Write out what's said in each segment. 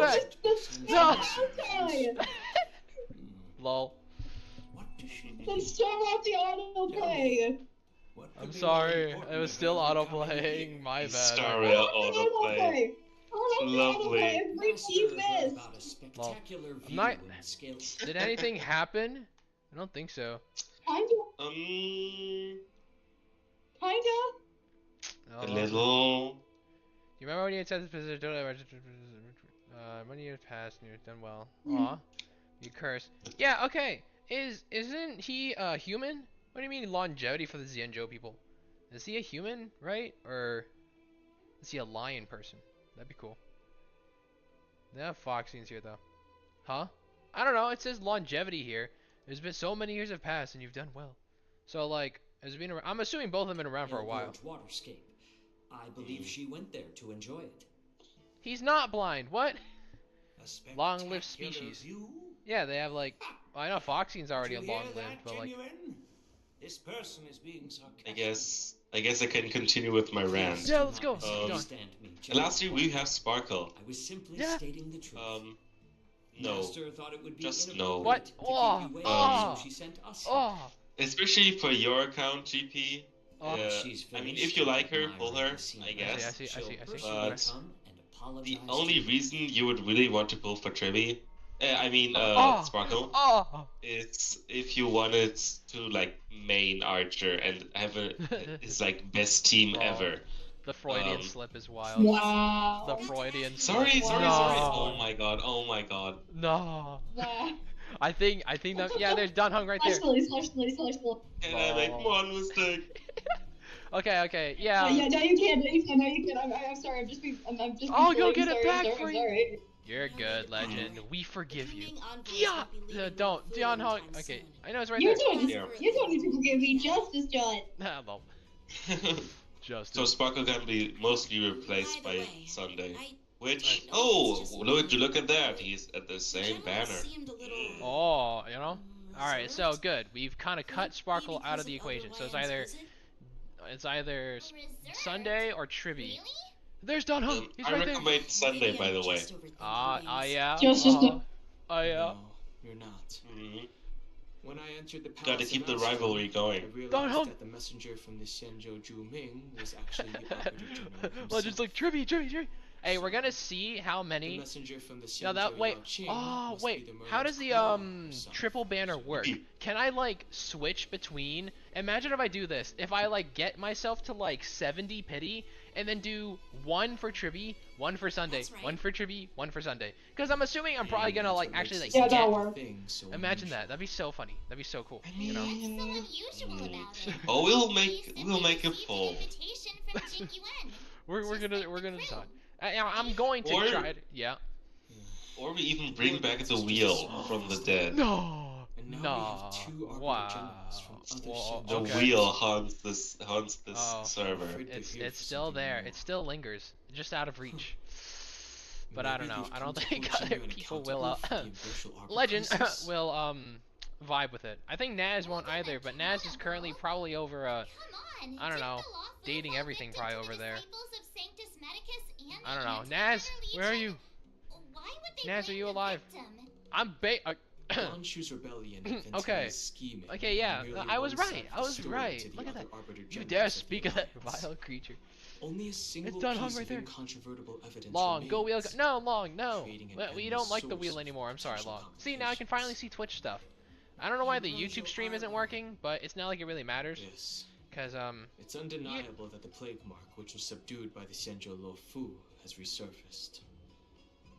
back. No. Lol. Let's turn off the autoplay. I'm sorry. It was still auto-playing. My bad. Stereo autoplay. Lovely. Every 5 minutes. Lol. I'm not... Did anything happen? I don't think so. Kinda. A little. You remember when you said this position? When you passed and you've done well. Aw. You cursed. Yeah, okay. Isn't he human? What do you mean longevity for the Xianzhou people? Is he a human, right? Or is he a lion person? That'd be cool. They have fox scenes here though. Huh? I don't know. It says longevity here. There's been so many years have passed and you've done well. So like, has been around, I'm assuming both have been around for a while. Waterscape. I believe she went there to enjoy it. He's not blind. What? Long-lived species. View? Yeah, they have like. Well, I know Foxy's already a long-lived, but like. This person is being sarcastic. I guess I can continue with my rant. Yeah, let's go. Lastly, we have Sparkle. I was simply stating the truth. No. Master thought it would be Just no. What? Oh, oh, she sent us oh. Especially for your account, GP. Oh. I mean, if you like her, pull her, I guess. I see. But the only reason you would really want to pull for Trevi, Sparkle, is if you wanted to like main Archer and have his like best team ever. The Freudian slip is wild. Wow. The Freudian slip. Sorry. No. Oh my god. No. Wow. I think that there's Dunhung right there. Can I make one mistake? Okay, yeah. Yeah, no you can. I'm sorry, I'm just I'll go get it back sorry, for you. sorry. You're good, legend. We forgive you. Yeah. Don't. Dunhung. Okay, I know it's right You there. don't need to forgive me, justice, John. Nah, well. Justice. So Sparkle can be mostly replaced by Sunday. Which, look at that, he's at the same banner. Oh, you know? Alright, so good. We've kind of cut Sparkle out of the equation. So it's either Sunday or Tribby. There's Dunhung! He's I right there! recommend Sunday, by the way. Yeah. Justice, yeah. No, you're not. When I entered the palace, Gotta keep the rivalry going. I realized that the messenger from the Xianzhou Zhuming was actually the operative general himself. Legend's like, Tribby! Hey, we're gonna see how many. How does the triple banner work? Can I like switch between? Imagine if I do this. If I like get myself to like 70 pity and then do 1 for Tribby, 1 for Sunday, Right. 1 for Tribby, 1 for Sunday. Because I'm assuming I'm probably gonna like actually like Yeah, get. that'll work. Imagine that. That'd be so funny. That'd be so cool. You know. What's so unusual about it? Oh, we'll make a poll. Invitation from Jingyuan. We're gonna decide. I'm going to Or- try it. Yeah. Or we even bring back the wheel from the dead. No. And now No. we have 2 operative Wow. generals from other Whoa, The Xianzhou. okay. wheel haunts this Oh. server. It's still there. It still lingers, just out of reach. But I don't know. I don't think other people will. Legend will vibe with it. I think Naz won't either. But Naz is currently probably over Come on, I don't know, didn't the law say dating that everything victims probably were over there. disciples of Sanctus Medicus and I don't know. the Naz, Anti-Murder where are Legion? you? Why would they Naz, are blame you the alive? victim? I'm Anshu's rebellion and Okay. scheming. Okay, yeah, merely I was one right. side I was story right. to the Look at other that. operative You generals dare of the speak of that Alliance. vile creature. Only a single Dunhung piece right of there. incontrovertible evidence Long, go wheel. remains, No, Long, no. creating an We endless don't like the source wheel of anymore. I'm sorry, potential Long. See, now I can finally see Twitch stuff. I don't know why the YouTube stream isn't working, but it's not like it really matters. Yes. Cause It's undeniable that the plague mark, which was subdued by the Xianzhou Lo Fu, has resurfaced.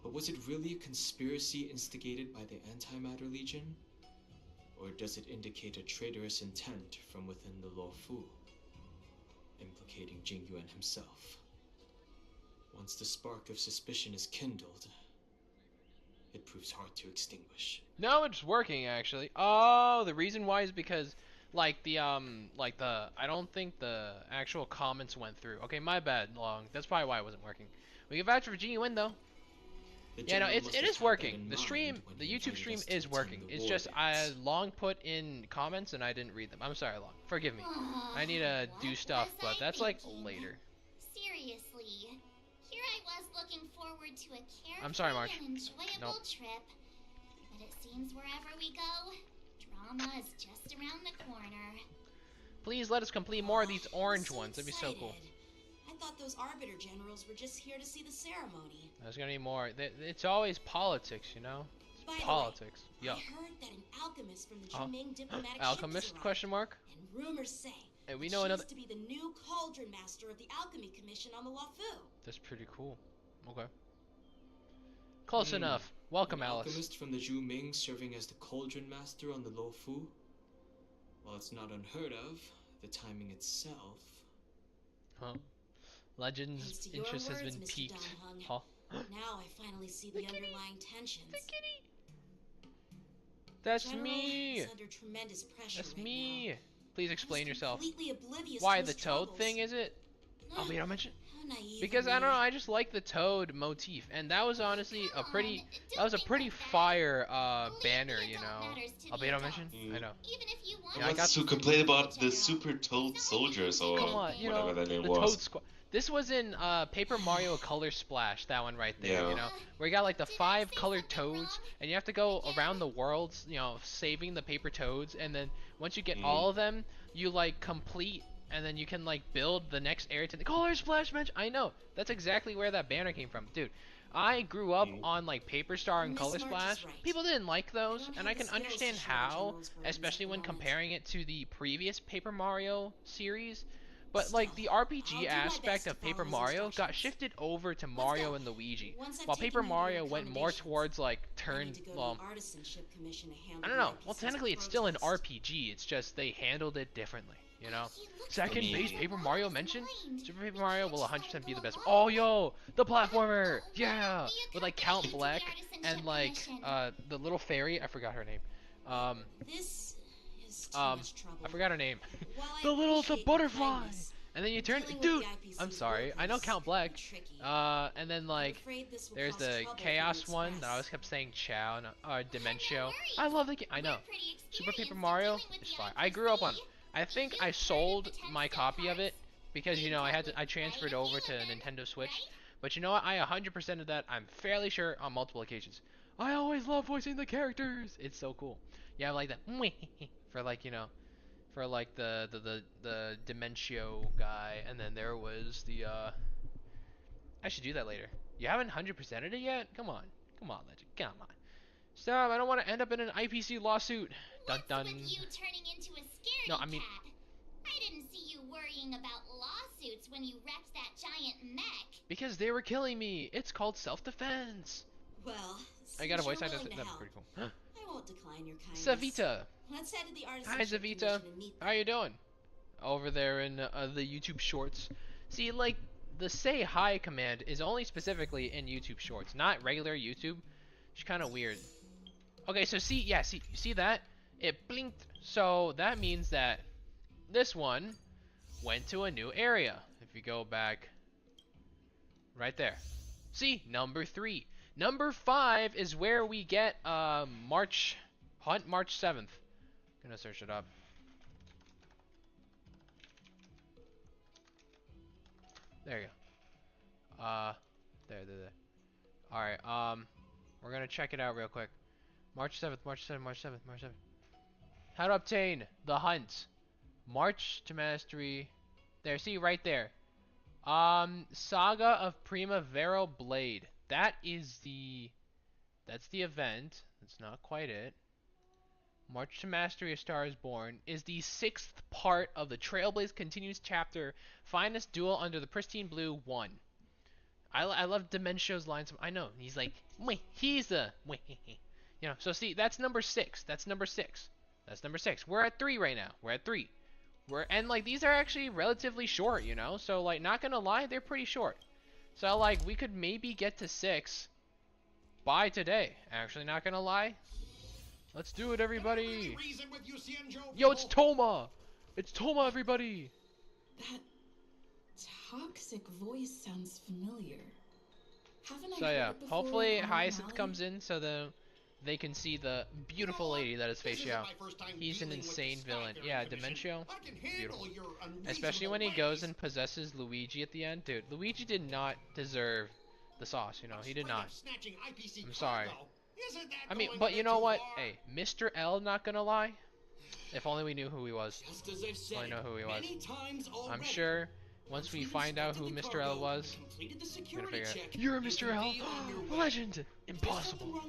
But was it really a conspiracy instigated by the Antimatter Legion? Or does it indicate a traitorous intent from within the Lo Fu, implicating Jingyuan himself? Once the spark of suspicion is kindled, it proves hard to extinguish. no, it's working actually. Oh, the reason why is because I don't think the actual comments went through. Okay, my bad, Long. That's probably why it wasn't working. We can vouch for Genuine though. The Yeah, no, general it must is have had that working. in The mind stream, when the he YouTube invited stream us to is attend working. the It's war just dance. Long put in comments and I didn't read them. I'm sorry, Long. Forgive me. I need to do What stuff, was but I that's like thinking? later. Seriously. Here I was looking forward to a carefree I'm sorry, March. and enjoyable Nope. trip. But it seems wherever we go, drama is just around the corner. Please let us complete more of these orange ones. That'd be so cool. I thought those Arbiter generals were just here to see the ceremony. There's gonna be more. It's always politics, you know? By It's the politics. way, Yeah. I heard that an alchemist from the Uh-huh. Juming diplomatic Alchemist? ship has Question mark. arrived, and rumors say And we that know she's another. to be the new cauldron master of the alchemy commission on the Wafu. That's pretty cool. Okay. Close enough. Welcome, An Alice. alchemist from the Zhu Ming serving as the cauldron master on the Lo Fu. While it's not unheard of, the timing itself. Huh? Thanks Legends to your interest has words, been Mr. piqued. Donghung. Huh? Now I finally see the underlying tensions. That's General me. is under tremendous pressure That's right me. now. Please I was explain yourself. completely oblivious Why to the his toad troubles. thing is it? Oh wait, I'll mention. How naive Because of I don't know, me. I just like the toad motif, and that was honestly a Come pretty. on, That was a don't pretty think like that. fire Only banner, the you adult know. matters to I'll the be on adults. mention. I know. Even if you want Yeah, I Who got wants to to complain about the general, Super Toad it's not like Soldiers you or can Come on, you whatever know, that name the was? Toad Squad. This was in Paper Mario Color Splash, that one right there, Yeah. you know, where you got like the Did I 5 say colored something toads, wrong? and you have to go Again? around the world, you know, saving the paper toads, and then once you get Mm. all of them, you like complete, and then you can like build the next area to the Color Splash match. I know, that's exactly where that banner came from, dude. I grew up Mm. on like Paper Star and Miss Color March is Splash. right. People didn't like those, don't and have I the can skills to understand show the how, general's burdens especially at the when moment. comparing it to the previous Paper Mario series. But Still, like the I'll RPG do my aspect best of to follow Paper his Mario got instructions. shifted over to Let's Mario go. and Luigi, Once I've while taken Paper you to Mario your went more accommodations, towards like I turn. need to go to Well, the artisanship commission to handle I don't the know. Well, IPC's technically it's still an protest. RPG. It's just they handled it differently, you know. He looks Second like base he Paper lost Mario his mentioned. mind. Super Paper We Mario can't will just 100% let be him the go best. alone. Oh, yo, the platformer. Well, Yeah, we with like accompany Count you to the Black artisanship and like commission. the little fairy. I forgot her name. This is too I much trouble. forgot her name. While I The appreciate your butterfly. kindness, And then you turn, dealing with dude. the IPC's I'm sorry. I know workers Count Black. can be tricky. And then I'm like afraid this will there's cause the trouble for Chaos the one that I Express. always kept saying Chow, Dementio. No worries. I love the. I We're know. pretty Super Paper experienced Mario in dealing with is the fine. I grew up on. IPC. I think You've I heard of sold the 10 my cent copy of it parts? because you know I had to. I Right? transferred You over to would then, Nintendo Switch. right? But you know what? I 100% of that. I'm fairly sure on multiple occasions. I always love voicing the characters. It's so cool. Yeah, I like that for like you know, for like the Dementio guy, and then there was the I should do that later. You haven't 100%ed it yet? Come on, Legend, come on. Stop! I don't want to end up in an IPC lawsuit. Dun What's dun. with you turning into a scaredy No, I mean- cat? I didn't see you worrying about lawsuits when you wrecked that giant mech. Because they were killing me. It's called self-defense. Well, I got a voice since actor. you're willing to That'd be help, pretty cool. I won't decline your kindness. Savita. Let's head to the Hi, artisanship Zavita. commission and meet How you doing? Over there in the YouTube Shorts. See, like the say hi command is only specifically in YouTube Shorts, not regular YouTube. It's kind of weird. Okay, so see, yeah, see that? It blinked. So that means that this one went to a new area. If you go back right there. See, number 3. Number 5 is where we get March 7th. Gonna search it up. There you go. There. Alright, we're gonna check it out real quick. March 7th. How to obtain the hunt. March to mastery. There, see, right there. Saga of Primavera Blade. That's the event. That's not quite it. March to Mastery A Star is Born is the 6th part of the Trailblaze Continues chapter, Finest Duel Under the Pristine Blue 1. I love Dementio's lines. I know, he's like, he's a, you know, so see, that's number 6. That's number 6. We're at 3 right now. And like, these are actually relatively short, you know, so like, not gonna lie, they're pretty short. So like, we could maybe get to 6 by today. Actually, not gonna lie. Let's do it, everybody! Yo, it's Toma! It's Toma, everybody! That toxic voice sounds familiar. Haven't I So heard yeah, it before hopefully on Hyacinth Mali? comes in so that they can see the beautiful lady that is Fei Xiao. He's an insane villain. Yeah, Dementio, beautiful. Especially when he goes and possesses Luigi at the end. Dude, Luigi did not deserve the sauce, you know. He did not. I'm sorry. I mean, but you know what? Hey, Mr. L, not gonna lie. If only we knew who he was. Only know who he was. I'm sure once we find out who Mr. L was, we're gonna figure it out. You're Mr. L? Legend! Impossible.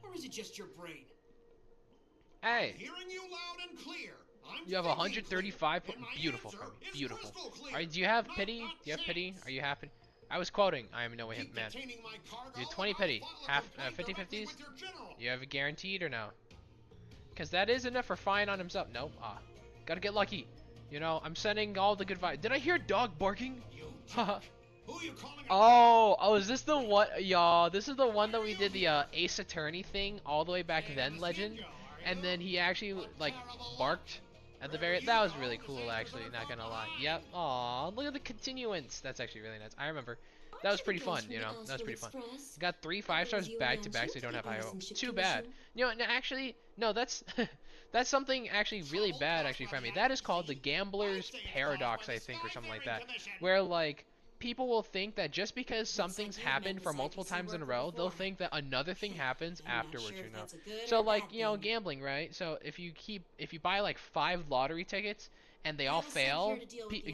Or is it just your brain? Hey. Hearing you loud and clear. You have 135. Beautiful, beautiful. Alright, do you have pity? Do you have pity? Are you happy? I was quoting. I am no man. You have 20 pity. Half 50-50s? You have it guaranteed or no? Because that is enough for fine on himself. Nope. Gotta get lucky. You know, I'm sending all the good vibes. Did I hear a dog barking? Oh, is this the one? Y'all, this is the one that we did the Ace Attorney thing all the way back then, Legend. And then he actually, like, barked at the very... That was really cool, actually, not gonna lie. Yep. Aw, look at the continuance. That's actually really nice. I remember. That was pretty fun, you know. That was pretty fun. Got 3 5-stars back to back, so you don't have high hopes. Too bad. You know, actually, no, that's that's something actually really bad, actually, for me. That is called the Gambler's Paradox, I think, or something like that. Where, like, people will think that just because something's happened for multiple times in a row, they'll think that another thing happens afterwards, you know. So, like, you know, gambling, right? So if you buy like 5 lottery tickets and they all fail,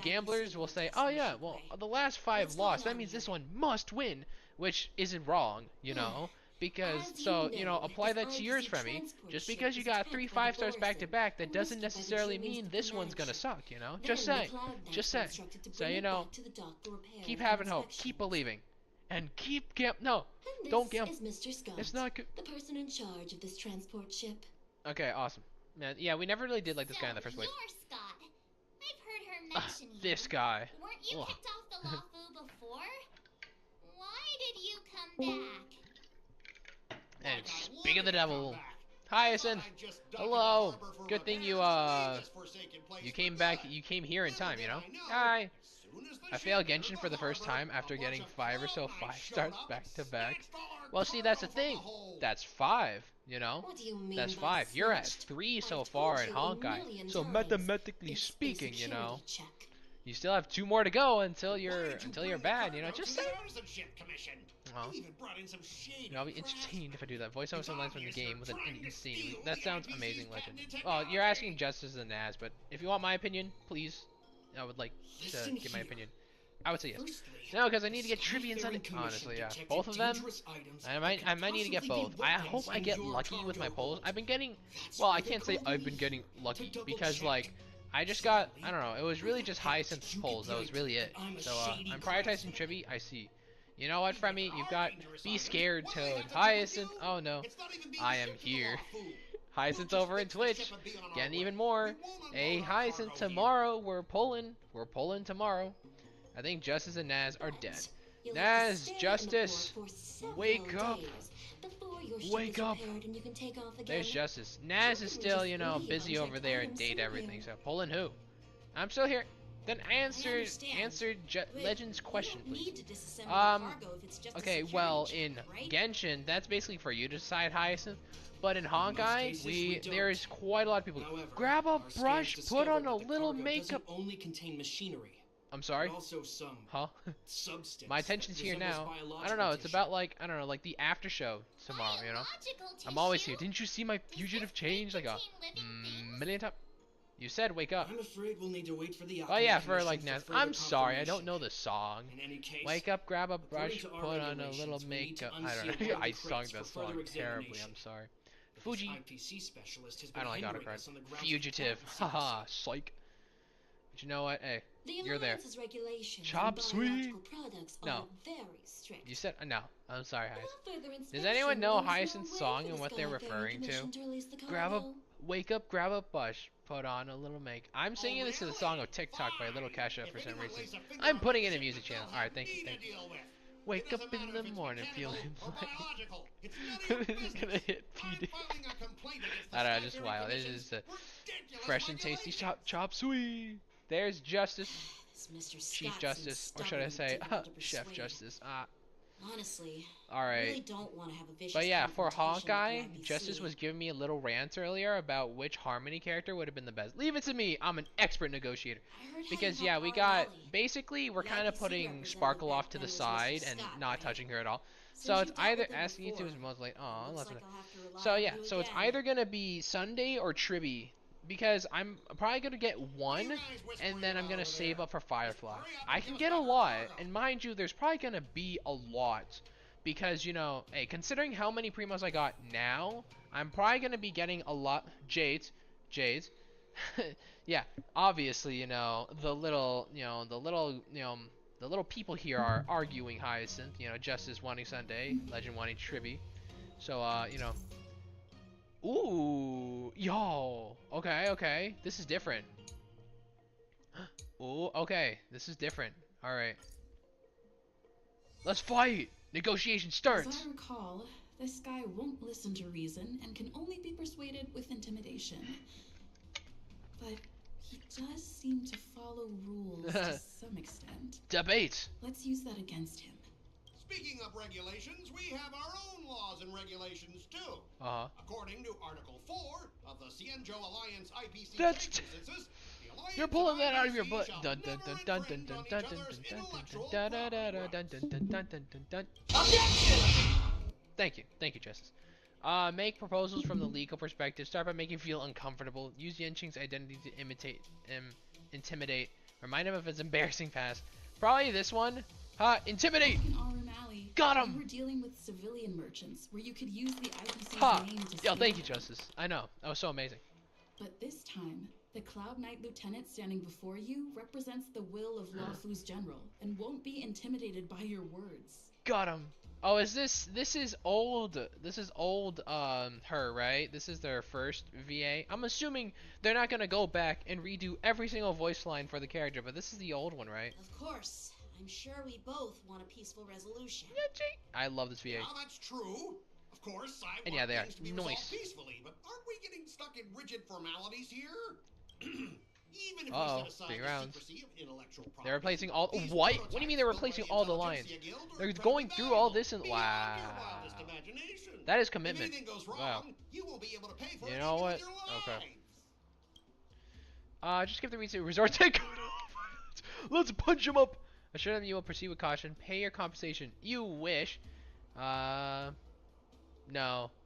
gamblers will say, oh yeah, well, the last 5 lost, that means this one must win, which isn't wrong, you know. Because, so, you know, apply that to yours, Femi. Just because you got 3 5-stars back to back, that doesn't necessarily mean this one's gonna suck, you know? Just say. Just say. So, you know, keep having hope, keep believing, and keep no, don't gamble. It's not good. The person in charge of this transport ship. Okay, awesome. Man, yeah, we never really did like this guy in the first place. You're Scott. I've heard her mention you. This guy. Weren't you kicked off the Lafu before? Why did you come back? And speak of the devil, Hyacinth, hello. Good thing you came back. You came here in time, you know. Hi. I failed Genshin for the first time after getting 5 or so 5-stars back to back. Well, see, that's the thing. That's 5, you know. That's 5. You're at 3 so far in Honkai. So mathematically speaking, you know, you still have 2 more to go until you're bad, you know. Just say. Well, you know, I'll be entertained if I do that. Voiceover some lines from the game with an insane. That sounds amazing, Legend. Well, you're asking Justice and Naz, but if you want my opinion, please, I would like to give my opinion. I would say yes. No, because I need to get trivia on it. Honestly, yeah, both of them. I might need to get both. I hope I get lucky with my polls. I've been getting, well, I can't say I've been getting lucky because like. I just got, I don't know, it was really just Hyacinth's polls, that was really it. So, I'm prioritizing trivia, I see. You know what, Fremi, you've got, be scared, Toad. Hyacinth, oh no, I am here. Hyacinth's over in Twitch, getting even more. Hey, Hyacinth, tomorrow, we're pulling tomorrow. I think Justice and Naz are dead. Naz, Justice, wake up. Wake up! There's Justice. Naz is still, you know, busy over there and date everything. So pulling who? I'm still here. Then answer Legend's question, please. Okay, well in Genshin, that's basically for you to decide, Hyacinth. But in Honkai, there's quite a lot of people. Grab a brush, put on a little makeup. Only contain machinery. I'm sorry? Also some huh? Substance. My attention's here now. I don't know, it's about like, I don't know, like the after show tomorrow, you know? I'm always here. Didn't you see my fugitive change like a million times? You said wake up. I'm afraid we'll need to wait for the oh yeah, for like Naz. I'm sorry, I don't know the song. In any case, wake up, grab a brush, put on a little makeup. I don't know. I sung that song terribly, I'm sorry. Fuji. I don't like autocorrect. Fugitive. Haha, psych. But you know what? Hey, you're there. Chop suey. No. You said no. I'm sorry, Hyacinth. Does anyone know Hyacinth's song and what they're referring to? Wake up, grab a bush, put on a little make. I'm singing this to the song of TikTok by Little Kesha for some reason. I'm putting it in a music channel. All right, thank you. Wake up in the morning feeling like it's gonna hit PD. I don't know, just wild. It is a fresh and tasty chop suey. There's Justice, Chief Justice, or should I say, Chef Justice. Honestly, All I right. really don't want to have a vicious But yeah, for confrontation Honkai, with the Justice IPC. was giving me a little rant earlier about which Harmony character would have been the best. Leave it to me. I'm an expert negotiator. I heard how Because you yeah, helped we Art got Valley. basically we're The kind of IPC putting representative Sparkle back off to then the was Mr. side and Scott, not right? touching her at all. So Since it's you dealt either with him asking you to before, is most like, it oh, looks listen. like I'll have to rely So on yeah, you so it's again. either gonna be Sunday or Tribby, because I'm probably gonna get one, and then I'm gonna save up for Firefly. I can get a lot, and mind you, there's probably gonna be a lot, because you know, hey, considering how many primos I got now, I'm probably gonna be getting a lot. Jades, yeah, obviously, you know, the little people here are arguing Hyacinth, you know, Justice wanting Sunday, Legend wanting Tribby. So, you know, ooh, yo, okay, okay, this is different. Ooh, okay, this is different. All right, let's fight. Negotiation As starts. I recall, this guy won't listen to reason and can only be persuaded with intimidation. But he does seem to follow rules to some extent. Debate. Let's use that against him. Speaking of regulations, we have our own laws and regulations too. According to Article 4 of the Cienjo Alliance IPC That's census, the Alliance You're pulling that out of your IPC butt. shall Dun dun never dun dun infringe dun on dun each dun other's dun intellectual dun dun property dun dun rights. dun dun dun dun dun dun. Objection! Thank you, Justice. Make proposals from the legal perspective. Start by making you feel uncomfortable. Use Yenching's identity to intimidate. Remind him of his embarrassing past. Probably this one. Intimidate. Back in Aurum Alley, Got him. we were dealing with civilian merchants, where you could use the IPC's name to Yo, steal thank you, them. Justice. I know. That was so amazing. But this time, the Cloud Knight Lieutenant standing before you represents the will of Lawfu's general and won't be intimidated by your words. Got him. Oh, is this is old? This is old. Her, right? This is their first VA. I'm assuming they're not gonna go back and redo every single voice line for the character, but this is the old one, right? Of course. I'm sure we both want a peaceful resolution. I love this VA. Yeah, that's true. Of course, I And want yeah, they are. things to be Nice. resolved peacefully, but aren't we getting stuck in rigid formalities here? Even if Uh-oh, we set aside big the rounds. secrecy of intellectual property, They're replacing all. these What? What do you prototypes mean they're built by replacing the all the lines? Intelligentsia Guild are They're incredibly going through all valuable, this and beyond wow. your wildest imagination. That is If commitment. anything goes wrong, Wow. you won't be able to pay for You it know even what? with your lives. Okay. Just give the resort to Let's punch him up. Assure them you will proceed with caution. Pay your compensation. You wish. No.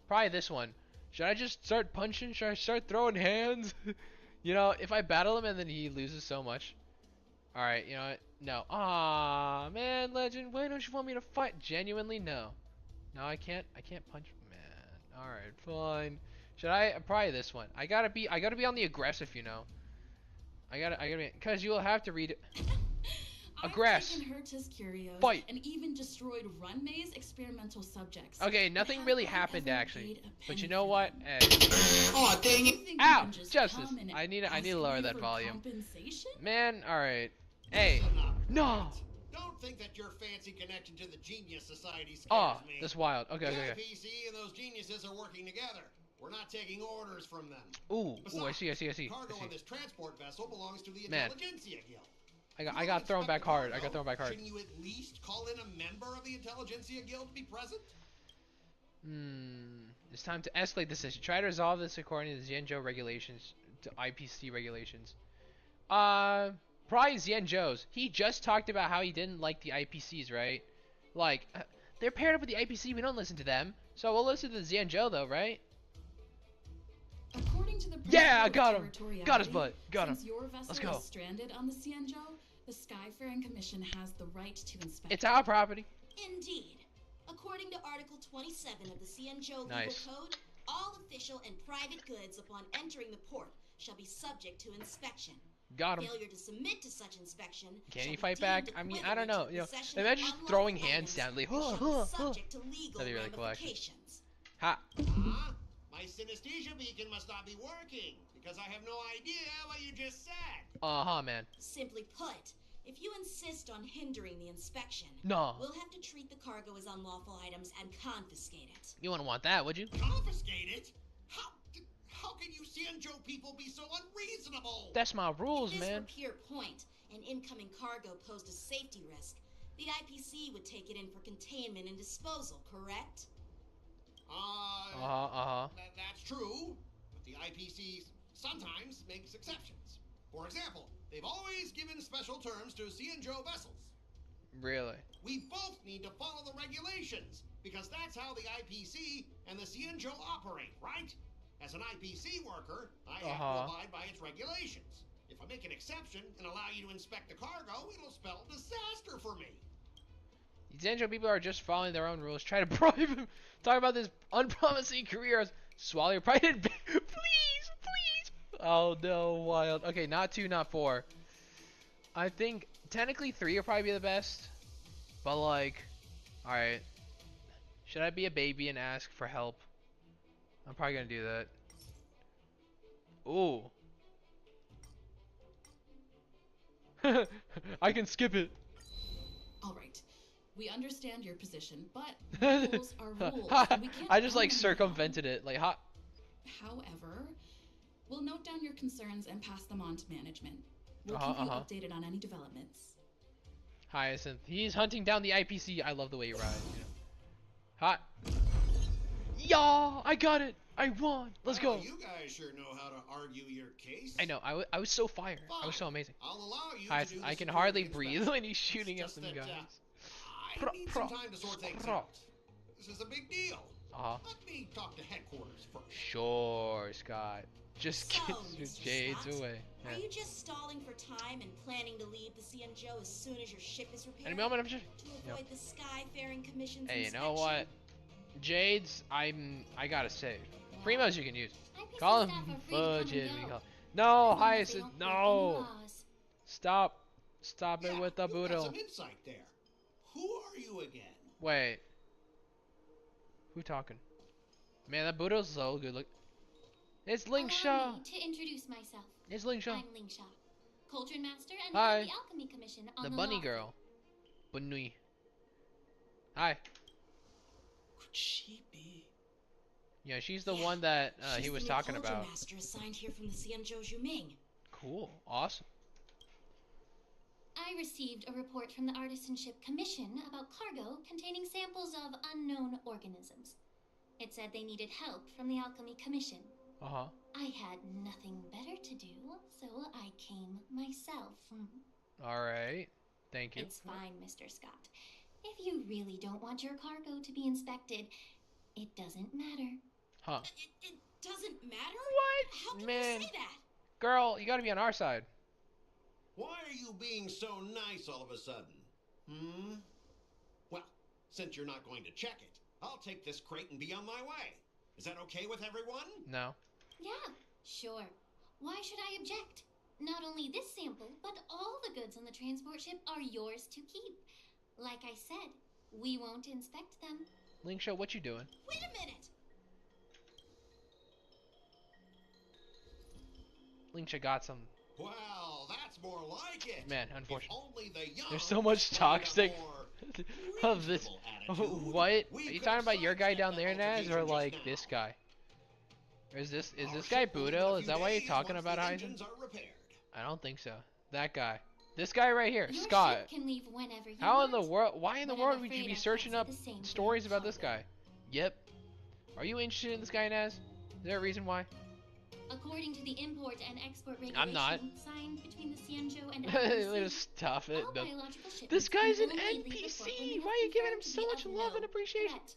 Probably this one. Should I just start punching? Should I start throwing hands? You know, if I battle him and then he loses so much. Alright, you know what? No. Aw, man, Legend. Why don't you want me to fight? Genuinely, no. No, I can't punch. Man. Alright, fine. Should I? Probably this one. I gotta be on the aggressive, you know. I gotta be, cause you'll have to read it. Aggress. I've taken her to Curios Fight. and even destroyed Run Maze experimental subjects. Okay, nothing But really have I happened ever actually. paid a But penny you know for what? them? Aw, dang You it. think you Ow! can just Justice. come and I need ask to lower me that for volume. compensation? Man, alright. Hey. Enough. No. Don't think that your fancy connection to the Genius Society scares Oh, me. that's wild. Okay, The okay, okay. IPC and those geniuses are working together. We're not taking orders from them. Ooh, I Besides, see. Cargo on this transport vessel belongs to the Man. Intelligentsia Guild. I got thrown back hard. I got thrown back hard. Shouldn't you at least call in a member of the Intelligentsia Guild to be present? It's time to escalate this issue. Try to resolve this according to the Xianzhou regulations, to IPC regulations. Probably Xianzhou's. He just talked about how he didn't like the IPCs, right? Like, they're paired up with the IPC. We don't listen to them. So we'll listen to Xianzhou, though, right? According to the Yeah, I principle got of him. Got his territoriality, butt. Got him. Since your vessel Let's go. is stranded on the Xianzhou, the Skyfaring Commission has the right to inspect It's our property. Indeed. According to Article 27 of the Cienjo Nice. Legal Code, all official and private goods upon entering the port shall be subject to inspection. Got him. Failure to submit to such inspection Can shall he be fight back? deemed I mean, I don't equivalent know. to You know, possession imagine of just unlawful throwing hands items down, like, and shall be subject to legal That'd be really cool, actually. ramifications. Ha. Huh? My synesthesia beacon must not be working, because I have no idea what you just said. Man. Simply put, if you insist on hindering the inspection, No. we'll have to treat the cargo as unlawful items and confiscate it. You wouldn't want that, would you? Confiscate it? How can you Cienjo people be so unreasonable? That's my rules, If this man. were pure point, and incoming cargo posed a safety risk, The IPC would take it in for containment and disposal, correct? That's true, but the IPC sometimes makes exceptions. For example, they've always given special terms to Cianjo vessels. Really? We both need to follow the regulations, because that's how the IPC and the Cianjo operate, right? As an IPC worker, I have to abide by its regulations. If I make an exception and allow you to inspect the cargo, it'll spell disaster for me. These Cianjo people are just following their own rules. Try to bribe him. Talk about this unpromising career. Swallow your pride and please, please. Oh no, wild. Okay, not 2, not 4. I think technically 3 will probably be the best. But like, alright. Should I be a baby and ask for help? I'm probably gonna do that. Ooh. I can skip it. Alright. We understand your position, but rules are rules. And we can't I just like circumvented it. Like, However, we'll note down your concerns and pass them on to management. We'll keep you updated on any developments. Hyacinth. He's hunting down the IPC. I love the way you ride. You know. Hot. Y'all, I got it. I won. Let's go. You guys sure know how to argue your case. I know. I was so fired. Fine. I was so amazing. I'll allow you Hyacinth, to do I the can security hardly inspection. breathe when he's shooting at Just them that, guys. I need some time to sort things out. This is a big deal. Let me talk to headquarters first. Sure, Scott. Just So, get your Mr. jades Scott, away. Are you just stalling for time and planning to leave the Cianjo as soon as your ship is repaired? Any moment, I'm just. To avoid the Skyfaring Commission's Hey, you inspection? know what? Jades, I gotta save. Primos you can use. Call him budget. No, Hyacinth, no. Stop it with the you got boodle. some insight there. Who are you again? Wait. Who talking? Man, that boodle's so good. Look. It's Ling Shaw. Allow me to introduce myself. It's Ling Shaw. I'm Ling Shaw, Cauldron Master and Hi. head of the Alchemy Commission on The the bunny law. girl. Bunny. Hi. Could she be? Yeah, she's the one that he was talking about. Master assigned here from the Cianjo Juming. Cool. Awesome. I received a report from the Artisanship Commission about cargo containing samples of unknown organisms. It said they needed help from the Alchemy Commission. I had nothing better to do, so I came myself. Alright. Thank you. It's fine, Mr. Scott. If you really don't want your cargo to be inspected, it doesn't matter. Huh. It doesn't matter? What? How can Man. you say that? Girl, you gotta be on our side. Why are you being so nice all of a sudden? Well, since you're not going to check it, I'll take this crate and be on my way. Is that okay with everyone? No. Yeah, sure. Why should I object? Not only this sample, but all the goods on the transport ship are yours to keep. Like I said, we won't inspect them. Ling Shaw, what you doing? Wait a minute! Ling Shaw got some. Well, that's more like it. Man, unfortunately. If only the young There's so much had a toxic more of this. reasonable attitude, What? we Are you could talking have about your guy down there, sidestepped that Naz, or altercation like just this now. guy? Or is this Our guy ship will leave in a Boodle? Is few that why you're days talking once about the Aizen? engines are repaired. I don't think so. That guy. This guy right here, Your Scott. ship can leave whenever you How want. in the world? Why in the but I'm world would you afraid be I can't searching say up the same for stories your about this cargo. guy? Yep. Are you interested in this guy, Naz? Is there a reason why? According to the import and export regulations I'm not. signed between the Cianjo and Just IPC, stop it. all No. biological shipments This guy's can an only leave the port when they NPC. have Why are you giving him confirmed to so be much of love no and appreciation? threat,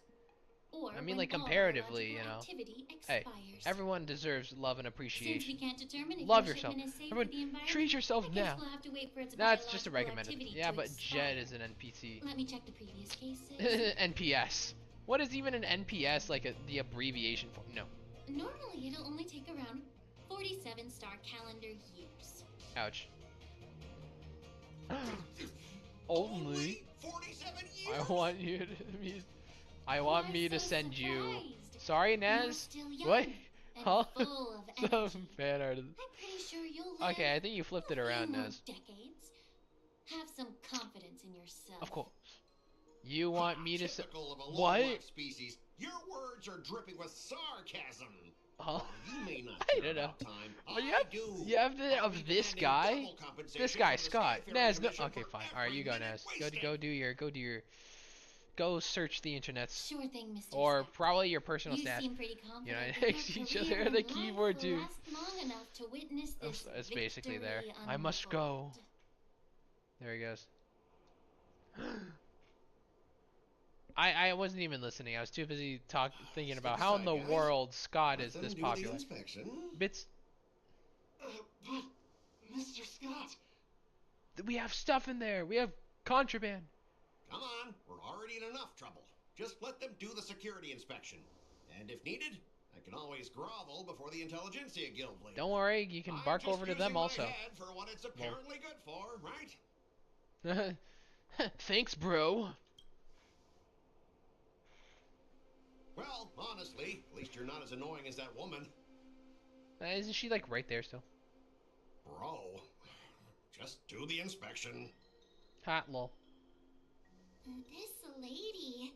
or I mean, when like, all comparatively, biological you know. activity Hey, expires. everyone deserves love and Since we appreciation. can't determine if Love your yourself. shipment is safe Everyone, for the environment, treat yourself I guess now. we'll have to wait for its That's just a biological recommended. activity Yeah, to but expire. Jed is an NPC. Let me check the previous cases. NPS. What is even an NPS? Like the abbreviation for? No. Normally, it'll only take around 47 star calendar years. Ouch. Only. 47 years? I want you to me. I want I'm me to so send you. surprised. Sorry, You're Naz. still young What? and Huh? full of Some energy. fan art. I'm pretty sure you'll live Okay, I think you flipped it a few around, more Naz. decades. Have some confidence in yourself. Of course. You want me to say Typical of a what? low-life species. Your words are dripping with sarcasm. Oh, You may not I care don't know. about time. Well, I do. you have the I'll of be this demanding guy. double compensation This guy, from the Scott. Skyfaring Naz, no. Commission Okay, for fine. All right, every you go, minute Naz. wasted. Go search the internets. Sure thing, Mr. Or Scott. probably your personal You stats. seem pretty confident You know, that next to your each career other, and the life keyboard will too. last long enough to witness this It's basically there. victory I must go. unfold. There he goes. I wasn't even listening. I was too busy thinking about how in the world Scott is this popular. Bits. But, Mr. Scott. We have stuff in there. We have contraband. Come on, we're already in enough trouble. Just let them do the security inspection. And if needed, I can always grovel before the Intelligentsia Guild later. Don't worry, you can bark over to them also. My head for what it's apparently good for, right? Thanks, bro. Well, honestly, at least you're not as annoying as that woman. Isn't she like right there still? Bro, just do the inspection. Hot lol. This lady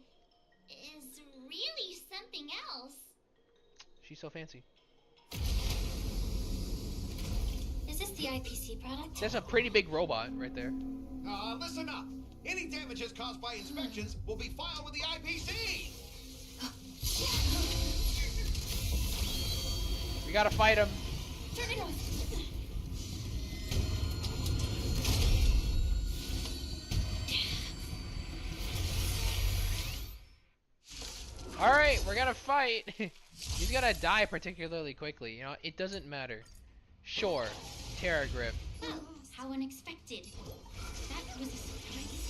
is really something else. She's so fancy. Is this the IPC product? That's a pretty big robot right there. Listen up. Any damages caused by inspections will be filed with the IPC. We gotta fight him. Turn it on. Alright, we're gonna fight. He's gonna die particularly quickly. You know, it doesn't matter. Sure, Terra Grip. Oh, how unexpected. That was a surprise.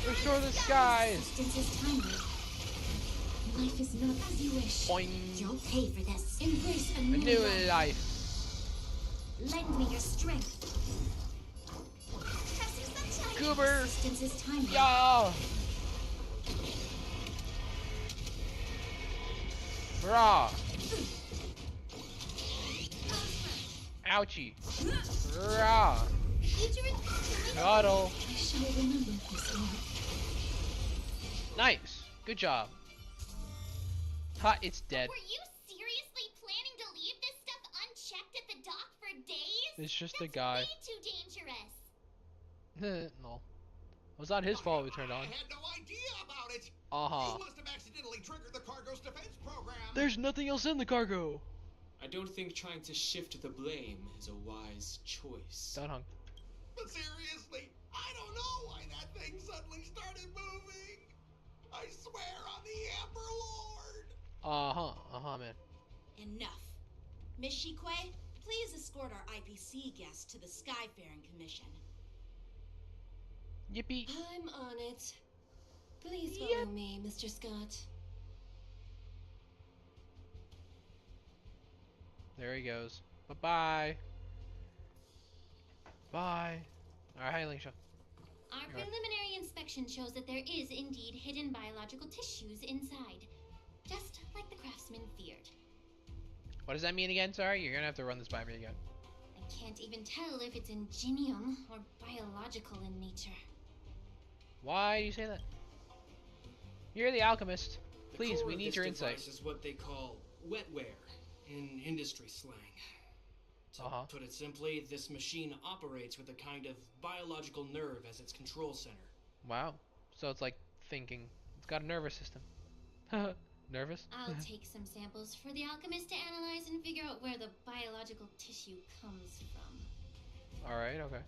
Restore the skies. Distance is timely. Life is not as you wish. Boing. You'll pay for this. Embrace a A new new life. life. Lend me your strength. Goober. Distance is timely. Yeah. Brah. Ouchie. Rah. Cuddle. I shall remember this one. Nice. Good job. Ha, it's dead. Were you seriously planning to leave this stuff unchecked at the dock for days? It's just a That's guy. way too dangerous. No. It was not his fault we turned on. I had no idea about it. Uh-huh. You must have accidentally triggered the cargo's defense program. There's nothing else in the cargo. I don't think trying to shift the blame is a wise choice. Done hung. But seriously, I don't know why that thing suddenly started moving. I swear on the Emperor Lord. Uh-huh, man. Enough. Miss Shikwe, please escort our IPC guest to the Skyfaring Commission. Yippee. I'm on it. Please follow me, Mr. Scott. There he goes. Bye-bye. Bye. Alright, hi, Alicia. Our preliminary inspection shows that there is indeed hidden biological tissues inside. Just like the craftsman feared. What does that mean again? Sorry, you're gonna have to run this by me again. I can't even tell if it's ingenium or biological in nature. Why do you say that? You're the alchemist. The Please, core we of need this your device insight. is what they call wetware in industry slang. To put it simply, this machine operates with a kind of biological nerve as its control center. Wow. So it's like thinking. It's got a nervous system. Nervous? I'll take some samples for the alchemist to analyze and figure out where the biological tissue comes from. Alright, okay.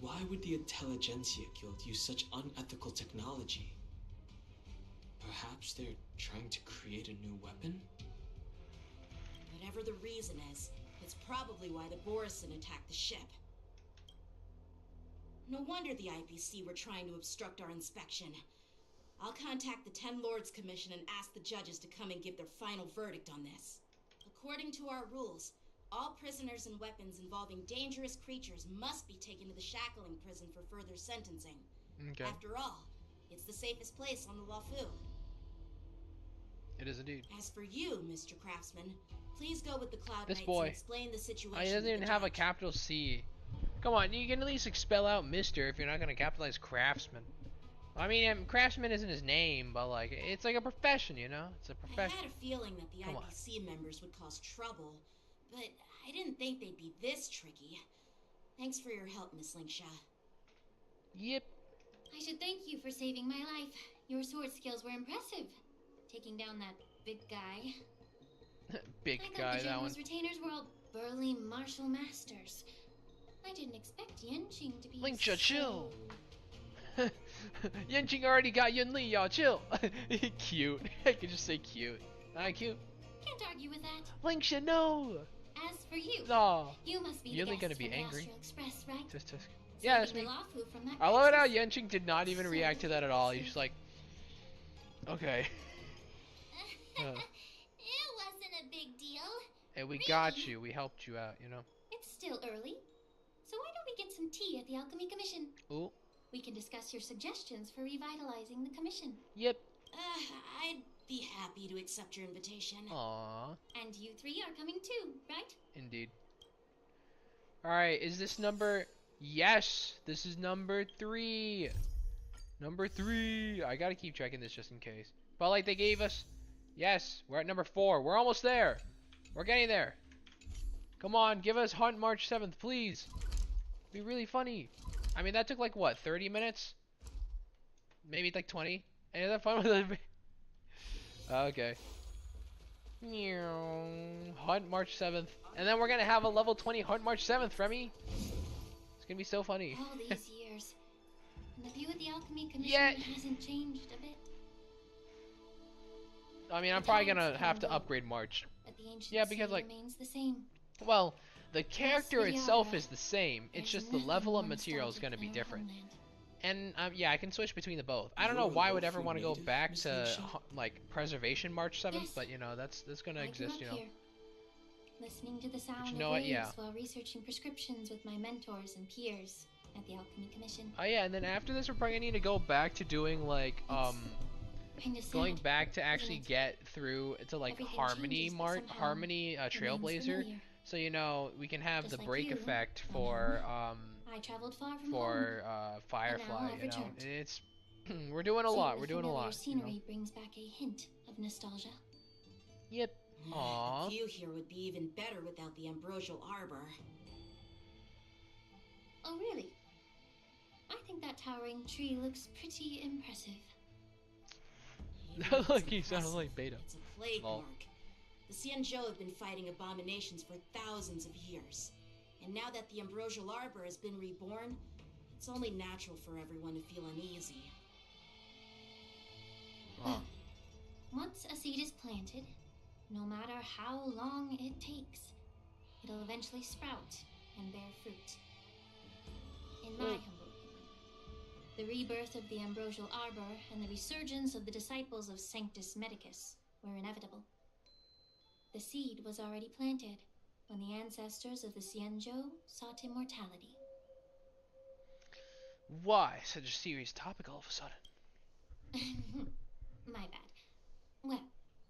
Why would the Intelligentsia Guild use such unethical technology? Perhaps they're trying to create a new weapon? Whatever the reason is, it's probably why the Borison attacked the ship. No wonder the IPC were trying to obstruct our inspection. I'll contact the Ten Lords Commission and ask the judges to come and give their final verdict on this. According to our rules, all prisoners and weapons involving dangerous creatures must be taken to the shackling prison for further sentencing. Okay. After all, it's the safest place on the Lafu. It is indeed. As for you, Mr. Craftsman, please go with the Cloud This Knights boy. and explain the situation. He doesn't to even the have a judge. capital C. Come on, you can at least expel out Mister if you're not gonna capitalize Craftsman. I mean, Craftsman isn't his name, but like, it's like a profession, you know? It's a profession. I had a feeling that the IPC members would cause trouble, but I didn't think they'd be this tricky. Thanks for your help, Miss Linksha. Yep. I should thank you for saving my life. Your sword skills were impressive. Taking down that big guy. Big I guy, thought the that one. General's retainers were all burly martial masters. I didn't expect Yenching to be Linksha, so... chill. Yenching already got Yun Li, y'all chill. Cute. I could just say cute. Not cute. Can't argue with that. Linksha, no. As for you, you must be You're the guest gonna be from the angry. Astral Express, right? Just. Yeah, that's me. From that I love it how crisis. Yenching did not even react to that at all. He's just like, okay. It wasn't a big deal. Hey, we got you. We helped you out, you know. It's still early, so why don't we get some tea at the Alchemy Commission? Ooh. We can discuss your suggestions for revitalizing the commission. Yep. I'd be happy to accept your invitation. Aww. And you three are coming too, right? Indeed. Alright, is this number... Yes! This is number 3! Number 3! I gotta keep checking this just in case. But like they gave us... Yes, we're at number 4. We're almost there. We're getting there. Come on, give us Hunt March 7th, please. Be really funny. I mean, that took like, what, 30 minutes? Maybe like 20? Any of that fun with it? Okay. Hunt March 7th. And then we're gonna have a level 20 Hunt March 7th, Remy. It's gonna be so funny. All these years. And the view of the Alchemy Commission hasn't changed a bit. I mean, I'm probably gonna have to upgrade March. But the ancient Yeah, because like... remains the same. Well, the character itself is the same. It's just the level of material is gonna be different. And yeah, I can switch between the both. I don't know why I would ever want to go back to like Preservation March 7th, but you know that's gonna exist, you know. Listening to the sound you know of waves yeah. while researching prescriptions with my mentors and peers at the Alchemy Commission. Oh yeah, and then after this, we're probably gonna need to go back to doing like going back to actually get through to like Harmony Trailblazer, so you know we can have the break effect for I traveled far from home. Firefly. You know, it's we're doing a lot. We're doing a lot. Scenery you know? brings back a hint of nostalgia. Yep. Aww. The view here would be even better without the ambrosial arbor. Oh really? I think that towering tree looks pretty impressive. Like he sounds like Beta. It's a plague mark. The Xianzhou have been fighting abominations for thousands of years. And now that the ambrosial arbor has been reborn, it's only natural for everyone to feel uneasy. Oh. Once a seed is planted, no matter how long it takes, it'll eventually sprout and bear fruit. In my humble opinion, the rebirth of the ambrosial arbor and the resurgence of the disciples of Sanctus Medicus were inevitable. The seed was already planted when the ancestors of the Xianzhou sought immortality. Why such a serious topic all of a sudden? My bad. Well,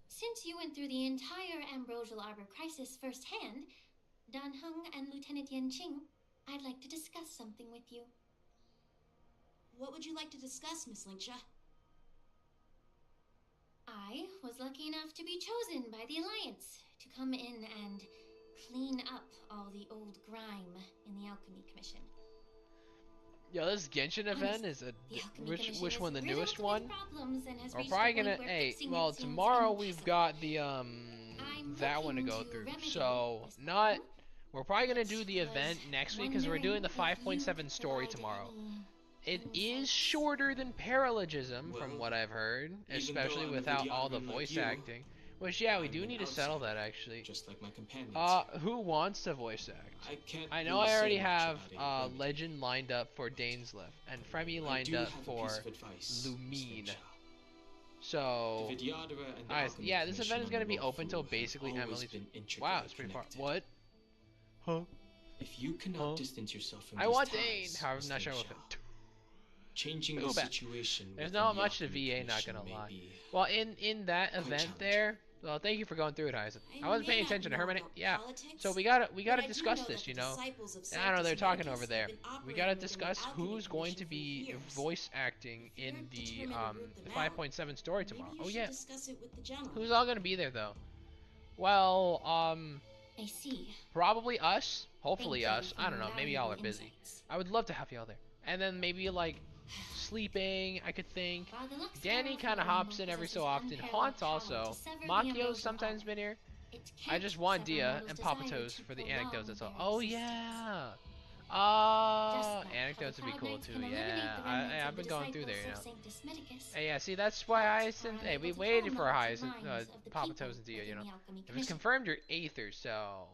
since you went through the entire ambrosial arbor crisis firsthand, Dan Heng and Lieutenant Yenching, I'd like to discuss something with you. What would you like to discuss, Miss Linksha? I was lucky enough to be chosen by the Alliance to come in and clean up all the old grime in the Alchemy Commission. Yo, this Genshin event is a which one, the newest one? We're probably gonna well tomorrow we've got the that one to go through. So we're probably gonna do the event next week because we're doing the 5.7 story tomorrow. It is shorter than Paralogism from what I've heard, especially without all the voice acting. Which, yeah, we do need to settle that, actually. Just like my companions. Who wants to voice act? I know I already have Legend lined up for Dainsleif, and Fremi lined up for Lumine. So, yeah, this event is going to be open till basically Emily's... Wow, it's pretty far. What? Huh? If you cannot distance yourself from I want Dane! However, I'm not sure what changing the situation. There's not much to VA, not gonna lie. Well, in that event there, Well, thank you for going through it, Hyacinth. I wasn't paying attention to her minute. Yeah. So we gotta discuss this, you know. I don't know, they're talking over there. We gotta discuss who's going to be voice acting in the 5.7 story tomorrow. Oh yeah. Who's all gonna be there though? Well, I see. probably us. Hopefully us. I don't know. Maybe y'all are busy. I would love to have y'all there. And then maybe like sleeping, I could think. Danny kind of hops in every so often. Haunt also. Makio's sometimes been here. I just want Dia and Papa Toes for the anecdotes. That's all. Oh yeah. Anecdotes would be cool too. Yeah, I've been going through there, you know. Hey, yeah, see, that's why Hyacinth. Hey, we waited for Hyacinth, Papa Toes and Dia, you know. If it's confirmed, you're Aether, so.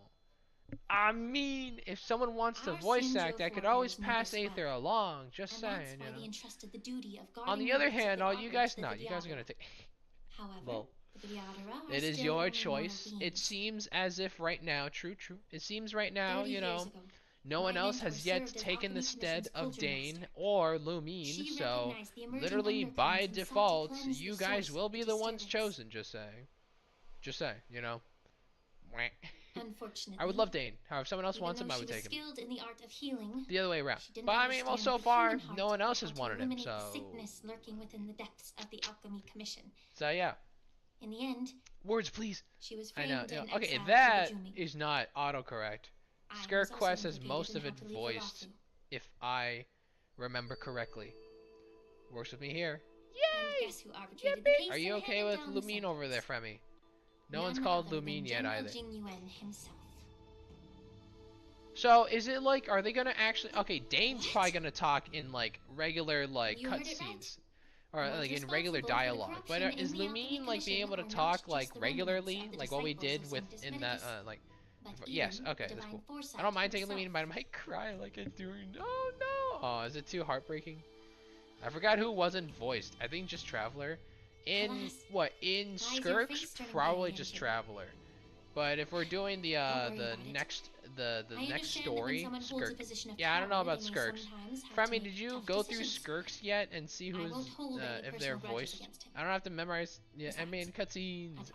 I mean, if someone wants to voice act, I could always pass Aether along. Just saying, you know. On the other hand, all you guys, no, you guys are gonna take. Well, it is your choice. It seems as if right now, true. It seems right now, you know, no one else has yet taken the stead of Dane or Lumine, so literally by default, you guys will be the ones chosen. Just saying. Just saying, you know. Unfortunately, I would love Dane. However, if someone else wants him, I would take him. Skilled in the art of healing, the other way around. But I mean, well, so far, no one else has wanted him, so. Sickness lurking within the depths of the Alchemy Commission. So yeah. In the end, words, please. She was I know. Okay, that is not autocorrect. Skirt Quest has most of it voiced, if I remember correctly. Works with me here. Yay! Guess who arbitrated the case? Are you okay with Lumine over there, Fremi? No one's called Lumine yet either. So is it like, are they gonna actually? Okay, Dane's probably gonna talk in like regular like cutscenes, or like in regular dialogue. But is Lumine like being able to talk like regularly, like what we did with in that like? Yes. Okay, that's cool. I don't mind taking Lumine, but I might cry like I do. Oh no! Oh, is it too heartbreaking? I forgot who wasn't voiced. I think just Traveler. In what? In Skirks, probably just Traveler. But if we're doing the next story, Skirk. Yeah, I don't know about Skirks. Fremi, did you go through Skirks yet and see who's if they're voiced? I don't have to memorize. Yeah, I mean cutscenes.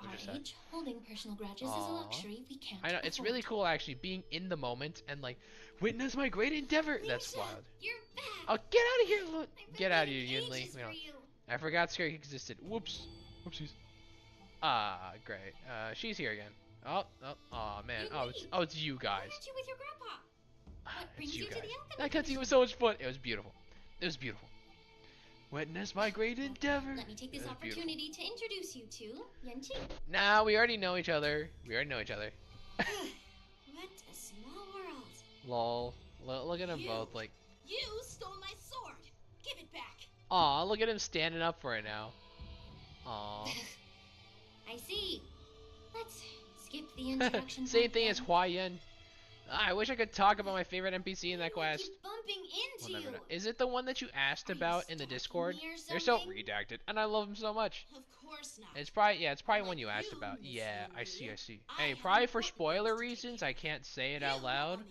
Holding personal grudges is a luxury we can't. I know it's really cool actually being in the moment and like witness my great endeavor. That's wild. You're back. Oh, get out of here! Get out of here, Yinli. I forgot Skirk existed. Whoops. Whoopsies. Ah, great. She's here again. Oh, man. It's you guys. Why aren't you with your grandpa? What brings you to the Alchemy? That cutscene was so much fun. It was beautiful. It was beautiful. Witness my great endeavor. Let me take this opportunity to introduce you to Yanqi. Nah, we already know each other. What a small world. Lol. Look at them both like. You stole my sword. Give it back. Aw, look at him standing up for it now. Aw. I see. Let's skip the introduction. Same thing as Hua Yen. I wish I could talk about my favorite NPC in that quest. Keep bumping into you. Is it the one that you asked about in the Discord? They're so redacted, and I love them so much. Of course not. It's probably one you asked about. Yeah, I see. Hey, probably for spoiler reasons, I can't say it out loud.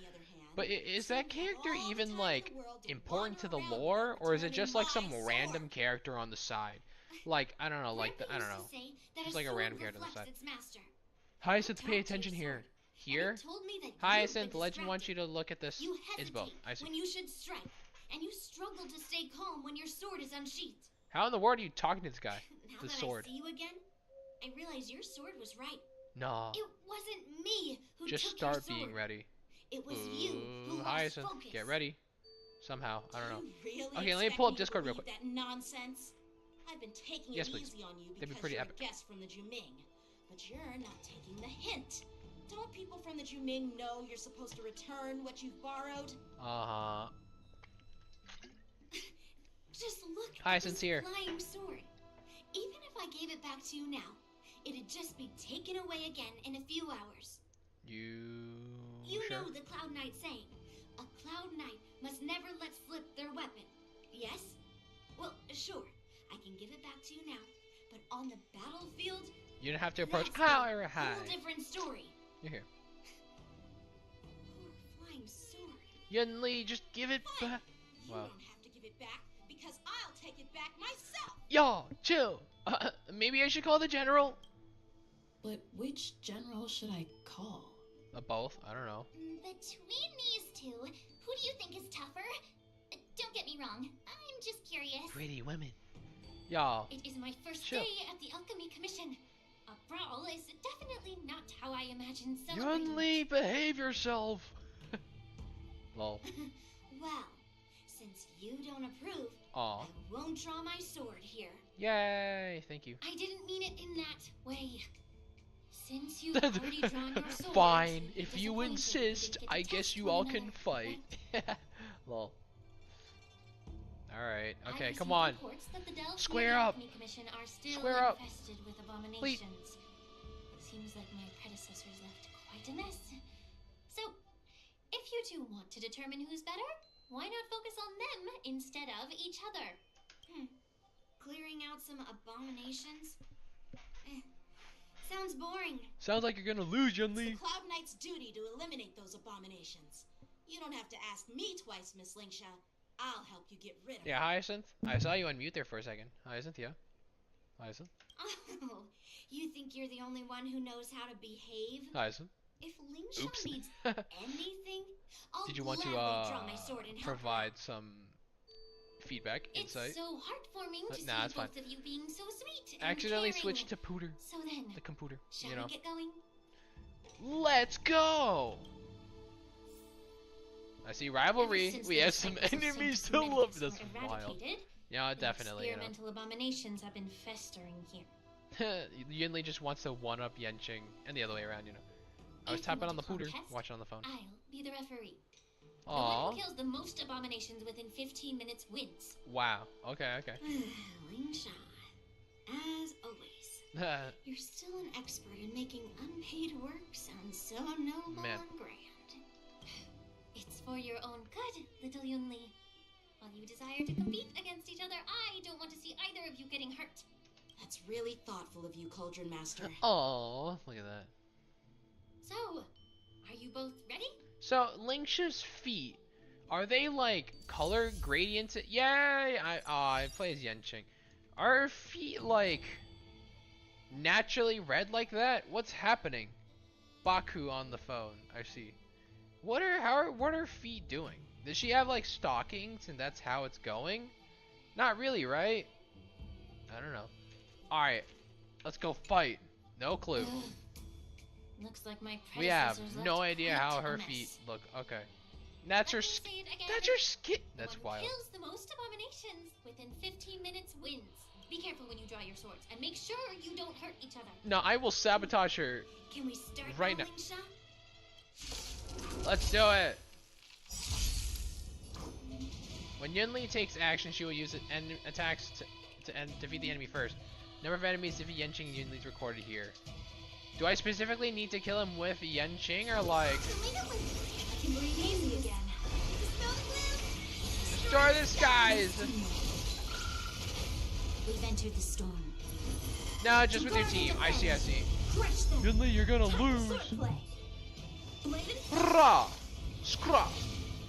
But is that character even like important to the lore, or is it just like some random character on the side? Like I don't know, just like a random character on the side. Hyacinth, pay attention here. Here? Hyacinth, the legend wants you to look at this. It's both. I see. When you should strike, and you struggle to stay calm when your sword is unsheathed. How in the world are you talking to this guy? The sword. I see you again, I realize your sword was right. No. It wasn't me who just took start your sword. being ready. It was you who Hyacinth, lost focus. get ready. Somehow, I don't know. Really okay, let me pull up Discord real quick. That nonsense. I've been taking it easy on you because you're a guest from the Juming, but you're not taking the hint. Don't people from the Juming know you're supposed to return what you've borrowed? Just look at this flying sword. Even if I gave it back to you now, it'd just be taken away again in a few hours. You sure? know the Cloud Knight saying, a Cloud Knight must never let slip their weapon. Yes? Well, sure. I can give it back to you now, but on the battlefield, you don't have to approach. Whole different story. You're here. Poor flying sword. Yunli, just give it back. You don't have to give it back because I'll take it back myself. Yo, chill. Maybe I should call the general. But which general should I call? Both. I don't know. Between these two, who do you think is tougher? Don't get me wrong. I'm just curious. Pretty women. Y'all. It is my first Chill. day at the Alchemy Commission. A brawl is definitely not how I imagined celebrating. Yunli, behave yourself. Lol. Well, since you don't approve, Aw. I won't draw my sword here. Yay! Thank you. I didn't mean it in that way. Since you've already drawn your sword, Fine. If you insist, I guess you all can fight. Lol. Alright. Okay, come on. Square up. Square up. Please. Seems like my predecessors left quite a mess. So, if you two want to determine who's better, why not focus on them instead of each other? Clearing out some abominations? Sounds boring. Sounds like you're gonna lose, Yunli. It's the Cloud Knight's duty to eliminate those abominations. You don't have to ask me twice, Miss Lingsha. I'll help you get rid of them. Yeah, Hyacinth. I saw you on mute there for a second. Hyacinth, yeah. Hyacinth. Oh, you think you're the only one who knows how to behave? Hyacinth. If Lingsha Oops. needs anything, I'll Did you want to gladly draw my sword and help her provide out. some feedback, insight? It's so heartwarming to see Nah, it's fine. both of you being so sweet and Accidentally caring. switched to Pooter. So then, The computer. shall You know. we get going? Let's go! I see rivalry. Ever since We those have some cycles of enemies to Sanctus love. Mentis That's were wild. eradicated, Yeah, the definitely. You know. experimental abominations have been festering here. Yunli just wants to one-up Yenching, and the other way around, you know. I was If you tapping want on the a Pooter, contest, watching on the phone. I'll be the referee. The one Aww. who kills the most abominations within 15 minutes wins. Wow. Okay, okay. Lingsha, as always, you're still an expert in making unpaid work sound so noble Man. and grand. It's for your own good, little Yunli. While you desire to compete against each other, I don't want to see either of you getting hurt. That's really thoughtful of you, Cauldron Master. Oh, look at that. So, are you both ready? So, Lingsha's feet, are they like color gradients? Yay! I play as Yenching. Are her feet like naturally red like that? What's happening? Baku on the phone. I see. What are her feet doing? Does she have like stockings and that's how it's going? Not really, right? I don't know. All right, let's go fight. No clue. Looks like my We have predecessors no left idea quite how a her mess. feet look. Okay. That's her Let me skin. say it again. That's her skin. The That's one who wild. kills the most abominations within 15 minutes wins. Be careful when you draw your swords and make sure you don't hurt each other. No, I will sabotage her. Can we start Right now, now. Lingsha? Let's do it. When Yunli takes action, she will use it and attacks to defeat the enemy first. Number of enemies defeat Yenching and Yunli is recorded here. Do I specifically need to kill him with Yenching or like I can breathe easy again. destroy the skies? We've entered the storm. No, just with your team. I see, I see. Crush them. Yunli, you're gonna lose. Swordplay. Blade. Rah! Scrap!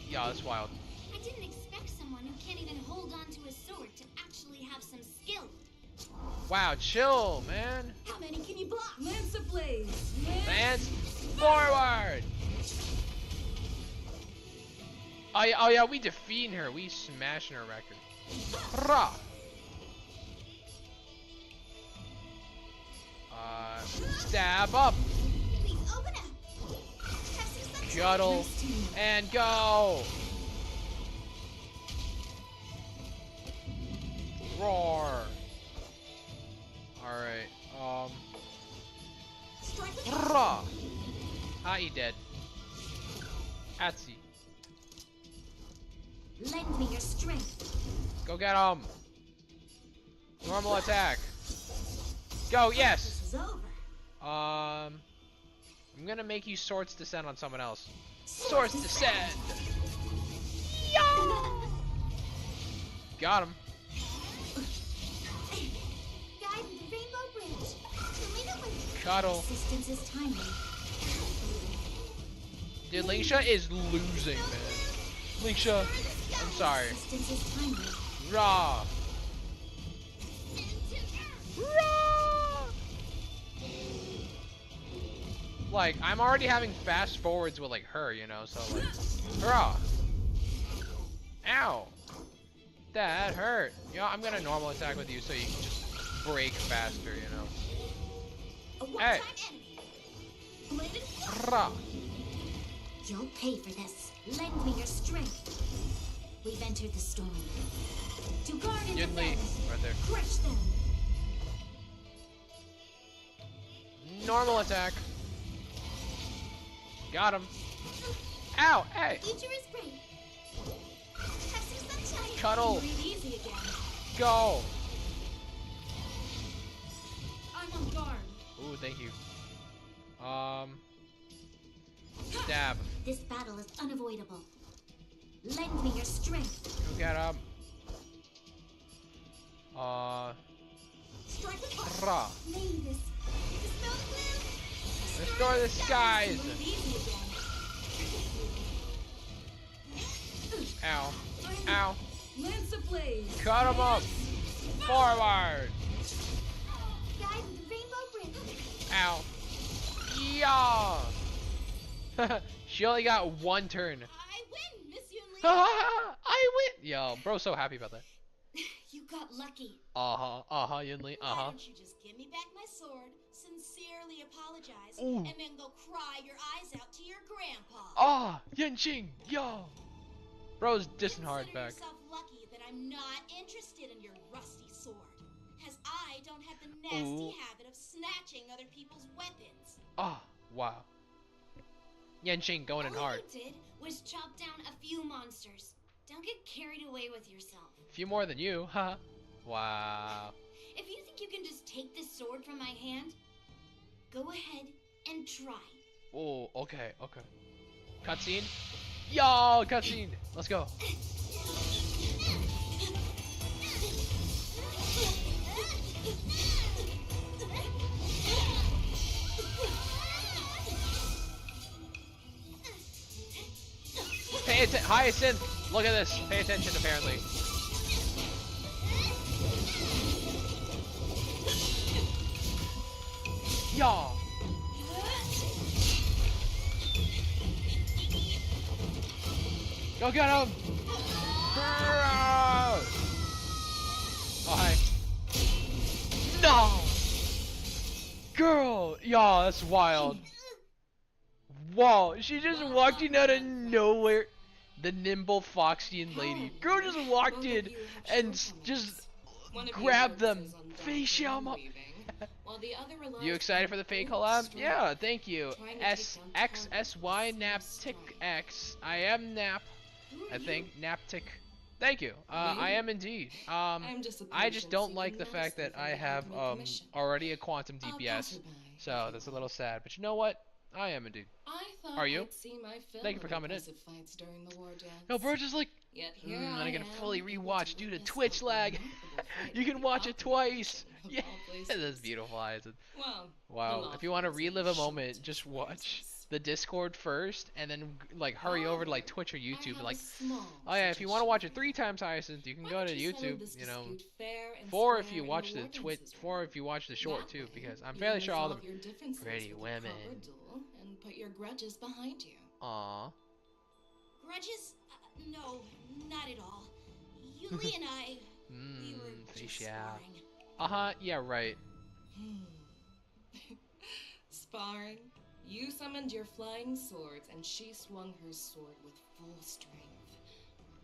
Yeah, that's wild. I didn't expect someone who can't even hold on to a sword to actually have some skill. Wow, chill, man. How many can you block? Lance ablaze! Lance, forward! Oh yeah, we defeating her. We smashing her record. Rah! Stab up! Please open up. Testing some Shuttle and go! Roar! Alright, strike. Rah! Ah, he dead. Atsy. Lend me your strength. Go get him! Normal attack. Go, yes! This is over. I'm gonna make you swords descend on someone else. Swords descend! Got him. Guide the Rainbow Bridge. Toledo with Cuddle. assistance is timely. Dude, Lingsha is losing, man. Lingsha, I'm sorry. Assistance is timely. Raw. Raw. Like, I'm already having fast forwards with like her, you know, so like, hurrah! Ow! That hurt. You know, I'm gonna normal attack with you so you can just break faster, you know. Hey! Hurrah! You'll pay for this. Lend me your strength. We've entered the storm. To guard and defend. Right there. Crush them. Normal attack. Got him. Ow! Hey! Future is great. Have some sunshine. Cuddle. Breathe easy again. Go. I'm on guard. Ooh, thank you. Stab. This battle is unavoidable. Lend me your strength. Go get him. Strike with heart. Rah. May this dispel the gloom. Restore the skies. Breathe easy again. Ow. Ow. Lance ablaze. Cut him up. Forward. Guide with the rainbow bridge. Ow. Yeah. She only got one turn. I win, Miss Yunli. I win. Yo, bro's so happy about that. You got lucky. Yunli, Why don't you just give me back my sword, sincerely apologize, Ooh. and then go cry your eyes out to your grandpa? Yenshin, yo. Bro's dissing hard back. Consider yourself lucky that I'm not interested in your rusty sword, as I don't have the nasty habit of snatching other people's weapons. Wow. Yenshin going in hard. All you did was chop down a few monsters. Don't get carried away with yourself. A few more than you, haha. Wow. If you think you can just take this sword from my hand, go ahead and try. Oh, okay. Cutscene? Yo, cutscene. Let's go. Pay attention, Hyacinth. Look at this. Pay attention, apparently. Yo. Go get him. Oh, hi. No. Girl. Yo, that's wild. Whoa, she just walked in out of nowhere. The nimble Foxian lady. Girl just walked in and just grabbed them. Face him up. You excited for the fake collab? Yeah, thank you. SXSY Naptic X. I am Nap. I think Naptic. Thank you. I am indeed. I just don't like the fact that I have already a quantum DPS. So that's a little sad. But you know what? I am indeed. Are you? Thank you for coming in. No, bro, just like, I'm gonna fully rewatch due to Twitch lag. You can watch it twice. Yeah, that's beautiful, Isaac. Wow. If you want to relive a moment, just watch the Discord first, and then like hurry over to like Twitch or YouTube. And, like, oh yeah, if you want to watch it 3 times, Hyacinth, you can go to YouTube. You know, 4 if you watch the Twitch, 4 if you watch the short too, because I'm fairly sure all the pretty women. And put your grudges behind you. Aww. Grudges? No, not at all. Yuli and I, we were just sparring. Yeah, right. Sparring? You summoned your flying swords, and she swung her sword with full strength.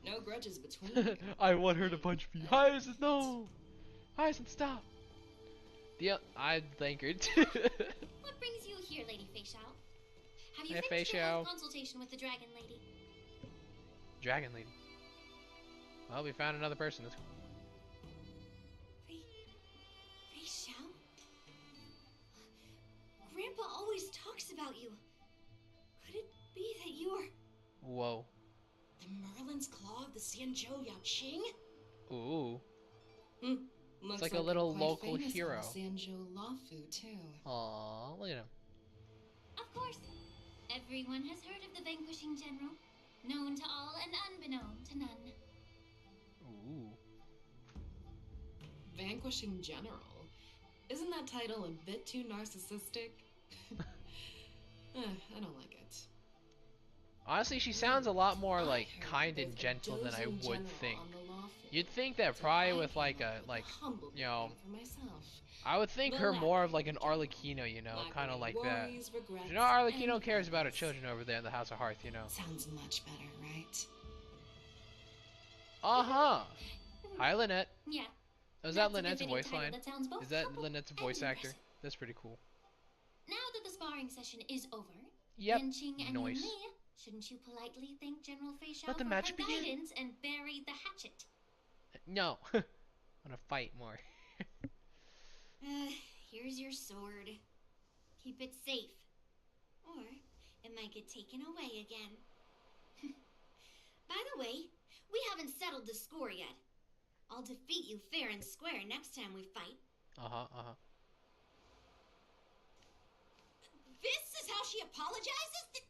No grudges between you. I want her to punch me. Hyacinth, no! Hyacinth, stop! I thank her too. What brings you here, Lady Feixiao? Have you finished your whole consultation with the Dragon Lady? Dragon Lady? Well, we found another person. That's cool. Feixiao? Grandpa always talks about you. Could it be that you are... Whoa. The Merlin's Claw of the Xianzhou Yaoqing? Ooh. Looks like a little local famous hero. Xianzhou Luofu too. Aww, look at him. Of course. Everyone has heard of the Vanquishing General. Known to all and unbeknown to none. Ooh. Vanquishing General? Isn't that title a bit too narcissistic? I don't like it. Honestly, she sounds a lot more like kind and gentle than I would think. You'd think that probably with like a you know, I would think her more of like an Arlecchino, you know, kind of like that. You know, Arlecchino cares about her children over there in the House of Hearth, you know. Sounds much better, right? Uh-huh. Hi, Lynette. Yeah. Oh, is that Lynette's fitting voice title line? that sounds both Is that humble Lynette's and voice actor? impressive. That's pretty cool. Now that the sparring session is over, Yep. Yenching and Nice. Yunmei, shouldn't you politely thank General Fei Xiao Let the for match her begin. guidance and bury the hatchet? No. I wanna fight more. Here's your sword. Keep it safe. Or it might get taken away again. By the way, we haven't settled the score yet. I'll defeat you fair and square next time we fight. This is how she apologizes?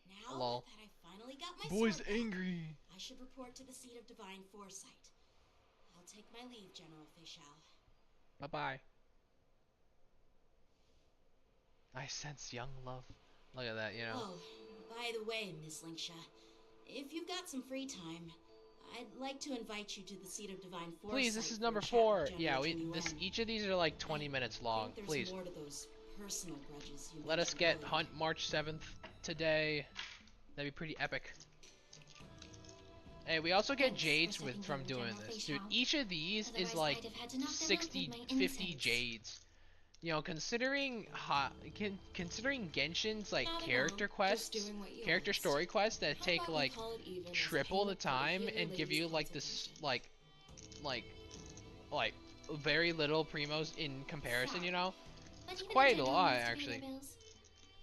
Now Lol. that I finally got my Boy's sword back, angry. I should report to the seat of divine foresight. I'll take my leave, General Fei Xiao. Bye-bye. I sense young love. Look at that, you know. Oh, by the way, Miss Linksha, if you've got some free time, I'd like to invite you to the seat of divine foresight. Please, this is for a number chat 4. with Yeah, General Jing Yuan. each of these are like 20 minutes I long. think there's Please. more to those personal grudges you Let us mentioned get earlier. Hunt March 7th today. That'd be pretty epic. Hey, we also get Thanks jades for with seconding from doing General this. Fei Dude, Xiao. each of these is Otherwise, like I'd have had to knock them out 60, with my 50 incense. jades. You know, considering considering Genshin's like Not at character all. Just quests, doing what you character asked. story quests that How take about we like call it even as a triple the payment for the time healer and give lady's you like this consultation? like very little primos in comparison, you know? But It's even quite the a general lot, needs to pay actually. their bills.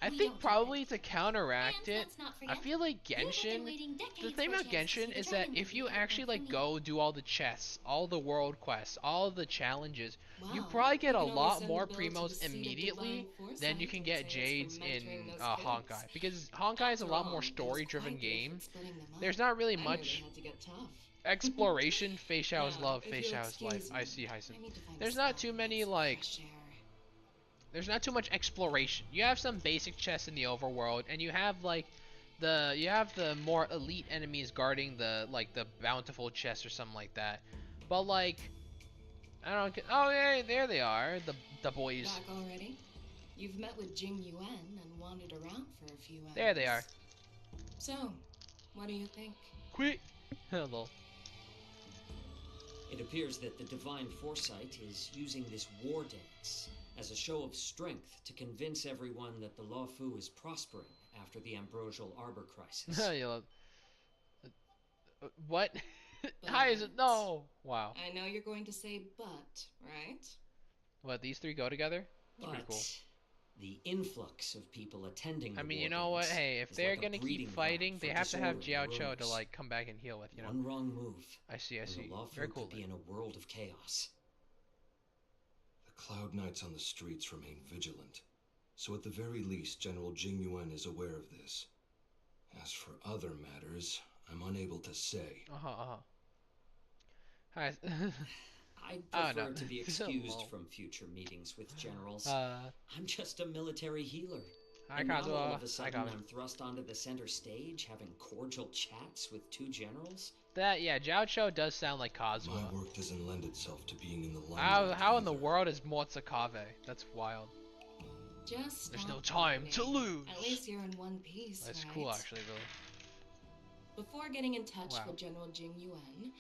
I We think don't do probably that. to counteract And it, let's not I forget, feel like you have been Genshin, waiting the decades thing for a about chance to see Genshin the is that dragon if you lady actually at like Alchemy. go do all the chests, all the world quests, all the challenges, you Wow, probably get we a can only lot send more the bill to the primos seat of immediately divine than you foresight can and get say it's jades for in mentoring those Honkai. kids. Because Honkai is a After lot all, more it was story-driven quite worth game. it splitting them up. There's not really I knew much they had to get tough. exploration. Fei Xiao's Now, love, if Fei you'll Xiao's life. excuse I me, see, Hyson. I need to find a There's not spot too to many get some like fresh air. there's not too much exploration. You have some basic chests in the overworld, and you have like the more elite enemies guarding the bountiful chests or something like that. But like, I don't get. Oh yeah, there they are, the boys. Back already? You've met with Jing Yuan and wandered around for a few hours. There they are. So, what do you think? Quick. Hello. It appears that the Divine Foresight is using this war dance as a show of strength to convince everyone that the Luofu is prospering after the Ambrosial Arbor crisis. What? Hi, is it? No. Wow. I know you're going to say but, right? What? These three go together? That's pretty But cool. the influx of people attending the I mean, war you know what? dance Hey, if is they're like a gonna breeding keep ground fighting, they for have to have disorder and Jiao Cho to rumors. like come back and heal with, you know. One wrong move, I see. and the Luofu Very cool. could be in a world of chaos. The Cloud Knights on the streets remain vigilant, so at the very least, General Jing Yuan is aware of this. As for other matters, I'm unable to say. Hi. I'd Oh, prefer no. to be So excused low. from future meetings with generals. Uh, I'm just a military healer. Hi, And now all Kazuha. of a Hi, sudden Kazuha. I'm thrust onto the center stage having cordial chats with two generals? That, yeah, Jiao Cho does sound like My Kazuha. work doesn't lend itself to being in the limelight. How in the either. world is Motsukave? That's wild. Just There's stop no time to whining. lose. At least you're in one piece, That's right? cool, actually, really. Before getting in touch Wow. with General Jing Yuan,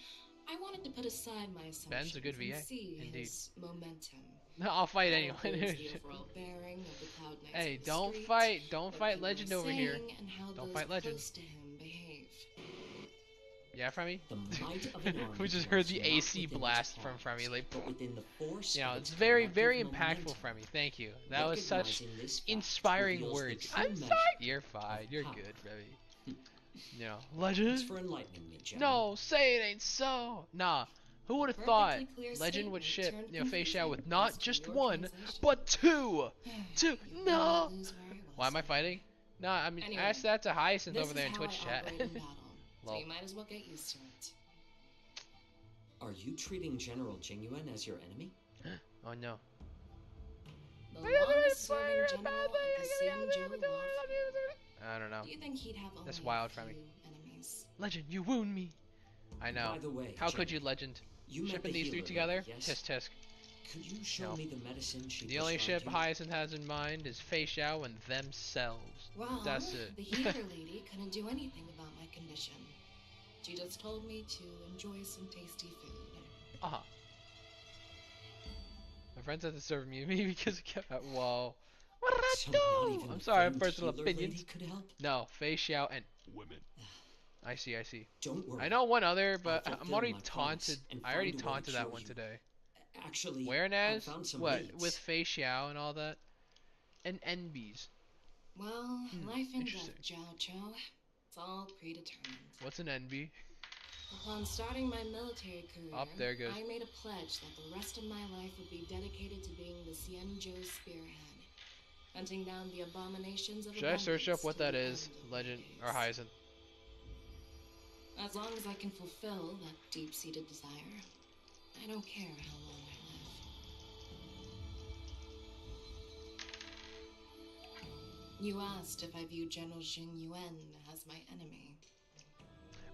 I wanted to put aside my assumptions Ben's a good and VA, see indeed. his momentum. I'll fight That anyone. includes the overall bearing of the Cloud Knights Hey, on the don't street, don't what fight people Legend are over here. saying, and how Don't those fight Legend. close to him behave. Yeah, Fremy? The might of an army We just heard dwells the not AC within blast its from powers, Fremy, like, but within the force you know, of it's its very, collective very impactful, momentum. Fremy. Thank you. That was such Recognizing this fact inspiring reveals the words. true I'm measure sorry. You're fine. You're power. good, Fremy. You know, Thanks Legend? for enlightening me, General. No, say it ain't so. Nah. Who would have Perfectly thought clear Legend would ship, statement turned Fei Xiao confusing with not as to just your one, translation. but two? Two? You No. will lose where I was. Why am I fighting? Nah, I mean, Anyway, ask that to Hyacinth This over there in is how Twitch I chat. operate in battle, so Lol. you might as well get used to it. Are you treating General Jing Yuan as your enemy? Oh no. The longest serving general at the Xianzhou Law. I don't know. Do you think he'd have That's only wild a for me. few enemies? Legend, you wound me. I know. By the way, how Jen, could you, Legend? You Shipping met the these three healer together? lady, yes? Tisk tisk. Could you show me the medicine she The only ship prescribed you? Hyacinth has in mind is Fei Xiao and themselves. Well, that's it. The healer lady couldn't do anything about my condition. She just told me to enjoy some tasty food. Uh-huh. My friends had to serve me because it kept out. Whoa. What did I do? I'm sorry, personal opinions. No, Fei Xiao and women. I see, I see. Don't worry. I know one other, but I'm already taunted. I already taunted that one today. Actually, where, Naz? Found some what? leads. With Fei Xiao and all that? And NBs. Well, life and death, Zhao Cho. It's all predetermined. What's an NB? Upon starting my military career, there it goes. I made a pledge that the rest of my life would be dedicated to being the Xianzhou spearhead, hunting down the abominations of Should I search up what that is, Legend or Hyacinth? As long as I can fulfill that deep-seated desire, I don't care how long I live. You asked if I view General Jing Yuan as my enemy.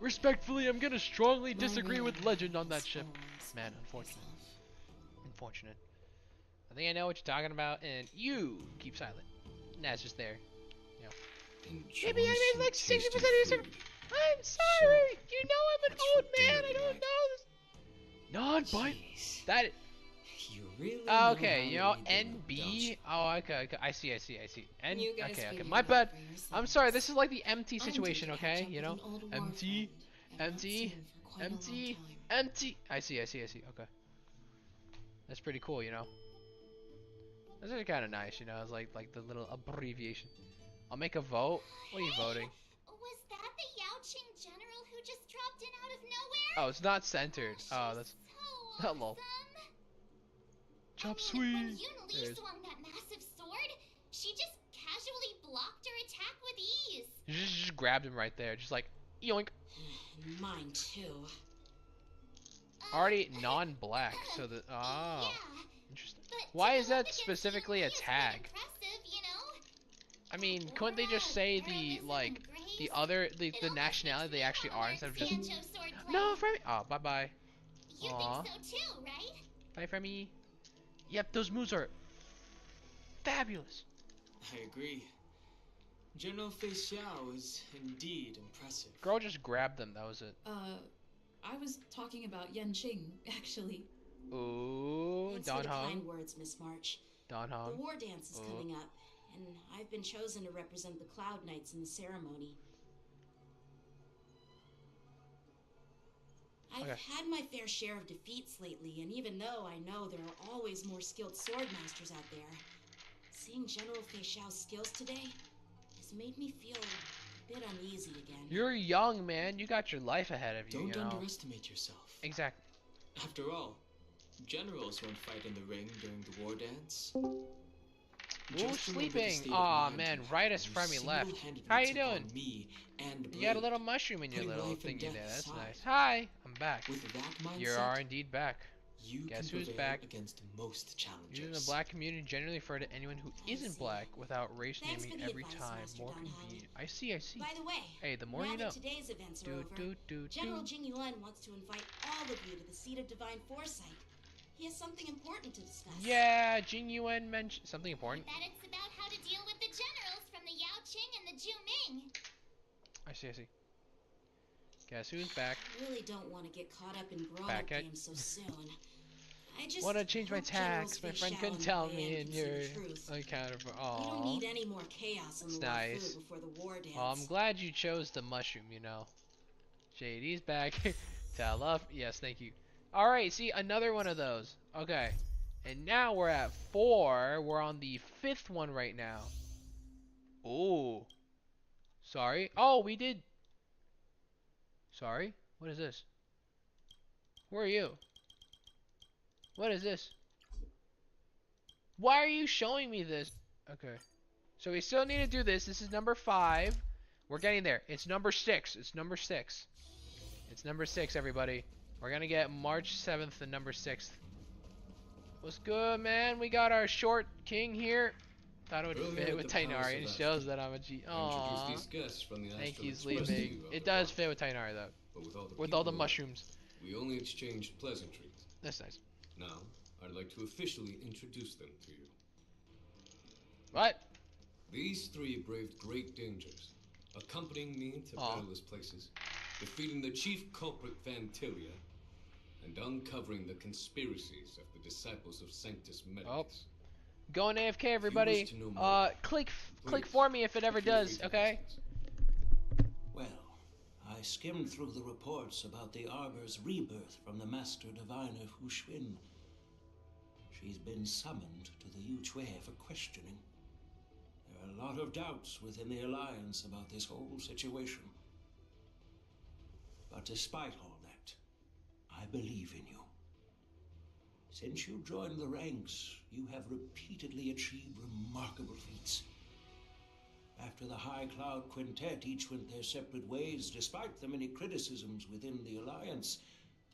Respectfully, I'm gonna strongly disagree with Legend on that ship. Man, unfortunate. Unfortunate. I think I know what you're talking about, and you keep silent. That's just there. You know. Maybe I made like 60% of your I'm sorry! You know I'm an old man, I don't know this. Non-bite? That... You really okay, you know, NB? Oh, okay, I see. N okay, my bad. I'm sorry, this is like the empty situation, okay? You know? Empty. I see, okay. That's pretty cool, you know? That's really kind of nice, you know? It's like the little abbreviation. I'll make a vote. What are you voting? Was that the Yaoqing general who just dropped in out of nowhere? Oh, it's not centered. Oh, that's... So hello. awesome. Chop When sweet. Yun Li swung that massive sword, she just casually blocked her attack with ease. You just grabbed him right there, just like yoink. Mine too. Already non-black, so the Yeah, interesting. but Why to is go up that against specifically Yun a Li is tag? really impressive, you know? I mean, couldn't they just say the like the other the nationality they actually are instead of just no Femi? Oh, bye bye. You Aw. think so too, right? Bye Femi. Yep, those moves are fabulous. I agree. General Fei Xiao is indeed impressive. Girl just grabbed them. That was it. I was talking about Yanqing, actually. Ooh, Thanks Don for the Hong. kind words, Miss March. Don The Hong. war dance is coming up, and I've been chosen to represent the Cloud Knights in the ceremony. I've had my fair share of defeats lately, and even though I know there are always more skilled sword masters out there, seeing General Fei Xiao's skills today has made me feel a bit uneasy again. You're young, man. You got your life ahead of you. Don't you know? underestimate yourself. Exactly. After all, generals won't fight in the ring during the war dance. Ooh, sleeping. Aw, man, right as Fremy left. How you doing? You got a little mushroom in your little thingy there. That's nice. Hi, I'm back. You are indeed back. Guess who's back? Against most challenges. Using the black community generally refer to anyone who isn't black without race naming every time. More convenient. I see. By the way, Hey, the more now you know. that today's events are over, General Jing Yuan wants to invite all of you to the seat of divine foresight. He has something important to discuss. Yeah, Jing Yuan mentioned something important. That it's about how to deal with the generals from the Yaoqing and the Juming. I see. Guess who's back? I really don't want to get caught up in grown-up games so soon. I just want to change my tax. My friend couldn't tell me, and you're unaccounted for. Aww. We don't need any more chaos on the nice. before the war dance. Oh, I'm glad you chose the mushroom. You know, JD's back. Tell up. Yes, thank you. All right, see another one of those. Okay, and now we're at 4. We're on the 5th one right now. Oh, sorry. Oh, we did. Sorry. What is this? Who are you? What is this? Why are you showing me this? Okay. So we still need to do this. This is number 5. We're getting there. It's number 6. It's number 6. It's number 6, everybody. We're gonna get March 7th and number 6th. What's good, man? We got our short king here. thought it would fit with Tainari, and it shows that I'm a G. Aww. Thank he's leaving. It does fit with Tainari though. But with all the mushrooms. We only exchanged pleasantries. That's nice. Now, I'd like to officially introduce them to you. What? These three braved great dangers, accompanying me to perilous places, defeating the chief culprit Vantilia, and uncovering the conspiracies of the disciples of Sanctus Medicus. Going AFK, everybody. Click for me if it ever does, okay? Well, I skimmed through the reports about the Arbor's rebirth from the Master Diviner Fu Xuan. She's been summoned to the Yuchue for questioning. There are a lot of doubts within the Alliance about this whole situation. But despite all that, I believe in you. Since you joined the ranks, you have repeatedly achieved remarkable feats. After the High Cloud Quintet each went their separate ways, despite the many criticisms within the Alliance,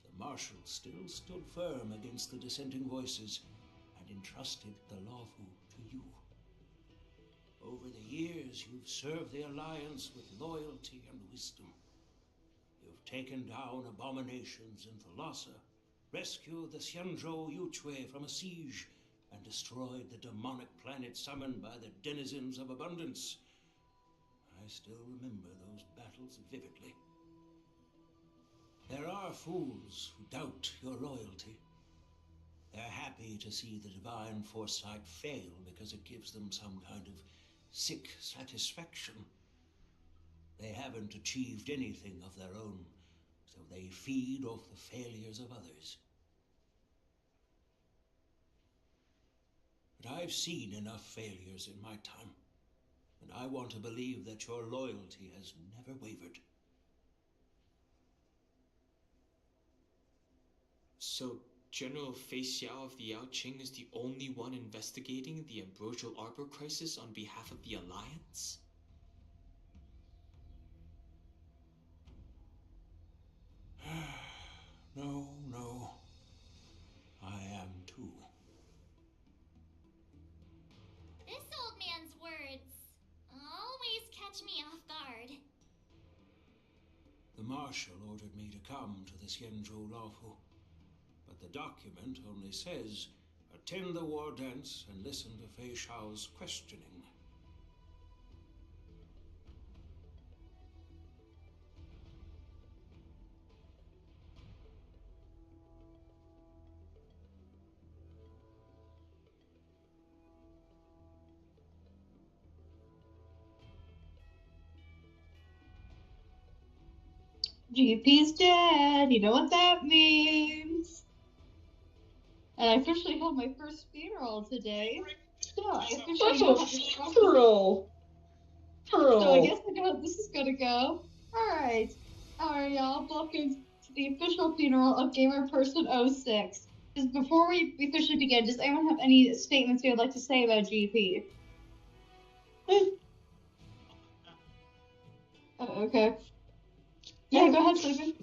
the Marshal still stood firm against the dissenting voices and entrusted the Lawfu to you. Over the years, you've served the Alliance with loyalty and wisdom. You've taken down abominations in Thalassa, rescued the Xianzhou Yuchue from a siege, and destroyed the demonic planet summoned by the denizens of abundance. I still remember those battles vividly. There are fools who doubt your loyalty. They're happy to see the divine foresight fail because it gives them some kind of sick satisfaction. They haven't achieved anything of their own, so they feed off the failures of others. But I've seen enough failures in my time, and I want to believe that your loyalty has never wavered. So, General Fei Xiao of the Yaoqing is the only one investigating the Ambrosial Arbor crisis on behalf of the Alliance? No. I am too. This old man's words always catch me off guard. The Marshal ordered me to come to the Xianzhou Lawfu, but the document only says, attend the war dance and listen to Fei Xiao's questioning. GP's dead. You know what that means. And I officially had my first funeral today. So I officially know how funeral. So I guess I know how this is gonna go. Alright, y'all. Welcome to the official funeral of Gamer Person 06. Just before we officially begin, does anyone have any statements they would like to say about GP? Okay. Yeah, go ahead, Sleeping.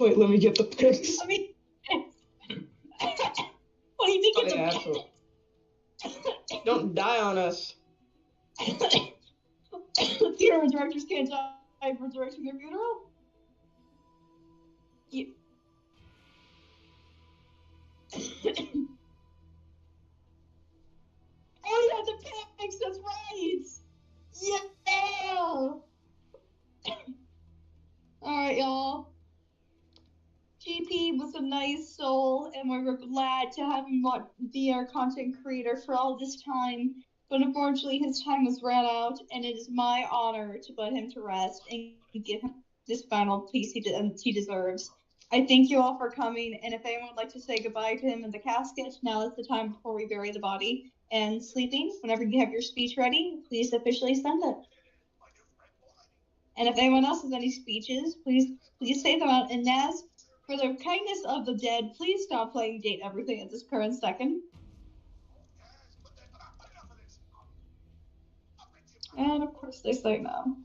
Wait, let me get the pics. I mean, what do you think it's asshole. Don't die on us. Funeral directors can't die for directing their funeral? Yeah. Oh, yeah, the pics, that's right! Yeah! Alright, y'all. GP was a nice soul, and we were glad to have him be our content creator for all this time. But unfortunately, his time has ran out, and it is my honor to put him to rest and give him this final piece he deserves. I thank you all for coming, and if anyone would like to say goodbye to him in the casket, now is the time before we bury the body. And Sleeping, whenever you have your speech ready, please officially send it. And if anyone else has any speeches, please say them out. And Naz, for the kindness of the dead, please stop playing Date Everything at this current second. And of course they say no.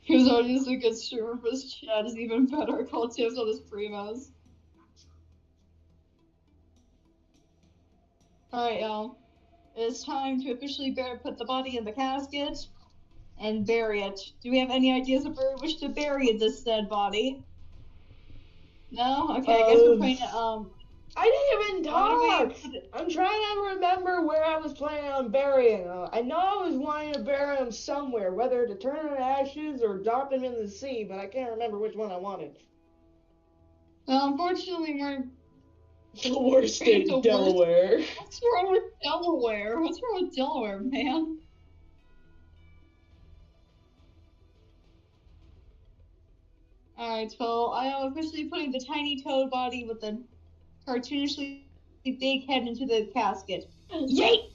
Because audience a good streamer for this chat is even better. Call tips on this primos. Alright, y'all. It's time to officially put the body in the casket and bury it. Do we have any ideas of where we wish to bury this dead body? No? Okay, I guess we're playing it, I didn't even talk! I'm trying to remember where I was planning on burying him. I know I was wanting to bury him somewhere, whether to turn him to ashes or drop him in the sea, but I can't remember which one I wanted. Well, unfortunately, we're the worst state of Delaware. What's wrong with Delaware? What's wrong with Delaware, man? Alright, so I am officially putting the tiny toad body with the cartoonishly big head into the casket. Yay!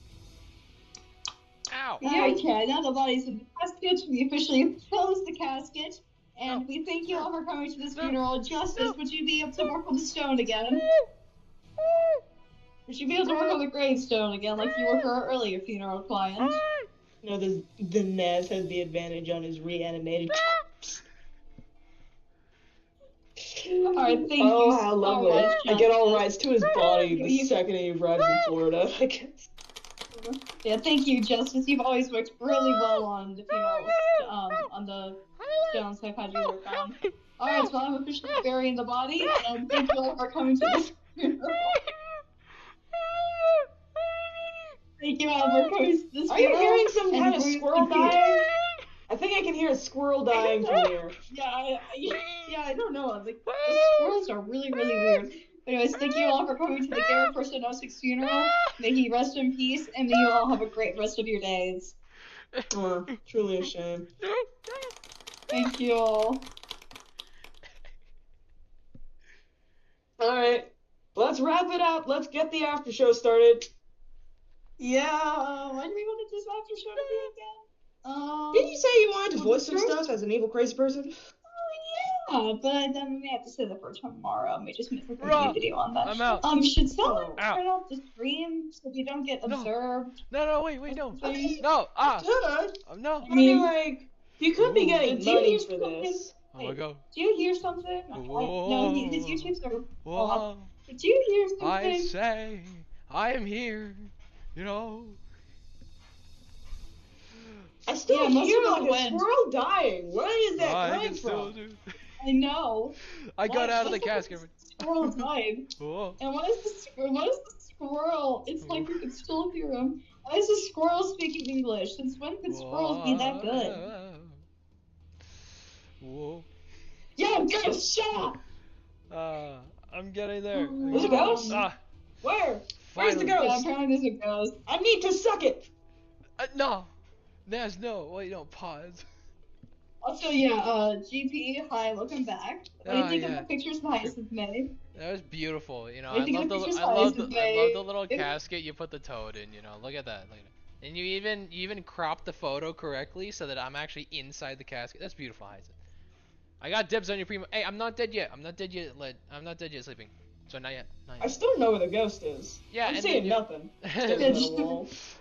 Ow! Okay, now the body's in the casket. We officially close the casket. And we thank you all for coming to this funeral. Justice, would you be able to work on the stone again? Would you be able to work on the gravestone again like you were for our earlier funeral client? No, the Naz has the advantage on his reanimated corpse. Alright, thank you Oh, how so lovely. much, I get all rights to his body the second he arrives in Florida, I guess. Yeah, thank you, Justice. You've always worked really well on the funerals, on the stones I've had you work on. Alright, so I'm officially burying the body, and thank you all for coming to this funeral. Thank you all for coming to this funeral. Are you hearing some kind of squirrel dying? I think I can hear a squirrel dying from here. Yeah, I don't know. Like, the squirrels are really, really weird. Anyways, thank you all for coming to the Garrett Person 06 funeral. May he rest in peace, and may you all have a great rest of your days. Truly a shame. Thank you all. Alright, let's wrap it up. Let's get the after show started. Yeah, when do we want this after show to be again? Didn't you say you wanted to voice some stuff as an evil crazy person? Yeah, but then we may have to say that for tomorrow. We just make a video on that. I'm out. Should someone turn off the stream so we don't get observed? No, wait, no. No, No. No. I mean, like, you could be getting money for this. Oh my god. Do you hear something? No, his YouTube's are off. Do you hear something? I say, I am here, you know. I still hear like a squirrel dying. Where is that coming from? I know. I got out of the casket. Squirrel died. And what is the squirrel? It's like we can still hear him. Why is the squirrel speaking English? Since when could squirrels be that good? Whoa. Yo, go shut up! I'm getting there. There's a ghost? Where? Where's the ghost? Yeah, apparently there's a ghost. I need to suck it! No! Naz, no. Wait, no, pause. Also, yeah, GP, hi, welcome back. What do you think of the pictures Hyacinth made? That was beautiful, you know. I love the little casket you put the toad in, you know. Look at that. And you even cropped the photo correctly so that I'm actually inside the casket. That's beautiful, Hyacinth. I got dibs on your primo. Hey, I'm not dead yet. I'm not dead yet, sleeping. So not yet. I still don't know where the ghost is. Yeah, I'm seeing nothing.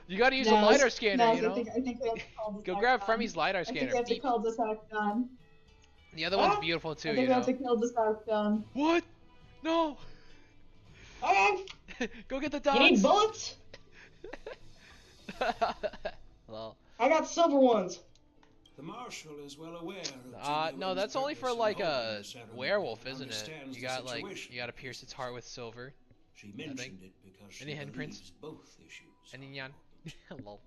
You gotta use a LiDAR scanner, you know? I think we have to call this Go grab Fremmy's LiDAR scanner. I think we have to kill this gun. The other one's beautiful too, I think we have to kill this gun. What? No! Okay. Go get the dogs! You need bullets? Hello. I got silver ones. The marshal is well aware. No, that's only for like a werewolf, isn't it? You got like to pierce its heart with silver. She mentioned it because she any handprints? Both issues. Any yan? Lol.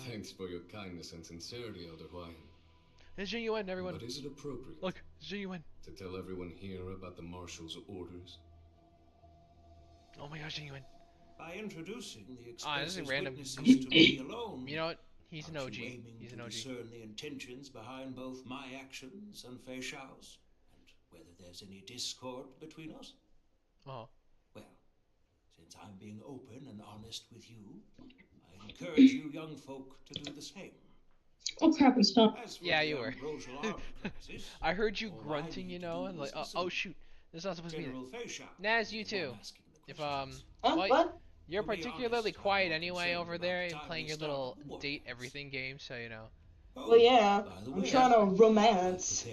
Thanks for your kindness and sincerity, Elder Hwine. It's genuine, everyone. But is it appropriate? Look, it's genuine. To tell everyone here about the marshal's orders? Oh my gosh, genuine. By introducing the this is random. witnesses to me alone. You know what? He's an OG. He's an OG. Discern the intentions behind both my actions and Fei Shao's, and whether there's any discord between us. Oh. Well, since I'm being open and honest with you, I encourage you young folk to do the same. Oh crap, it's not. Yeah, you were. I heard you grunting, you know, and like, oh shoot, this is not supposed to be there. Naz, you too. If what? You're particularly quiet anyway over there, playing your little date everything game, so you know. Well, yeah, I'm trying to romance.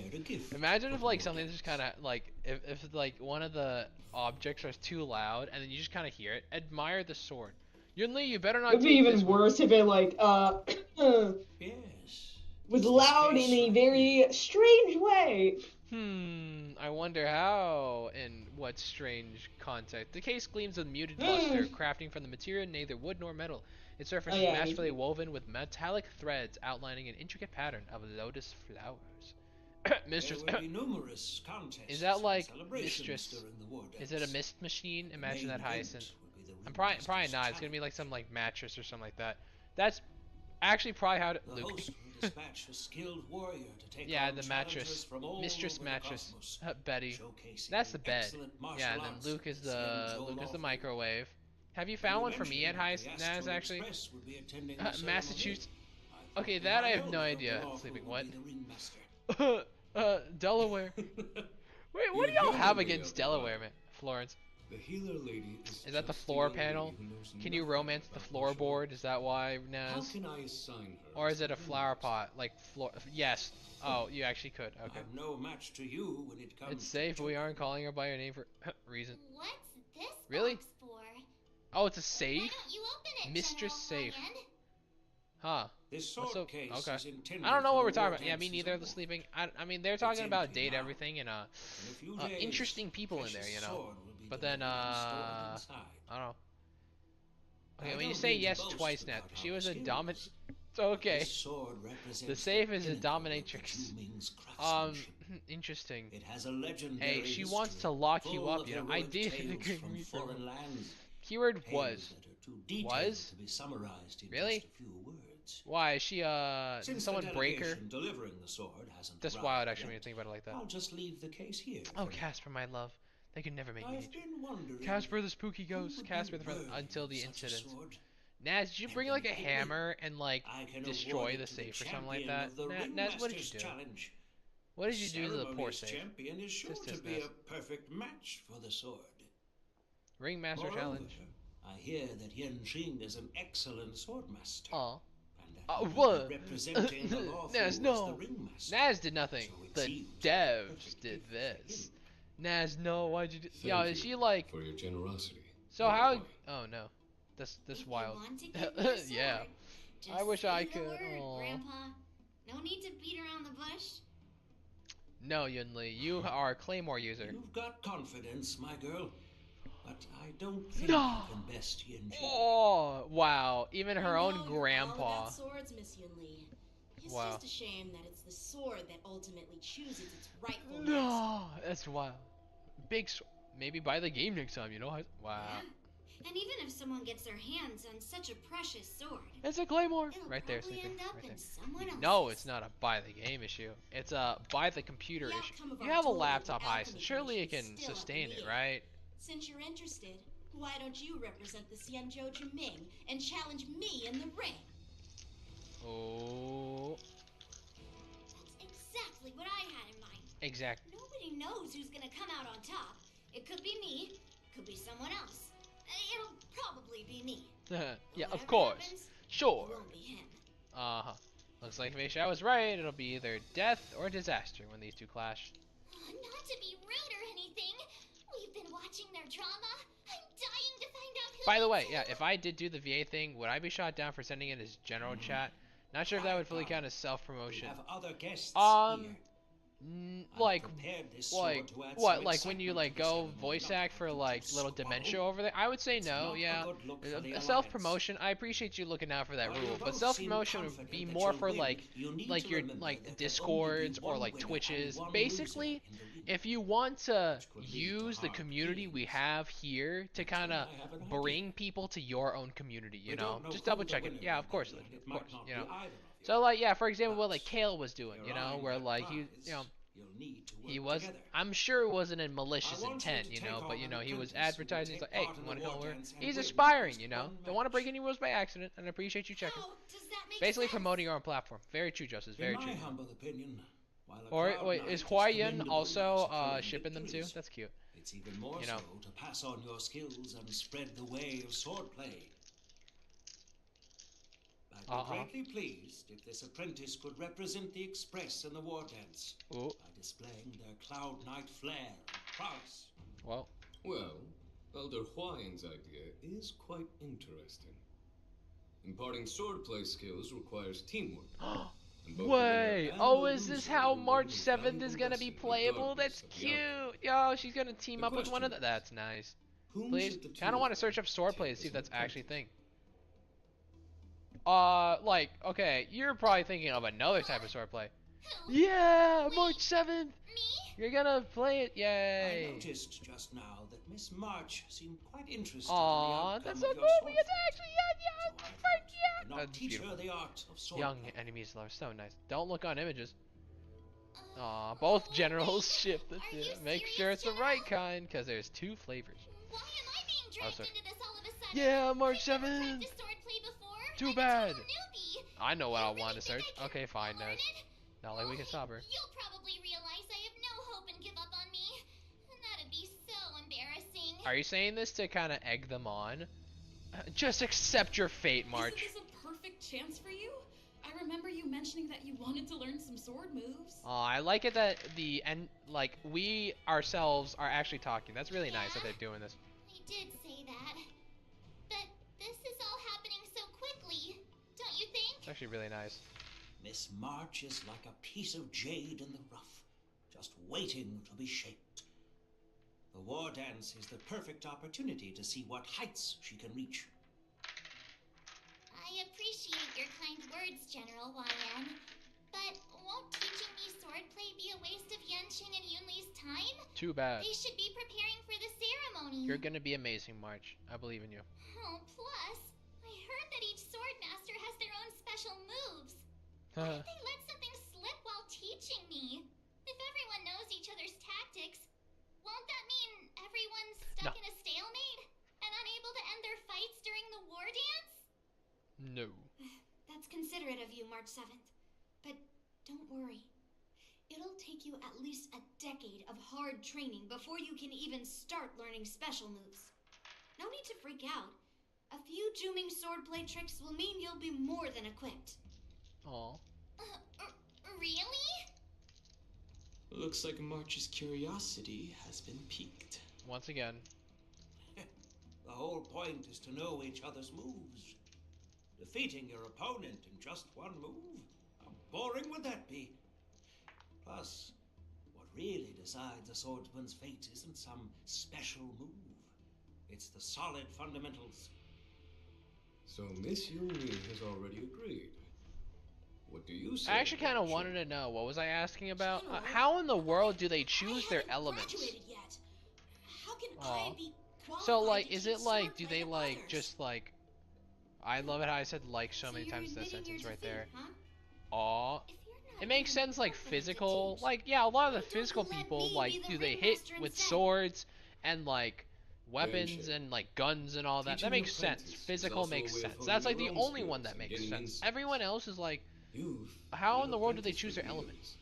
Imagine if like something just kind of like if like one of the objects was too loud and then you just kind of hear it. Admire the sword. Yunli, you better not It'd be take even this one. worse if it like Yes. was loud in a very strange way. I wonder how and what strange context. The case gleams with muted luster, crafting from the material neither wood nor metal. Its surface is masterfully woven with metallic threads outlining an intricate pattern of lotus flowers. Mistress, is that like mistress? Is it a mist machine? Imagine that hyacinth. I'm probably not. It's gonna be like some like mattress or something like that. That's actually probably how to Luke. Yeah, the mattress. Mistress mattress. Betty. That's the bed. Yeah, and then Luke is the microwave. Have you found one for me at Naz actually? Massachusetts. Okay, that I have no idea. Sleeping what? Delaware. Wait, what do y'all have against Delaware, man? Florence. The healer lady is that the floor panel? Can you romance the floorboard? Is that why, Naz? How can I assign her? Or is it a flower pot? Like floor? Yes. Oh, you actually could. Okay. I'm no match to you when it comes. It's safe. We aren't calling her by her name for reason. What's this really? box for? Oh, it's a safe. Why don't you open it, Mistress General safe. Ryan? Huh. This sword case okay. Is intended I don't know what we're for talking about. Yeah, me neither. The sleeping. I mean, they're talking about date everything and interesting people in there, you know. But then I don't know. Okay, when you say yes twice, Nat, she was a dominant. Okay. The safe is a dominatrix. Interesting. It has a legendary hey, she wants to lock you up, you know. I did agree with her. Keyword was. Was? Really? Why is she did someone break her? That's wild actually when you think about it like that. I'll just leave the case here. Oh, Casper, my love. They could never make me. Casper the spooky ghost. Casper the friend until the incident. Naz, did you bring like a hammer and like destroy the safe or something like that? Naz, what did you do? What did you do to the poor safe? Champion is sure to be a perfect match for the sword. Ringmaster challenge. I hear that Yen Jing is an excellent swordmaster. Oh. What? Naz, no. Naz did nothing. The devs did this. Naz, no. Why'd you do? Yo, is she like? For your generosity. So how? Oh no, this wild. Yeah. I wish I could. Grandpa. No need to beat around the bush. No, Yunli, you are a Claymore user. You've got confidence, my girl. But I don't think you can best Yen Jing. Oh, wow. Even her own grandpa. All about swords, Miss Yunli. It's wow. just a shame that it's the sword that ultimately chooses its rightful master. No, that's wild. Big sword. Maybe buy the game next time, you know? Wow. Yeah. And even if someone gets their hands on such a precious sword, it's a Claymore. It'll right there, sleeping. Right there. No, it's not a buy the game issue. It's a buy the computer issue. You have a laptop, Hyson. Surely it can sustain it, right? Since you're interested, why don't you represent the Xianzhou Jiming and challenge me in the ring? Oh. That's exactly what I had in mind. Exactly. Nobody knows who's gonna come out on top. It could be me, could be someone else. It'll probably be me. Yeah, of course. Happens, sure. It won't be him. Looks like Meisha was right. It'll be either death or disaster when these two clash. Not to be rude or anything. We've been watching their drama. I'm dying to find out who. By the way, yeah, if I did do the VA thing, would I be shot down for sending it as general chat? Not sure if that would fully count as self-promotion. Like what? Like when you like go voice act for like little dementia over there? I would say no. Yeah, self-promotion. I appreciate you looking out for that rule, but self-promotion would be more for like your like Discords or like Twitches. Basically, if you want to use the community we have here to kind of bring people to your own community, you know, just double check it. Yeah, of course, you know. So like yeah, for example, what like Kale was doing, you know, where like he was, I'm sure it wasn't in malicious intent, you know, but you know, he was advertising. He's like, hey, you want to come over? He's aspiring, you know. Don't want to break any rules by accident, and I appreciate you checking. Basically promoting your own platform. Very true, Justice. Very true. Or wait, is Huayan also shipping them too? That's cute. It's even more you know. so to pass on your skills and spread the way of swordplay. I'd be greatly pleased if this apprentice could represent the Express in the war dance by displaying their Cloud Knight flair and prowess. Well, Elder Huayan's idea is quite interesting. Imparting swordplay skills requires teamwork. Wait! Oh, is this how March 7th is gonna be playable? That's cute! Yo, she's gonna team up with one of the... That's nice. Please? Kinda wanna search up swordplay to see if that's actually a thing. Like, okay, you're probably thinking of another type of swordplay. Yeah! March 7th! You're gonna play it, yay! I noticed just now that Miss March seemed quite interested Aww, in the that's so outcome cool! of your It's actually, yeah! That's teach her the art of sword Young play. enemies are so nice. Don't look on images. Aw, both generals ship the make sure it's the right kind, cause there's 2 flavors. Why am I being dragged into this all of a sudden? Yeah, March I've never 7th! practiced swordplay before. Too I'm bad. a total newbie. I know what You I really want to think search. I can Okay, fine, learn Ness. it? Not like we can stop her. You'll probably realize I have no hope and give up on me. And that'd be so embarrassing. Are you saying this to kind of egg them on? Just accept your fate, March. Isn't this a perfect chance for you? I remember you mentioning that you wanted to learn some sword moves. I like it that like we ourselves are actually talking. That's really nice that they're doing this. I did say that. But this is all happening so quickly, don't you think? It's actually really nice. Miss March is like a piece of jade in the rough, just waiting to be shaped. The war dance is the perfect opportunity to see what heights she can reach. I appreciate your kind words, General Huayan. But won't teaching me swordplay be a waste of Yanqing and Yunli's time? Too bad. They should be preparing for the ceremony. You're gonna be amazing, March. I believe in you. Oh, plus, I heard that each sword master has their own special moves. Why did they let something slip while teaching me? If everyone knows each other's tactics, won't that mean everyone's stuck in a stalemate and unable to end their fights during the war dance? No. That's considerate of you, March 7th. But don't worry. It'll take you at least a decade of hard training before you can even start learning special moves. No need to freak out. A few Juming swordplay tricks will mean you'll be more than equipped. Aw. Really? Looks like March's curiosity has been piqued. Once again. The whole point is to know each other's moves. Defeating your opponent in just one move? How boring would that be? Plus, what really decides a swordsman's fate isn't some special move. It's the solid fundamentals. So Miss Yuli has already agreed. What do you say? I actually kind of wanted to know, what was I asking about? How in the world do they choose their elements? Yet. How can I be so like, is it like, do they like, just like, I love it how I said like so many times in that sentence right there. Aw. It makes sense, like physical, like yeah, a lot of the physical people, like, do they hit with swords and like weapons and like guns and all that? That makes sense. Physical makes sense. That's like the only one that makes sense. Everyone else is like, how in the world do they choose their elements?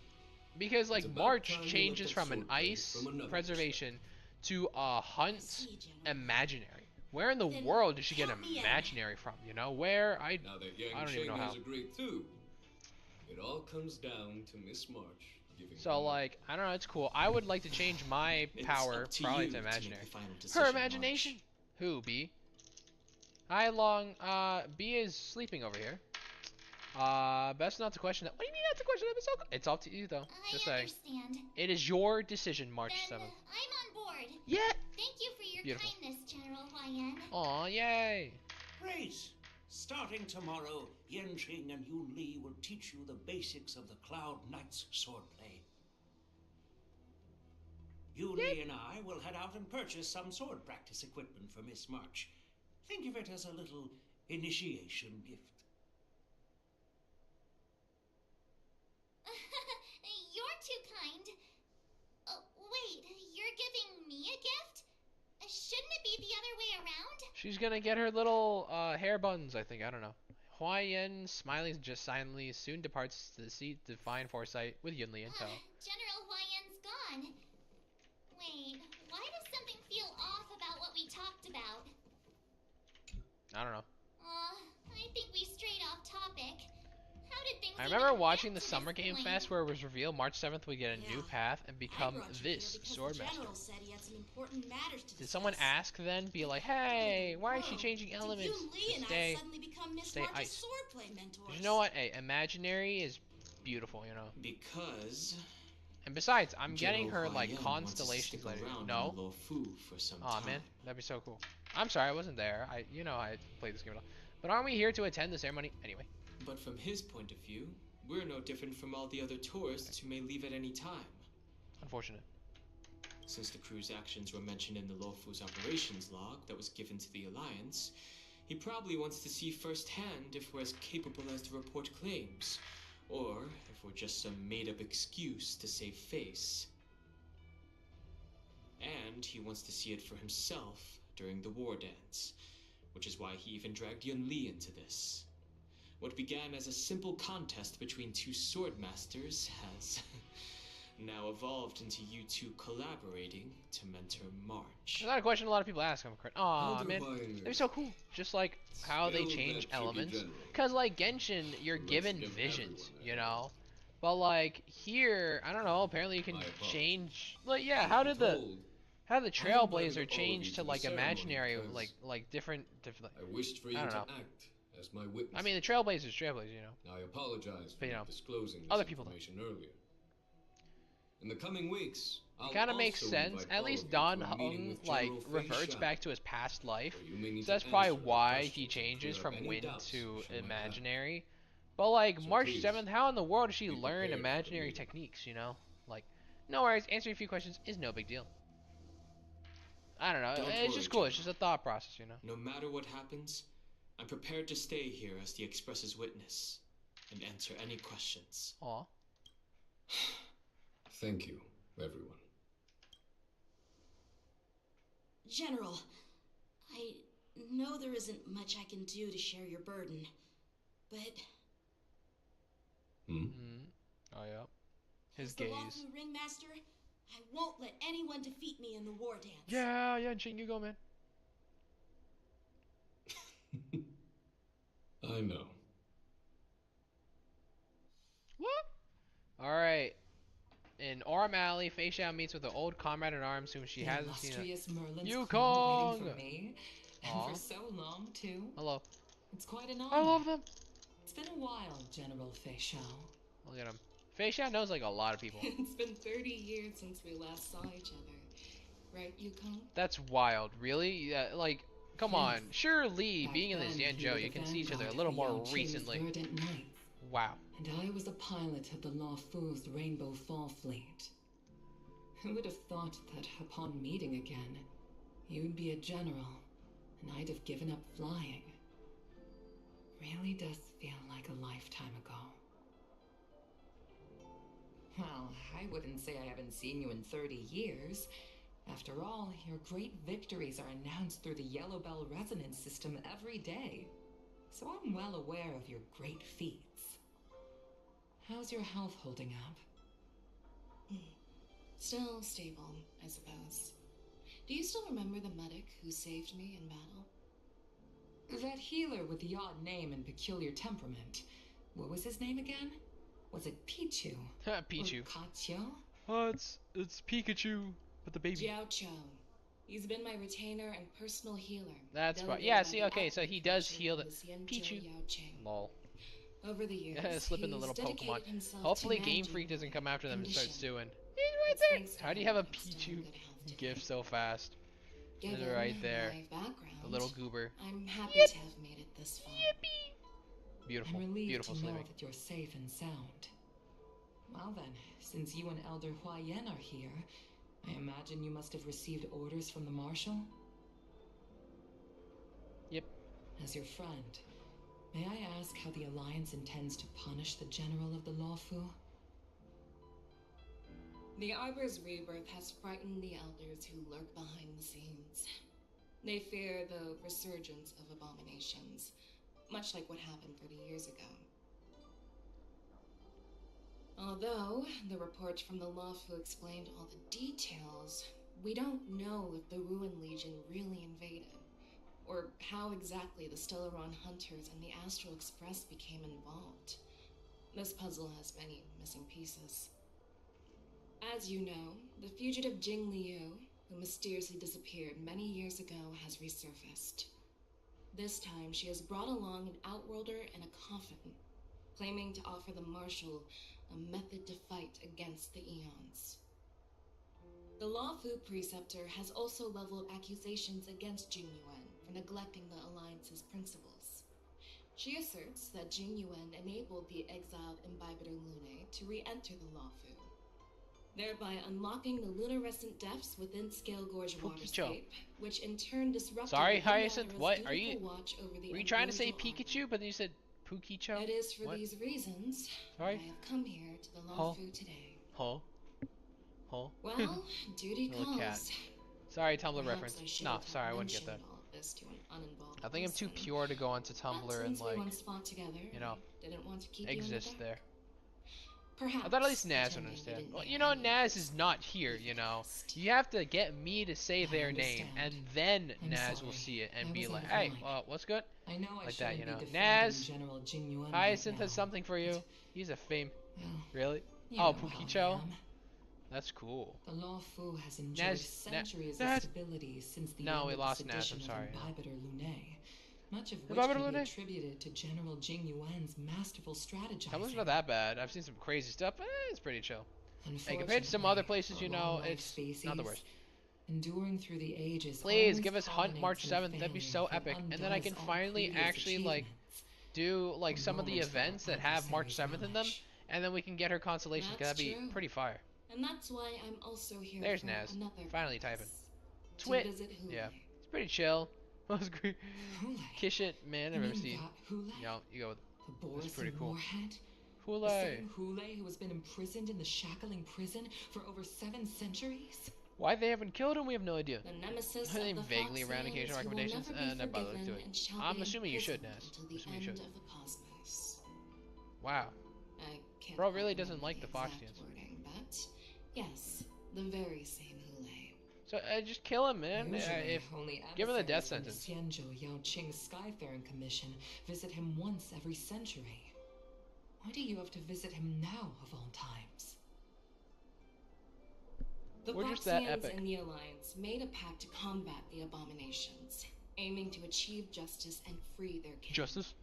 Because like March changes from an ice preservation to a hunt imaginary. Where in the world did she get imaginary from? You know, where I don't even know how. Agreed too. It all comes down to Miss March giving. So like, I don't know, it's cool. I would like to change my power probably to imaginary. Her imagination? Who, B? Hi, Long. B is sleeping over here. Best not to question that. What do you mean that's a question? It's up to you though. Just saying. It is your decision, March 7th. I'm on board. Yeah. Thank you for your kindness, General Huayan. Aw, yay. Great. Starting tomorrow, Yanqing and Yunli will teach you the basics of the Cloud Knight's swordplay. Yunli and I will head out and purchase some sword practice equipment for Miss March. Think of it as a little initiation gift. You're too kind. Wait, you're giving me a gift? Shouldn't it be the other way around? She's gonna get her little hair buns, I think. I don't know. Huayan, smiling just silently, soon departs to the seat to find Foresight with Yunli in tow. General Huayan's gone. Wait, why does something feel off about what we talked about? I don't know. I think we strayed off topic. topic. How did things I remember watching the to Summer Game Fest where it was revealed March 7th we get a new path and become this Swordmaster. Did someone ask then, be like, hey, why is she changing elements to stay ice? But you know what? Hey, imaginary is beautiful, you know. Because... And besides, I'm getting her, General like, Huayan constellations later. wants to stick around No? in Luofu for some Aw, time. man. That'd be so cool. I'm sorry, I wasn't there. I played this game a lot. But aren't we here to attend the ceremony? Anyway. But from his point of view, we're no different from all the other tourists who may leave at any time. Unfortunate. Since the crew's actions were mentioned in the Luofu's operations log that was given to the Alliance, he probably wants to see firsthand if we're as capable as to report claims, or if we're just some made-up excuse to save face. And he wants to see it for himself during the war dance, which is why he even dragged Yun Li into this. What began as a simple contest between two sword masters has now evolved into you two collaborating to mentor March. That's not a question a lot of people ask. Aw, man. That'd be so cool. Just like how they change elements. Because, like, Genshin, you're given visions, you know? But, like, here, I don't know, apparently you can change... Like, yeah, how did the Trailblazer change to, like, imaginary, like different... I wished for you to act as my witness. I mean, the Trailblazer's Trailblazer, you know. I apologize for not disclosing this other people information earlier. In the coming weeks, it kind of makes sense. At least Don Hung, like, reverts back to his past life. So that's probably why he changes from wind to imaginary. But, like, so March 7th, how in the world does she learn imaginary techniques, you know? Like, no worries, answering a few questions is no big deal. I don't know, it's just cool, it's just a thought process, you know? No matter what happens, I'm prepared to stay here as the Express's witness and answer any questions. Aw. Thank you, everyone. General, I know there isn't much I can do to share your burden, but... Oh, yeah. His gaze. gaze. The Ringmaster, I won't let anyone defeat me in the war dance. Yeah, Jing, you go, man. I know. What? Alright. In Orm Alley, Fei Xiao meets with an old comrade in arms whom she hasn't seen. Yukong! Waiting for me. And for so long, too. Hello. It's quite an honor. I love them. It's been a while, General Fei Xiao. Look at him. Fei Xiao knows like a lot of people. It's been 30 years since we last saw each other. Right, Yukong? That's wild. Really? Like, come on. Sure, Lee, being in the Xianzhou, you can see each other a little more recently. Wow. And I was a pilot of the Luofu's Rainbow Fall Fleet. Who would have thought that upon meeting again, you'd be a general, and I'd have given up flying. Really does feel like a lifetime ago. Well, I wouldn't say I haven't seen you in 30 years. After all, your great victories are announced through the Yellow Bell resonance system every day. So I'm well aware of your great feats. How's your health holding up? Still stable, I suppose. Do you still remember the medic who saved me in battle? That healer with the odd name and peculiar temperament. What was his name again? Was it Pichu? Pichu. Or Kachio? Oh, it's Pikachu, but the baby. Jiao Cho. He's been my retainer and personal healer. That's right. Yeah, see, okay, so he does heal the Pichu. Lol. Over the years, slip in the little Pokemon. Hopefully Game Freak doesn't come after them and start suing. He's right there! How do you have a Pichu gift so fast? It's right there. The little goober. I'm happy to have made it this far. Yippee! Beautiful. I'm relieved beautiful to know sleeping. that you're safe and sound. Well then, since you and Elder Huayan are here, I imagine you must have received orders from the Marshal? Yep. As your friend, may I ask how the Alliance intends to punish the General of the Luofu? The Arbor's rebirth has frightened the elders who lurk behind the scenes. They fear the resurgence of abominations, much like what happened 30 years ago. Although the reports from the Luofu explained all the details, we don't know if the Ruin Legion really invaded. or how exactly the Stellaron Hunters and the Astral Express became involved. This puzzle has many missing pieces. As you know, the fugitive Jing Liu, who mysteriously disappeared many years ago, has resurfaced. This time, she has brought along an outworlder and a coffin, claiming to offer the Marshal a method to fight against the Eons. The Law Fu Preceptor has also leveled accusations against Jing Yuan for neglecting the Alliance's principles. She asserts that Jing Yuan enabled the exiled Imbibitor Lunae to re-enter the Law Fu, thereby unlocking the lunarescent depths within Scale Gorge waterscape, which in turn disrupted Sorry, the Hyacinth, what? Are you watch over the were you trying to say Ambrosial Pikachu, but then you said Pukicho? It is for what? these reasons that I have come here to the Law Fu today. Well, duty little cat. calls. Sorry, Tumblr Perhaps reference. I should No, have sorry, I wouldn't get that. mentioned all of this to an uninvolved I think I'm too person. pure to go onto But Tumblr and since we like, once fought together, you know, didn't want to keep you in the exist dark. there. Perhaps I thought at least Naz would pretending understand. didn't Well, know you know, any Naz of is this not here, you know. You have to get me to say their name, and then Naz will see it and be like, hey, what's good? I know I like that, you shouldn't know. be Naz, defending General Jing Yuan Hyacinth right has now, something for you. He's a fame. Really? you Oh, know how I Pukicho? am. That's cool. The Law Fu has enjoyed Naz, centuries Naz. of stability since the No, end we of lost the Naz, I'm sedition sorry, of no. Imbibitor Lunae, much of which Imbibitor can be Lunae? attributed to General Jing Yuan's masterful strategizing. Tumblr's not that bad. I've seen some crazy stuff, but it's pretty chill. And compared to some other places, you know, it's not the worst. Enduring through the ages, Please give us Hunt March 7th. That'd be so epic. And then I can finally actually like do like some of the events that have March 7th in them, and then we can get her consolation. Cause that'd be pretty fire. And that's why I'm also here. There's for Naz. another Finally typing. to Twit. visit Hule. Yeah, it's pretty chill. That was great. Kish it, man. I've ever seen. Yeah, you go. That's pretty cool. The Hule. same Hule who has been imprisoned in the shackling prison for over 7 centuries. Why they haven't killed him, we have no idea. The nemesis I of think the vaguely Fox around Snails occasional who will recommendations, never be and I bother to forgiven it. and shall I'm be assuming you should, imprisoned Naz. until the Assuming you end should. of the cosmos. Wow. I can't Bro really quite doesn't remember like the fox exact dance. wording, but yes, the very same Hule. So just kill him, man. If Only give him the death emissaries from sentence. The Xianzhou Yao Qing Skyfaring Commission visit him once every century. Why do you have to visit him now of all times? The We're just that Foxians epic. and the Alliance made a pact to combat the abominations, aiming to achieve justice and free their king. Justice?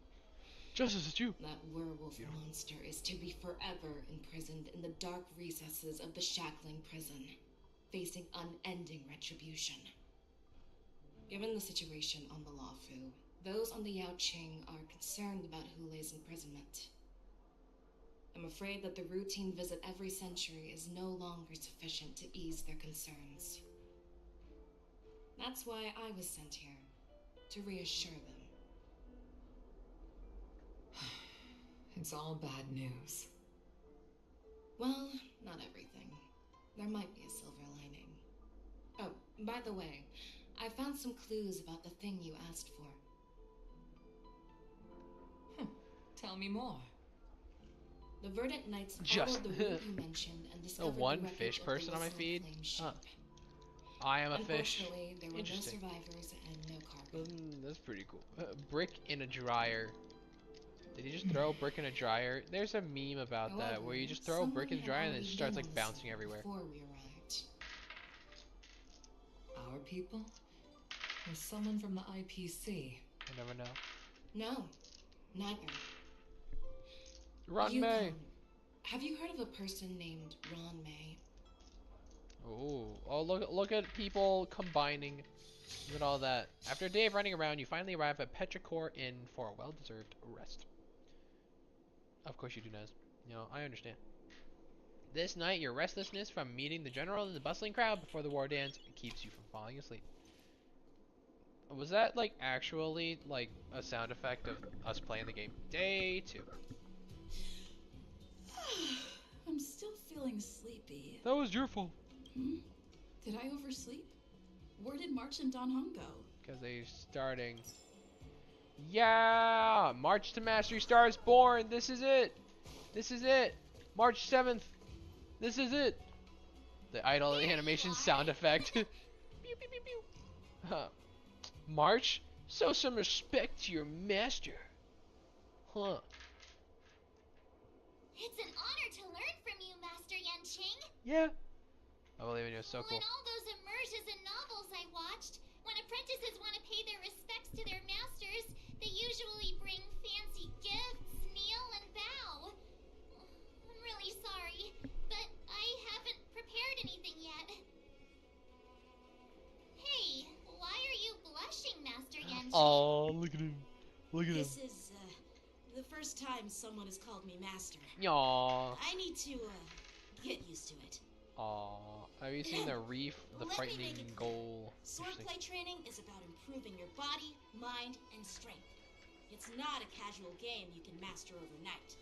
Justice is you. That werewolf monster is to be forever imprisoned in the dark recesses of the shackling prison, facing unending retribution. Given the situation on the Law Fu, those on the Yao Qing are concerned about Hule's imprisonment. I'm afraid that the routine visit every century is no longer sufficient to ease their concerns. That's why I was sent here, to reassure them. It's all bad news. Well, not everything. There might be a silver lining. Oh, by the way, I found some clues about the thing you asked for. Tell me more. The Verdant Knights Just followed the route you mentioned and discovered the one wreckage fish of person the on my Whistling feed? Flame ship. Huh. I am a fish. Unfortunately, there were no Interesting. survivors and no cargo. That's pretty cool. Brick in a dryer. Did he just throw a brick in a dryer? There's a meme about that where you just throw a brick in the dryer and it starts like bouncing everywhere. Before we arrived. Our people? Or someone from the IPC? I never know. No, neither. Ron May. Have you heard of a person named Ron May? Oh, look at people combining. Look at all that. After a day of running around, you finally arrive at Petrichor Inn for a well-deserved rest. Of course you do, Naz. You know, I understand. This night, your restlessness from meeting the general and the bustling crowd before the war dance keeps you from falling asleep. Was that, like, actually, like, a sound effect of us playing the game? Day 2. I'm still feeling sleepy. That was your fault. Did I oversleep? Where did March and Don Hung go? Because they're starting. Yeah! March to Mastery Stars Born! This is it! This is it! March 7th! This is it! The idle animation sound effect. Pew, pew, pew, pew. March Show some respect to your master. Huh. It's an honor to learn from you, Master Yanqing. Yeah. I believe in you. So cool. In all those immersions and novels I watched, when apprentices want to pay their respects to their masters, they usually bring fancy gifts, kneel, and bow. I'm really sorry, but I haven't prepared anything yet. Hey, why are you blushing, Master Yanqing? Oh, look at him. Look at him. This is, the first time someone has called me master. Aww. I need to, get used to it. Aww. Have you seen the reef, the frightening goal? Swordplay training is about improving your body, mind, and strength. It's not a casual game you can master overnight.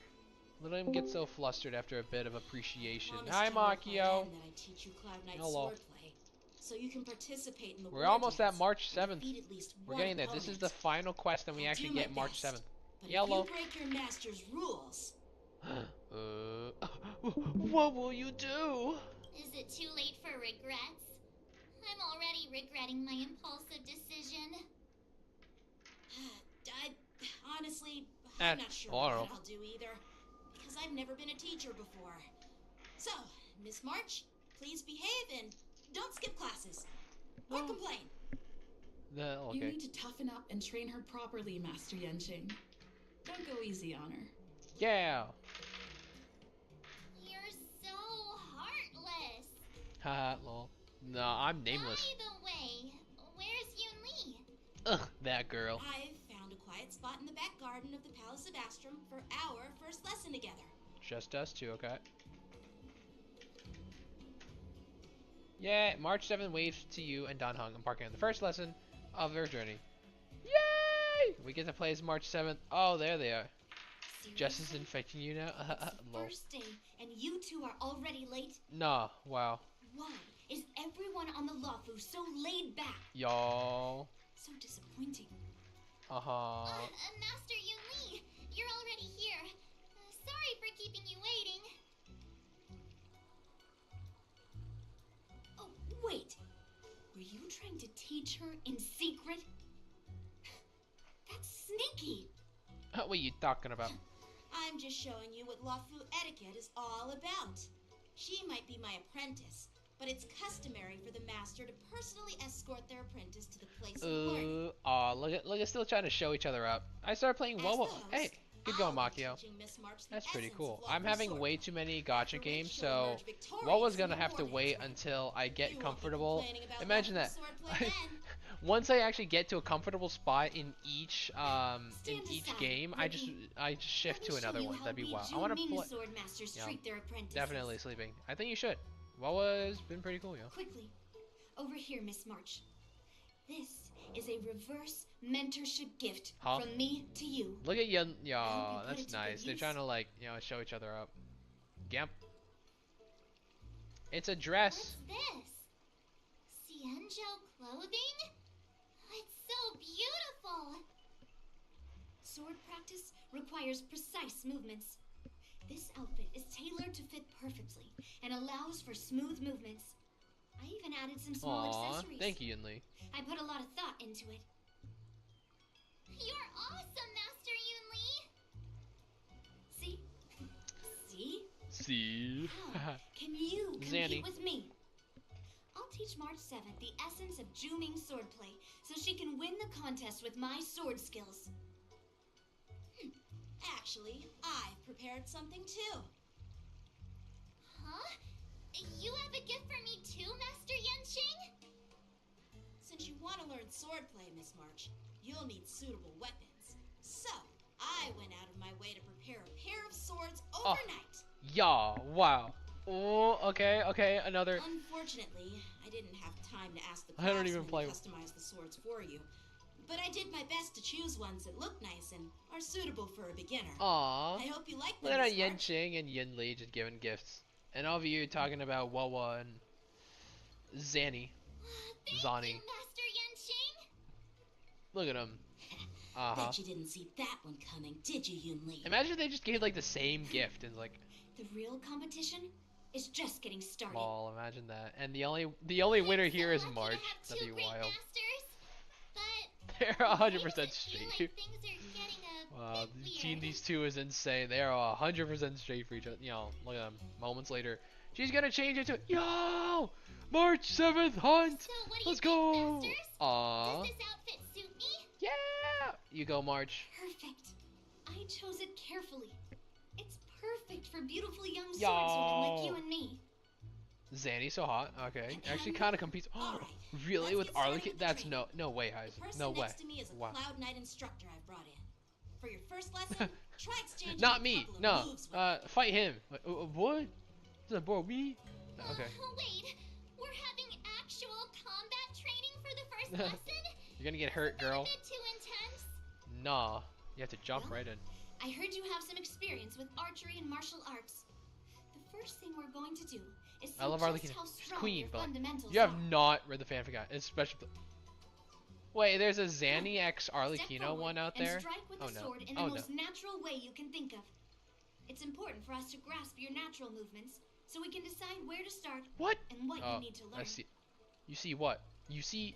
Let him get so flustered after a bit of appreciation. Hi, Makio. That I teach you Cloud Knight Hello. swordplay, so you can participate in the We're almost at March 7th. We're getting there. Opponent. This is the final quest, and we actually get March 7th. But Yellow. if you break your master's rules... What will you do? Is it too late for regrets? I'm already regretting my impulsive decision. Honestly, I'm not sure what I'll do either, because I've never been a teacher before. So, Miss March, please behave and don't skip classes. Or complain. Okay. You need to toughen up and train her properly, Master Yanqing. Don't go easy on her. Yeah. You're so heartless. Haha, lol. No, I'm nameless. By the way, where's Yun Li? Ugh, that girl. I've found a quiet spot in the back garden of the Palace of Astrum for our first lesson together. Just us two, okay. Yeah, March 7th waves to you and Don Hung. I'm parking on the first lesson of their journey. Yay! We get to play as March 7th. Oh, there they are. Jess is infecting you now? First day, and you two are already late? Nah, wow. Why is everyone on the Luofu so laid back? Y'all. So disappointing. Master Yun Li, you're already here. Sorry for keeping you waiting. Oh, wait. Were you trying to teach her in secret? That's sneaky. What are you talking about? I'm just showing you what Luofu etiquette is all about. She might be my apprentice, but it's customary for the master to personally escort their apprentice to the place of learning. Aw, look at still trying to show each other up. I started playing WoW. Hey, good going, Makio. That's pretty cool. I'm having way too many gacha games, so WoW's gonna have to wait until I get comfortable. Imagine that. Once I actually get to a comfortable spot in each game, I just shift to another one. That'd be wild. I want to play. Yeah, definitely sleeping. I think you should. WoW has been pretty cool, yo. Quickly, over here, Miss March. This is a reverse mentorship gift from me to you. Look at you. Yeah, that's nice. They're trying to like, show each other up. Yep. It's a dress. What's this? Xianzhou clothing? It's so beautiful. Sword practice requires precise movements. This outfit is tailored to fit perfectly and allows for smooth movements. I even added some small accessories. Thank you, Yun Li. I put a lot of thought into it. You're awesome, Master Yun Li. See? See? See? How can you compete Zanny. with me? I'll teach March 7th the essence of Juming swordplay so she can win the contest with my sword skills. Actually, I've prepared something too. Huh? You have a gift for me too, Master Yanqing? Since you want to learn swordplay, Miss March, you'll need suitable weapons. So, I went out of my way to prepare a pair of swords overnight. Yeah, wow. Oh, okay, another. Unfortunately, I didn't have time to ask the I don't even craftsman play. to customize the swords for you. But I did my best to choose ones that look nice and are suitable for a beginner. Aww. I hope you like Look them, at Miss March. Yanqing and Yun Li just giving gifts. And all of you talking about Wawa and Zanny. Zani. Master Yanqing? Look at him. Bet you didn't see that one coming, did you, Yun Li? Imagine if they just gave like the same gift and like. The real competition is just getting started. Lol, imagine that. And the only winner here is March. That'd be wild. Masters, but They're 100% straight. Wow, between these two is insane. They are 100% straight for each other. You know, look at them. Moments later, she's gonna change it to yo, March 7th hunt. So Let's go. Aww. Does this outfit suit me? Yeah. You go, March. Perfect. I chose it carefully. It's perfect for beautiful young Yo. swordswomen like you and me. Zanny's so hot. Okay, actually kind of competes. Oh, really? With Arlequin? That's no way, Heisen. No way. Next to me is a Wow. Cloud Knight instructor I've brought in. For your first lesson, try exchanging Not a me. couple of No. moves with Fight him. What? Is that bro me? Okay. Wait, we're having actual combat training for the first lesson? You're gonna get hurt, girl. A bit too intense? Nah. You have to jump right in. I heard you have some experience with archery and martial arts. The first thing we're going to do is see I love just Arlequin. how She's strong queen, your but fundamentals you have are. not read the fanfic guide, especially. Wait, there's a Zanny X Step Arlecchino forward one out and there. strike with Oh the no. sword in Oh the no. most natural way you can think of. It's important for us to grasp your natural movements so we can decide where to start What? and what Oh, you need to learn. I see. You see what? You see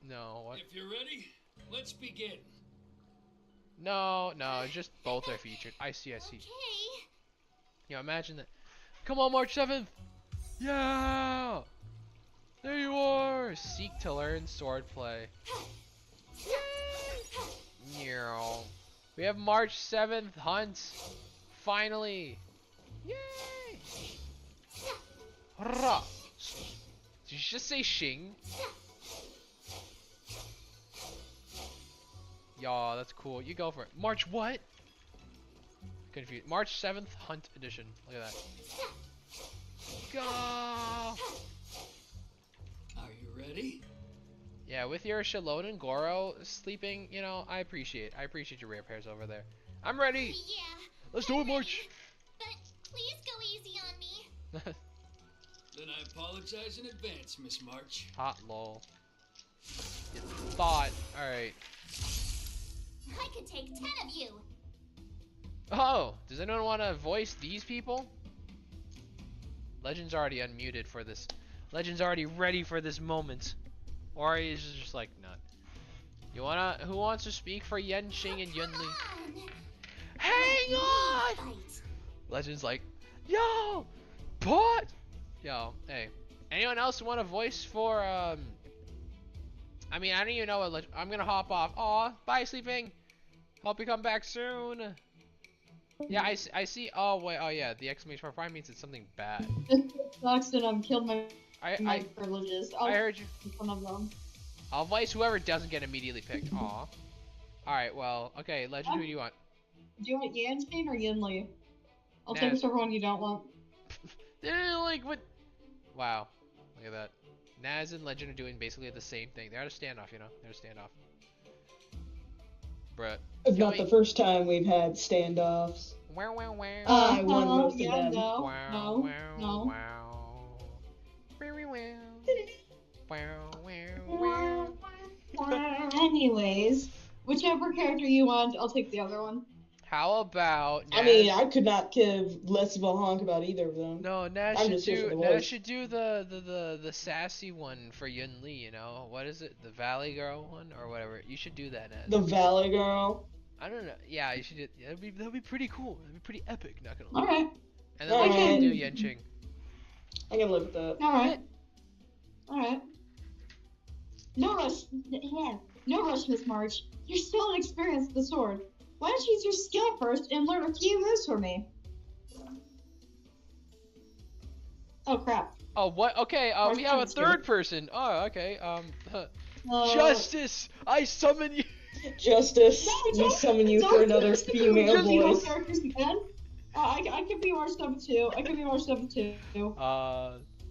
No, what? If you're ready, let's begin. No, just both are featured. I see. Okay. You know, imagine that. Come on, March 7th! Yeah! There you are! Seek to learn swordplay. Meow. We have March 7th hunt. Finally! Yay! Hurrah! Did you just say Shing? Y'all, that's cool. You go for it. March what? Confused. March 7th Hunt Edition. Look at that. Go! Are you ready? Yeah, with your Shalon and Goro sleeping, you know, I appreciate your rare pairs over there. I'm ready! Yeah. Let's do it, March! But please go easy on me. Then I apologize in advance, Miss March. Hot lol. You thought. Alright. I could take 10 of you. Oh! Does anyone want to voice these people? Legend's already unmuted for this. Legend's already ready for this moment. Or he's just like, none. You wanna? Who wants to speak for Yen Xing and Yun Li? Hang on! Legend's like, yo! What? Yo, hey. Anyone else want a voice for, I mean, I don't even know what I'm gonna hop off. Aw, bye, sleeping. Hope you come back soon. Yeah, I see. Oh, wait. Oh, yeah. The exclamation mark probably means it's something bad. It sucks that I'm killed my privileges. I heard you. One of them. I'll voice whoever doesn't get immediately picked. Aw. Alright, well, okay, Legend, who do you want? Do you want Yanjin or Yinli? I'll Nah. take whichever one you don't want. Like, what? Wow. Look at that. Naz and Legend are doing basically the same thing. They're at a standoff, you know? They're at a standoff. Bruh. It's not the first time we've had standoffs. Wow, wow, wow. I won most of yeah, them. no, Wow, no, wow, no. wow. Very well. Wow, wow, wow. Anyways, whichever character you want, I'll take the other one. How about Naz? I mean, I could not give less of a honk about either of them. No, Naz I'm should just here for do the Naz voice. should do the sassy one for Yun Li, you know? What is it? The Valley Girl one or whatever. You should do that, Naz. The Valley Girl. I don't know. Yeah, you should do that'd be pretty cool. That'd be pretty epic, not gonna lie. Alright. And then Legend can do Yenching. I can live with that. Alright. Alright. No rush. Yeah. No rush, Miss March. You're still inexperienced with the sword. Why don't you use your skill first and learn a few moves for me? Oh crap. Oh, what? Okay, we have a third person. Oh, okay. Justice! I summon you! Justice, we summon you for another female voice. Characters again? I can be March 7-2. I can be March 7-2.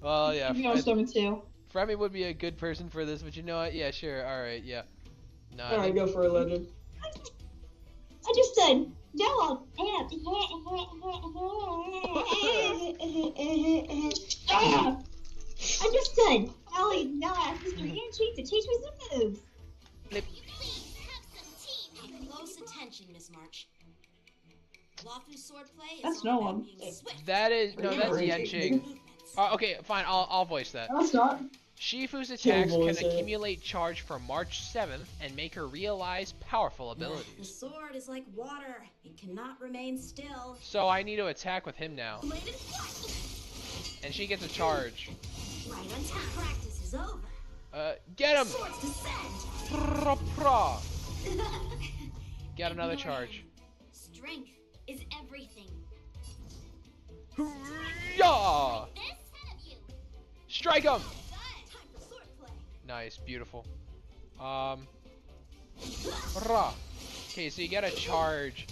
Well, yeah. I can be March 7-2. Fremy would be a good person for this, but you know what? Yeah, sure. Alright, yeah. No, Alright, go for a Legend. I just said, no, I just said, Ellie, now I asked Mr. Yanchi to teach me some moves. Please have some team. Close attention, Miss March. Lawful swordplay is That's all no about one. being swift. That is no, that's Yenching. Okay, fine. I'll voice that. No, it's not. Shifu's attacks can accumulate charge for March 7th and make her realize powerful abilities. The sword is like water. It cannot remain still. So I need to attack with him now. And she gets a charge. Right on time. Practice is over. Get him! Swords descend. Get another charge. Strength is everything. Yeah! Strike him! Nice, beautiful. Okay, so you get a charge.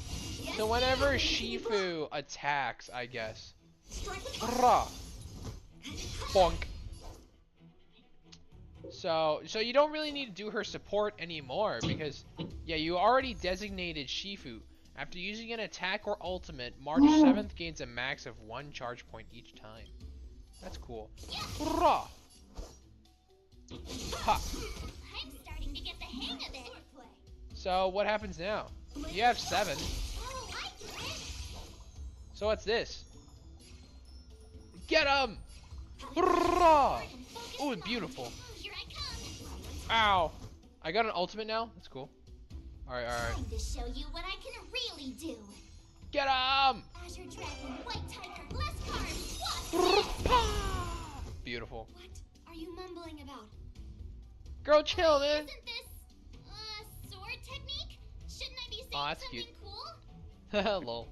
So whenever Shifu attacks, I guess. Bonk. So you don't really need to do her support anymore because, yeah, you already designated Shifu. After using an attack or ultimate, March 7th gains a max of 1 charge point each time. That's cool. Ha! I'm starting to get the hang of it. So what happens now? You have 7. So what's this? Get him! Oh, beautiful. Ow! I got an ultimate now. That's cool. All right. Time to show you what I can really do. Get him! Azure Dragon, White Tiger, less cards. Beautiful. What are you mumbling about? Girl, chill, man. Isn't this sword technique? Shouldn't I be saying that's something cute. cool? Lol.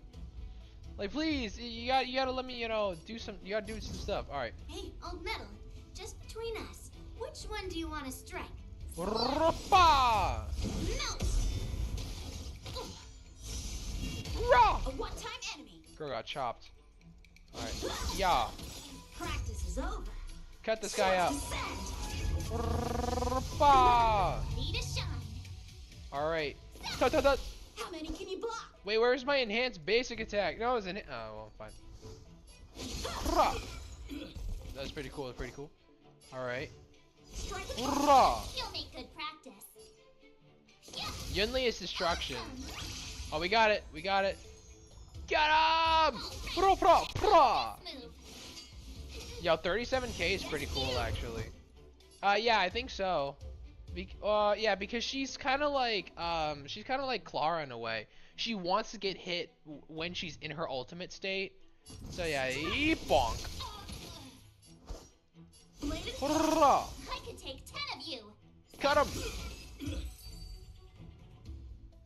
Like, please, you gotta let me, do some. You gotta do some stuff. All right. Hey, old metal. Just between us, which one do you want to strike? Melt. A one-time enemy. Girl got chopped. All right. Yeah. Practice is over. Cut this guy up. Ready to shine. All right. How many can you block? Wait, where's my enhanced basic attack? No, it's an. Oh, well, fine. That's pretty cool. That's pretty cool. All right. You'll make good practice. Yunli is destruction. Oh, we got it. We got it. Get him! Yo, 37k is pretty cool, actually. Yeah, I think so. Yeah, because she's kind of like Clara in a way. She wants to get hit when she's in her ultimate state. So yeah, bonk. I could take 10 of you. Cut him.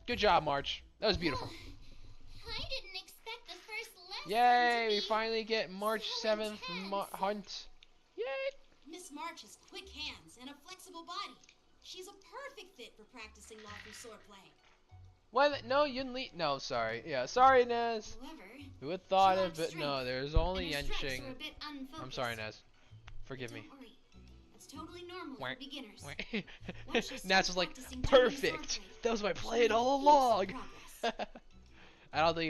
Good job, March. That was beautiful. I didn't expect the first lesson. Yay! We finally get March 7th hunt. Yay! Miss March has quick hands and a flexible body. She's a perfect fit for practicing lawful swordplay. What? No, Yunli. No, sorry. Yeah, sorry, Naz. However, who would thought it? But no, there's only Yenching. I'm sorry, Naz. Forgive me. Don't worry. That's totally normal for beginners. Naz was like, perfect. That was my plan all along. I don't think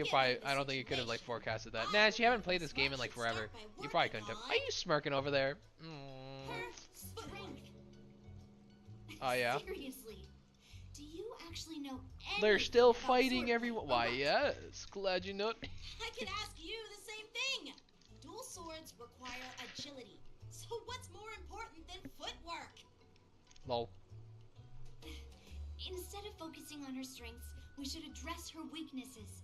you could have like forecasted that. Naz, you haven't played this game in like forever. You probably couldn't have. Are you smirking over there? Oh yeah. Seriously, do you actually know they're still fighting everyone? Why, yes. Glad you know. I could ask you the same thing. Dual swords require agility. So what's more important than footwork? Lol. Instead of focusing on her strengths, we should address her weaknesses.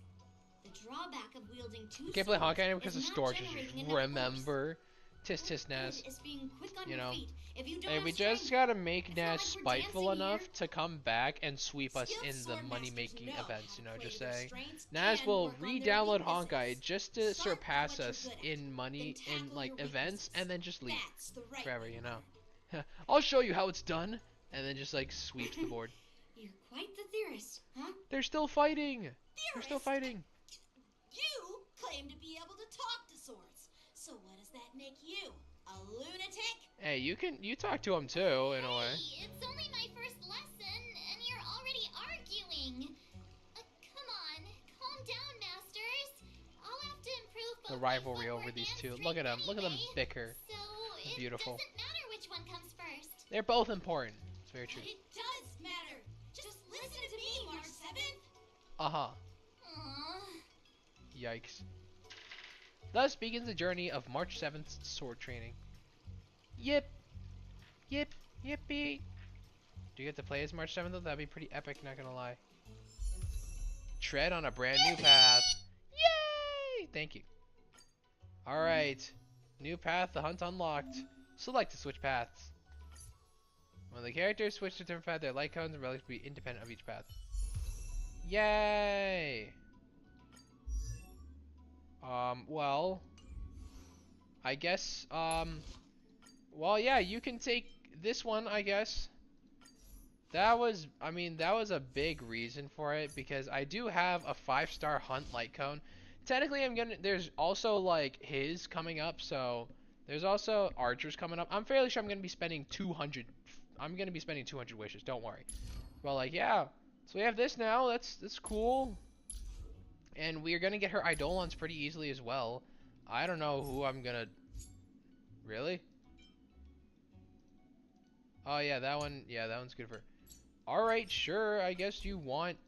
The drawback of wielding two You can't play swords honkai anymore because of is not storage. generating Just enough remember. Tis Naz. is being quick on You your know. feet. If you don't And have we just strength, gotta make Naz like we're spiteful dancing enough here. to come back and sweep us Skilled in the sword money-making masters know events, you know, how to just play their saying. strengths Naz and will work on their re-download weaknesses. Honkai just to Start with surpass what you're us good at, in money, then in tackle like your events, and then just leave That's the right forever, way you to know. learn. I'll show you how it's done, and then just like sweeps the board. You're quite the theorist, huh? They're still fighting. They're still Theorist? fighting. You claim to be able to talk to swords. So what does that make you? A lunatic? Hey, you talk to him too, in a way. Hey, it's only my first lesson, and you're already arguing. Come on, calm down, masters. I'll have to improve both The my rivalry over footwork these and two. strength Look at them. Look at them anyway, bicker. So it Beautiful. doesn't matter which one comes first. They're both important. It's very true. It does matter. Just listen to me, March 7th. Uh-huh. Aww. Yikes. Thus begins the journey of March 7th's sword training. Yep. Yip, yippee. Do you get to play as March 7th though? That'd be pretty epic, not gonna lie. Tread on a brand new path. Yay! Thank you. Alright. New path, the hunt unlocked. Select to switch paths. When the characters switch to a different path, their light cones and relics will be independent of each path. Yay! Well, I guess, well, yeah, you can take this one, I guess. That was a big reason for it, because I do have a 5-star hunt light cone. Technically, there's also, like, his coming up, so there's also archers coming up. I'm fairly sure I'm gonna be spending 200 wishes, don't worry. But, like, yeah, so we have this now, that's cool. And we're gonna get her Eidolons pretty easily as well. I don't know who I'm gonna... Really? Oh, yeah, that one's good for... Alright, sure, I guess you want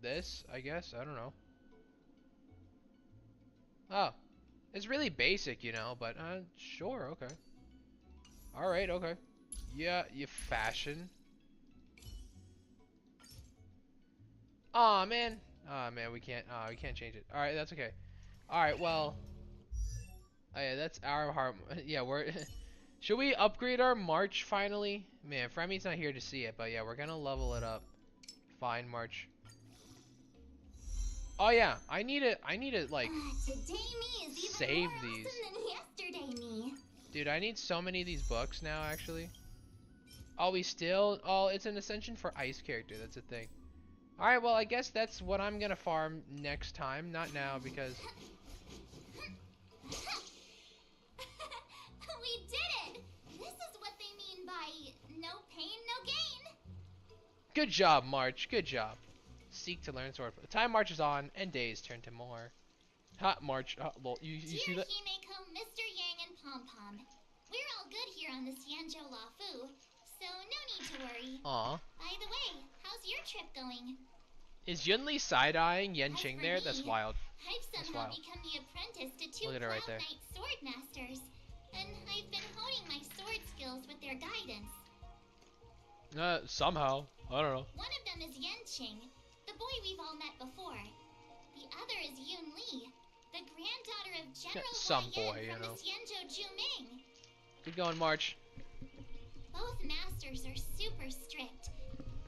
this, I guess, I don't know. Oh, it's really basic, you know, but, sure, okay. Alright, okay. Yeah, you fashion. Aw, man. Aw, man, we can't change it. Alright, that's okay. Alright, well. Oh, yeah, that's our heart. Yeah, we're... Should we upgrade our March finally? Man, Fremmy's not here to see it, but yeah, we're gonna level it up. Fine, March. Oh yeah, I need to like save these. Dude, I need so many of these books now, actually. Oh, it's an ascension for ice character, that's a thing. Alright, well, I guess that's what I'm gonna farm next time, not now, because... We did it! This is what they mean by no pain, no gain. Good job, March, good job. Seek to learn sword. Time marches on, and days turn to more. Hot March. Lol. You see that? Himeko, Mr. Yang, and Pom Pom. We're all good here on the Xianzhou Lafu, so no need to worry. Aw. By the way, how's your trip going? Is Yunli side-eyeing Yenqing there? That's wild. I've somehow become the apprentice to 2 Look at her right there. Knight sword masters, and I've been honing my sword skills with their guidance. Somehow. I don't know. One of them is Yenqing, the boy we've all met before. The other is Yun Li, the granddaughter of General Some Hua boy, Yun you from know. the Xianzhou Juming. Good going, March. Both masters are super strict,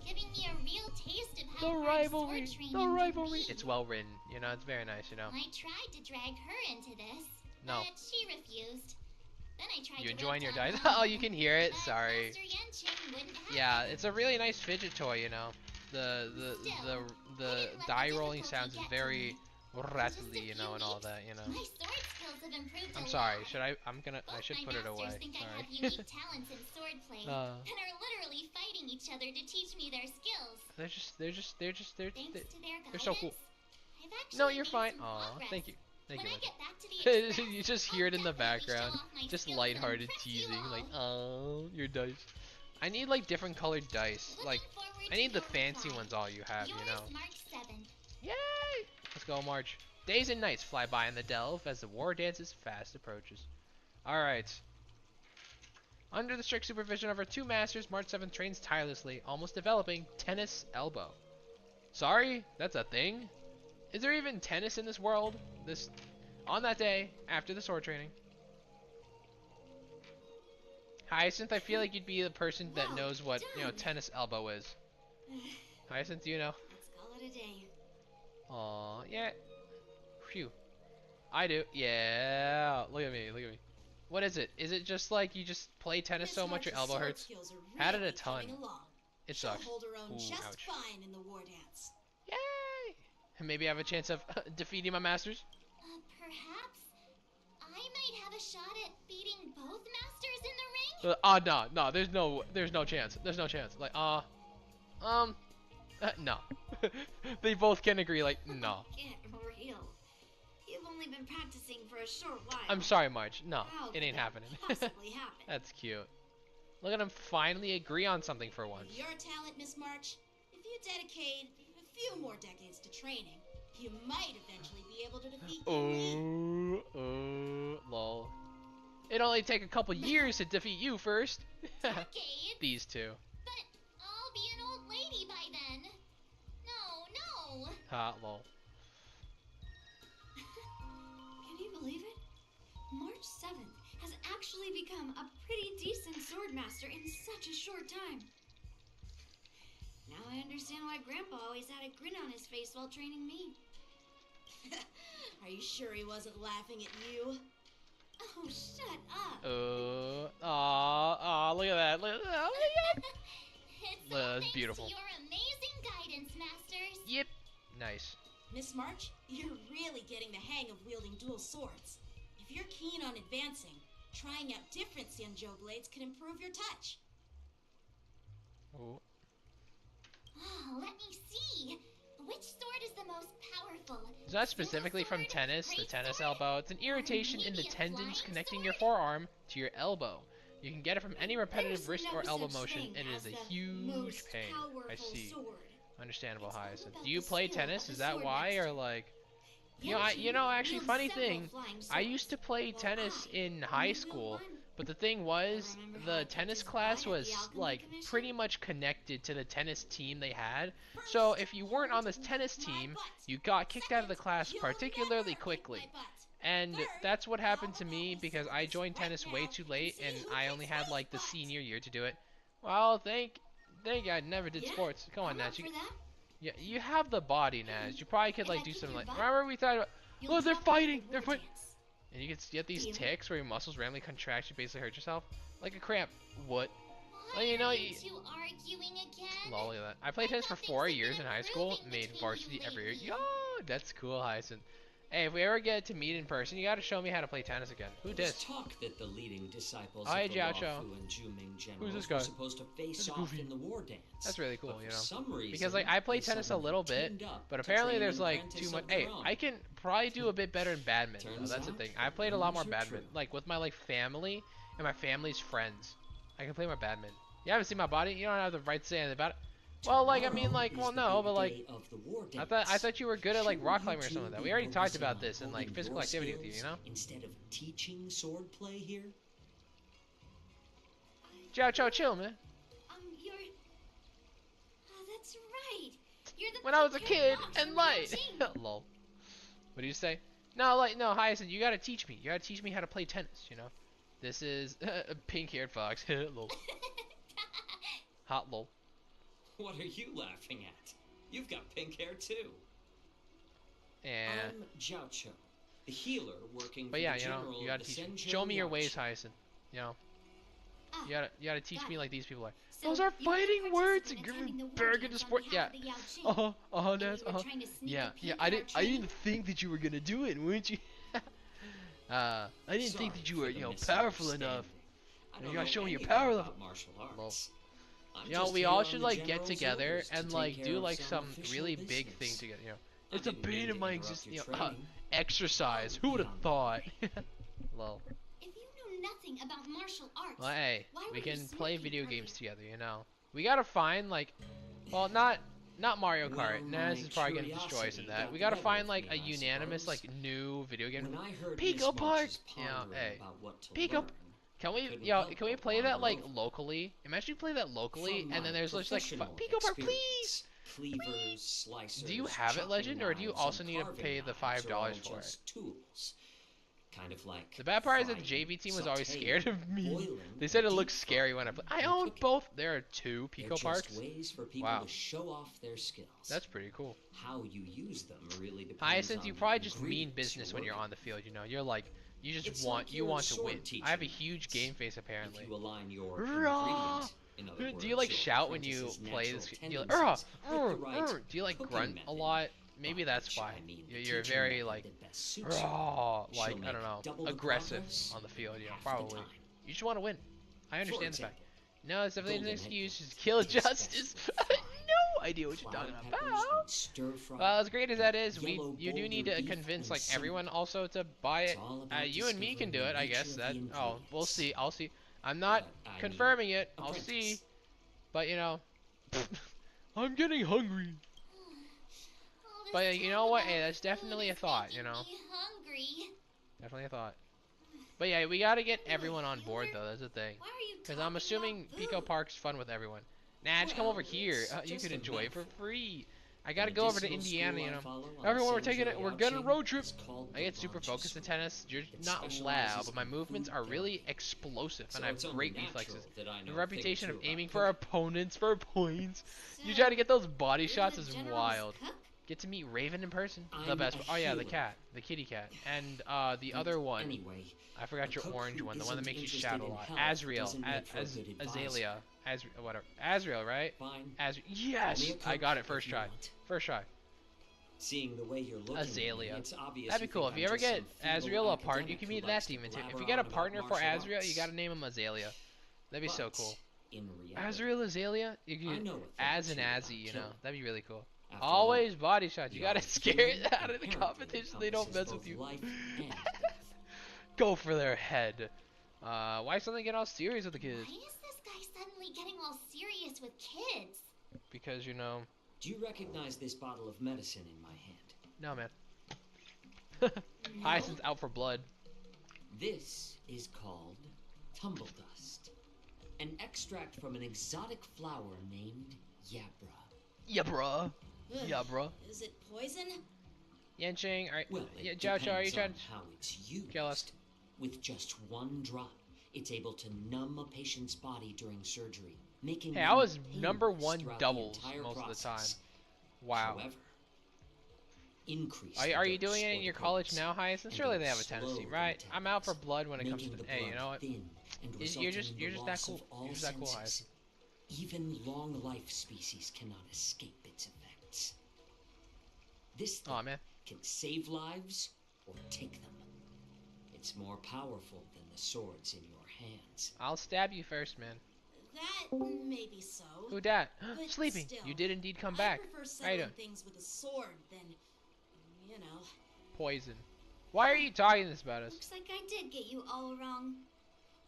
giving me a real taste of how The hard rivalry. sword training The rivalry. can be. It's well written. You know, it's very nice, you know. I tried to drag her into this, No. but she refused. Then I tried You to enjoying your rope dice? down Oh, you can hear it. Sorry. Master Yenqing wouldn't have Yeah, it. it's a really nice fidget toy, you know. The die rolling sounds is very rattly, you know, and all that, you know. My sword skills have improved I'm a sorry. lot. I should put it away. Masters think I Sorry. have unique talents in swordplay, and are literally fighting each other to teach me their skills. Thanks to their they're so cool. guidance, I've actually No, you're made fine. some Aw, progress. thank you. Thank When you. I get back to the Lindsay. Express, You just I'll hear it in the definitely show background. off my Just skills and lighthearted impress you teasing, all. like, oh, your dice. I need like different colored dice. Like, Forward I to need the your fancy reply. ones all you have, you Yours, know. March 7th. Yay! Let's go, March. Days and nights fly by in the delve as the war dances fast approaches. Alright. Under the strict supervision of our 2 masters, March 7th trains tirelessly, almost developing tennis elbow. Sorry? That's a thing? Is there even tennis in this world? On that day, after the sword training. Hyacinth, I feel like you'd be the person that knows what, you know, tennis elbow is. Hyacinth, do you know? Let's call it a day. Aw, yeah. Phew. I do. Yeah. Look at me, look at me. What is it? Is it just like you just play tennis so much your elbow hurts? Had it a ton. It sucks. Hold her own Ooh, just ouch. fine in the war dance. Yay! And maybe I have a chance of defeating my masters? Perhaps I might have a shot at beating both masters in the ring? No, there's no chance. There's no chance. Like, no. They both can agree, like, no. Get real. You've only been practicing for a short while. I'm sorry, Marge. No, How it could ain't that happening. possibly happen? That's cute. Look at them finally agree on something for once. Your talent, Miss March, if you dedicate a few more decades to training, you might eventually be able to defeat me. Oh, lol. It'd only take a couple years to defeat you first. Decades? These two. But I'll be an old lady by then. No. Ha, lol. Can you believe it? March 7th has actually become a pretty decent swordmaster in such a short time. Now I understand why Grandpa always had a grin on his face while training me. Are you sure he wasn't laughing at you? Oh, shut up. Look at that. Look at that. It's all That's thanks beautiful. to your amazing guidance, Masters. Yep. Nice. Miss March, you're really getting the hang of wielding dual swords. If you're keen on advancing, trying out different Xianzhou blades can improve your touch. Oh. Oh, let me see. Which sword is the most powerful? Is that specifically from tennis? The tennis elbow. It's an irritation in the tendons connecting your forearm to your elbow. You can get it from any repetitive wrist or elbow motion, and it is a huge pain. I see. Understandable, Hyacinth. Do you play tennis? Is that why, or like? You know, actually, funny thing. I used to play tennis in high school, but the thing was, the tennis class was like pretty much connected to the tennis team they had. So if you weren't on this tennis team, you got kicked out of the class particularly quickly. And that's what happened to me because I joined tennis way too late, and I only had like the senior year to do it. Well, thank God I never did sports. Come on, Nat. Yeah, you have the body, Naz. You probably could like do something like. Remember we thought about? Oh, they're fighting. They're fighting. And you get these ticks where your muscles randomly contract. You basically hurt yourself, like a cramp. What? Well, you know. Arguing again? Lol, look at that. I played tennis for 4 years in high school. Made varsity every year. Yo, that's cool, Hyacinth. Hey, if we ever get to meet in person, you gotta show me how to play tennis again. Who did? Talk that the leading disciples of the Jiao Luofu Chou. and Zhuming generals Who's this guy? were supposed to face off in the war dance. That's really cool, But you for know. some reason, Because like I play tennis a little bit, but apparently there's like too much. Hey, I can probably do a bit better in badminton. Though. That's the thing. I played a lot more badminton, like with my like family and my family's friends. I can play more badminton. You haven't seen my body? You don't have the right to say anything about it. Well, like I mean, like, well, no, but like, I thought you were good at like rock climbing or something like that. We already talked about this in like physical activity with you, you know? Instead of teaching swordplay here. Jiao Chou, chill, man. You're. Oh, that's right. You're the. When I was a kid and light. Lol. What do you say? No, like, no, Hyacinth, you gotta teach me. You gotta teach me how to play tennis, you know? This is a pink-haired fox. Lol. Hot lol. What are you laughing at? You've got pink hair too. Yeah. I'm Jiao Chou, the healer working but yeah, for the you know, general you gotta of the teach me. Shenzhou Show me your ways, Yachi. Hyacinth. You know. You gotta teach me like these people are. So Those are you fighting words. participated And give in me the war very good dance to on sport. behalf Yeah. of the Yaoqing. Naz. And you were trying to sneak a Yeah. peek I at didn't. our I didn't training? think that you were gonna do it, weren't you? I didn't think that you were, you know, powerful enough. You gotta show me your power level. Martial Well, arts. I'm you know, just we here all on should the like get general's together orders to and take like care do of like some official really big thing business. together. You know, I it's a didn't mean pain to in my interrupt existence. your You know, training. exercise. Who would have thought? Lol. If you know nothing about martial arts, Well, hey, why we were you can play smoking video earlier? games together. You know, we gotta find like, well, not Mario Kart. Well, Naz my is probably gonna destroy us in curiosity that. got We gotta the find better like of a me, I unanimous suppose. like new video game. When I heard Pico Miss Park. March's You know, pondering hey, about what to Pico. learn, Can we, couldn't yo, help can we but play that wander like over. locally? Imagine you play that locally, From and then my there's just like professional Pico Park, please. experience, cleavers, slicers, Do you have it, chopping Legend, or do you knives, also and need to carving pay the knives are all $5 for it? just tools. Kind of like The bad part is that the frying, JV team was always sautéing, scared of me. boiling, They said it deep looks scary when I play. I and own cooking. both. There are 2 They're Pico just Parks. ways for people Wow. to show off their skills. That's pretty cool. How you use them really depends Hyacinth, on you the probably just mean ingredients business when you're working on the field. You know, you're like, you just It's want, like you your want to sword win. teaching I have a methods. huge game face apparently. If you align your Rah! ingredient, in other Do you words, like your shout when you apprentice's play natural this? Do you like, tendencies, with the right do you like cooking grunt a method, lot? Maybe by that's which why. I mean the You're teaching very method like, that best suits you. like, She'll I don't make know, double the aggressive progress on the field. Yeah, half the probably. time. You just want to win. I understand the example, fact. No, it's definitely an golden excuse. egg Just kill tastes best justice. with No idea what you're Flower talking peppers about. and stir-fried, Well, as great as that is, yellow you do need boulder to beef convince and like cinnamon. everyone also to buy it. It's all about You and me can do discovering it, the I nature guess. of That the we'll ingredients. see. I'll see. I'm not But, I mean, confirming it. I'll see. apprentice. But you know, I'm getting hungry. All this But you talk know what? about Hey, that's food definitely a is thought. making You know, me hungry. definitely a thought. But yeah, we gotta get everyone on board though. That's the thing. Because I'm assuming Pico Park's fun with everyone. Nah, just come over here. You could enjoy it for free. I gotta go over to Indiana, you know. Everyone, we're taking it. We're gonna road trip. I get super focused in tennis. You're not loud, but my movements are really explosive, and I have great reflexes. The reputation of aiming for opponents for points. You try to get those body shots is wild. Get to meet Raven in person. The best. Oh yeah, the cat, the kitty cat, and the other one. I forgot your orange one, the one that makes you shout a lot. Azrael, Azalea, whatever. Azrael, right? Yes, I got it first try. First try. Seeing the way you're looking, Azalea. it's obvious That'd be cool. If you ever get Azrael a partner, you can meet that demon too. If you get a partner for Azrael, you gotta name him Azalea. That'd be so cool. Azrael, Azalea, you can Az and Azzy, you know. That'd be really cool. Always body shots. You gotta scare it out of the competition. They don't mess with you. Go for their head. Why suddenly get all serious with the kids? Why is this guy suddenly getting all serious with kids? Because, you know. Do you recognize this bottle of medicine in my hand? No, man. Hyacinth's out for blood. This is called tumble dust, an extract from an exotic flower named Yabra. Yabra. Yabra. Is it poison? Yanching, alright. Well, yeah, Jiao, are you trying to how it's used? kill us? With just one drop, it's able to numb a patient's body during surgery, making Hey, I was #1 doubles most of the time. Wow. However, increase are you doing it in your college now, Hyacinth? Surely they have a tendency, right? I'm out for blood when it comes to the. Hey, you know what? You're just that cool. You're just that cool, Hyacinth. Even long life species cannot escape its effects. This thing can save lives or take them. It's more powerful than the swords in your hands. I'll stab you first, man. That may be so. Who dat? Sleeping. Still, you did indeed come back. I prefer settling things with a sword than, you know. Poison. Why are you talking this about us? Looks like I did get you all wrong.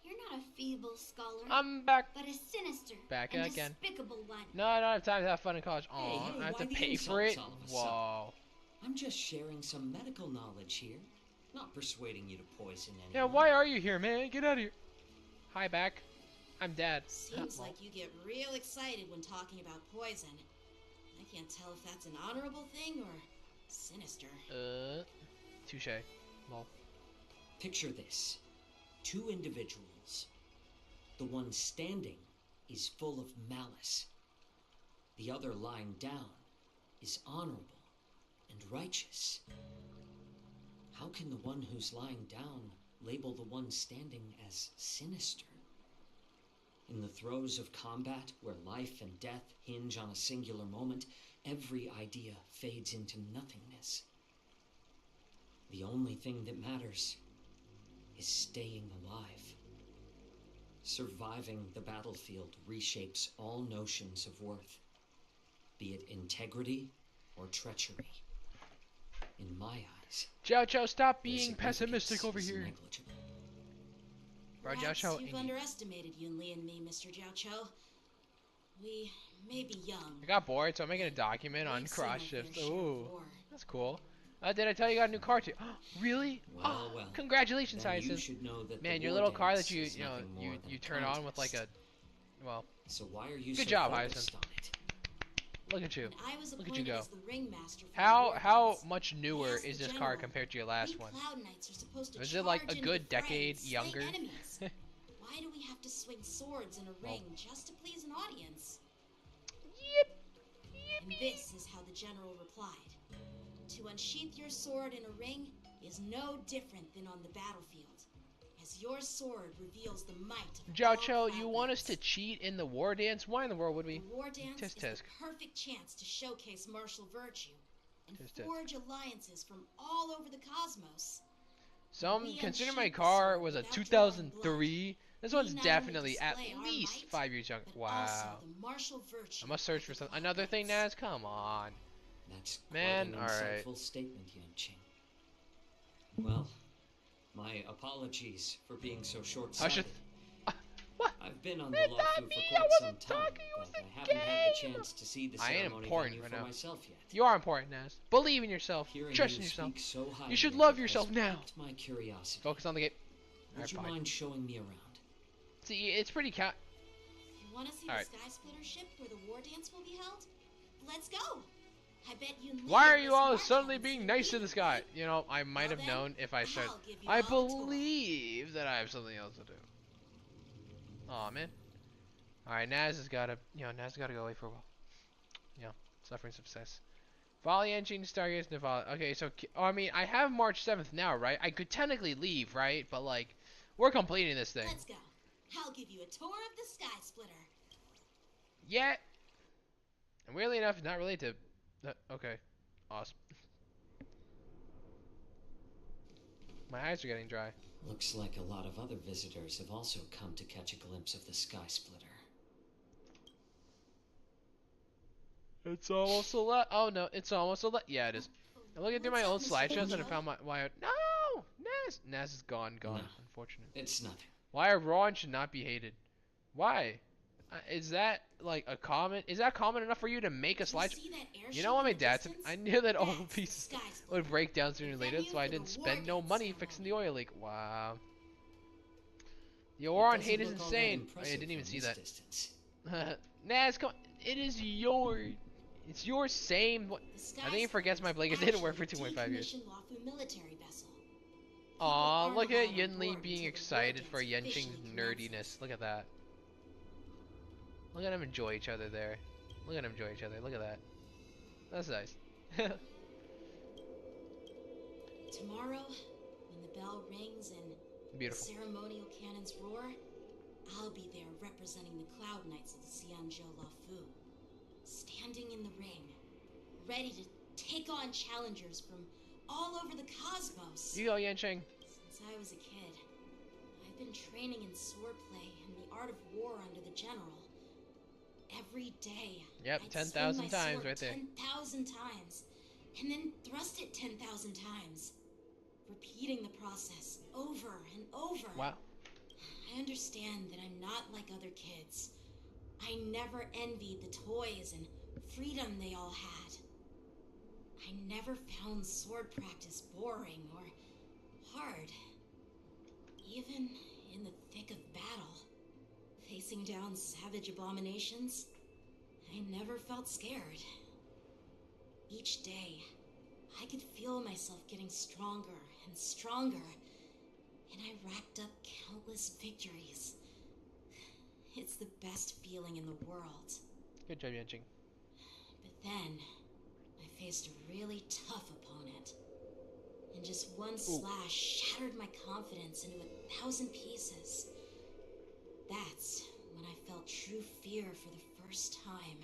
You're not a feeble scholar. I'm back. But a sinister back and again. Despicable one. No, I don't have time to have fun in college. Aw, Hey, I have to why the pay for it? insults all of a Whoa. sudden? I'm just sharing some medical knowledge here. Not persuading you to poison anyone. Yeah, why are you here, man? Get out of here. Hi, back. I'm dead. Seems like you get real excited when talking about poison. I can't tell if that's an honorable thing or sinister. Touche. Lol. Picture this. Two individuals. The one standing is full of malice. The other lying down is honorable and righteous. How can the one who's lying down label the one standing as sinister? In the throes of combat, where life and death hinge on a singular moment, every idea fades into nothingness. The only thing that matters is staying alive. Surviving the battlefield reshapes all notions of worth, be it integrity or treachery. In my eyes, Jiao, stop being pessimistic over here. Bro, Perhaps Jiao, you've underestimated Yunli and me, Mr. Jiao. We may be young. I got bored, so I'm making a document on cross shifts. Ooh, that's cool. Did I tell you got a new car too? Really? Well, congratulations, Hyacinth. Man, your little car that you turn on with like a, well. So why are you good so job, focused Hyacinth. on it? Look at you. Look at you go. For How much newer is this car compared to your last one? Is it like a good decade younger? Why do we have to swing swords in a ring just to please an audience? Yep. And this is how the general replied. To unsheath your sword in a ring is no different than on the battlefield, as your sword reveals the might of Jiao, you want us to cheat in the war dance? Why in the world would we? The war dance is tisk. the perfect chance to showcase martial virtue and Tisk. forge alliances from all over the cosmos. Considering my car was a 2003, this one's definitely at least 5 years younger. Wow. I must search for some another thing, Naz. Come on. That's man. Quite an All insightful statement, Yanqing. Well, my apologies for being so short-sighted. What? I've been on the Law Fu for quite some time, but I haven't had the chance to see the ceremony venue for myself yet. You are important, Naz. Believe in yourself. Trust in yourself. You should love yourself now. My curiosity. Focus on the game. Would you mind showing me around? See, it's pretty You want to see the Sky Splitter ship where the war dance will be held? Let's go. I bet you. Why are you all suddenly being nice to this guy? You know, I might have known if I started. I believe that I have something else to do. Aw, man. Alright, Naz has gotta, Naz gotta go away for a while. Suffering success. Volley engine, Stargaze, Naval. Okay, so, I mean, I have March 7th now, right? I could technically leave, right? But, like, we're completing this thing. Let's go. I'll give you a tour of the Sky Splitter. Yeah. And weirdly enough, not related to... okay. Awesome. My eyes are getting dry. Looks like a lot of other visitors have also come to catch a glimpse of the Sky Splitter. It's almost 11. Oh no, it's almost 11. Yeah, it is. I'm looking through my old slideshows and I found my wire. No, Naz. Naz is gone. No, Unfortunate. It's nothing. Why are Raw and should not be hated? Why? Is that like a comment? Is that common enough for you to make a slideshow? You know what my dad said? I knew that all pieces would break down sooner or later, so I didn't spend no money fixing the oil leak. Wow. The war on hate is insane. I didn't even see that. Naz, come on. It is yours. It's your same. I think he forgets my blanket didn't work for 2.5 years. Aw, look at Yinli being excited for Yenching's nerdiness. Look at that. Look at them enjoy each other there. Look at them enjoy each other. Look at that. That's nice. Tomorrow, when the bell rings and the ceremonial cannons roar, I'll be there representing the Cloud Knights of the Xianzhou Luofu. Standing in the ring, ready to take on challengers from all over the cosmos. You go, Yancheng. Since I was a kid, I've been training in swordplay and the art of war under the general. Every day, yep, 10,000 times right there. 10,000 times, and then thrust it 10,000 times, repeating the process over and over. Wow. I understand that I'm not like other kids. I never envied the toys and freedom they all had. I never found sword practice boring or hard. Even in the thick of battle, facing down savage abominations, I never felt scared. Each day, I could feel myself getting stronger and stronger, and I racked up countless victories. It's the best feeling in the world. Good job, Yanching. But then, I faced a really tough opponent. And just one slash shattered my confidence into 1,000 pieces. That's when I felt true fear for the first time.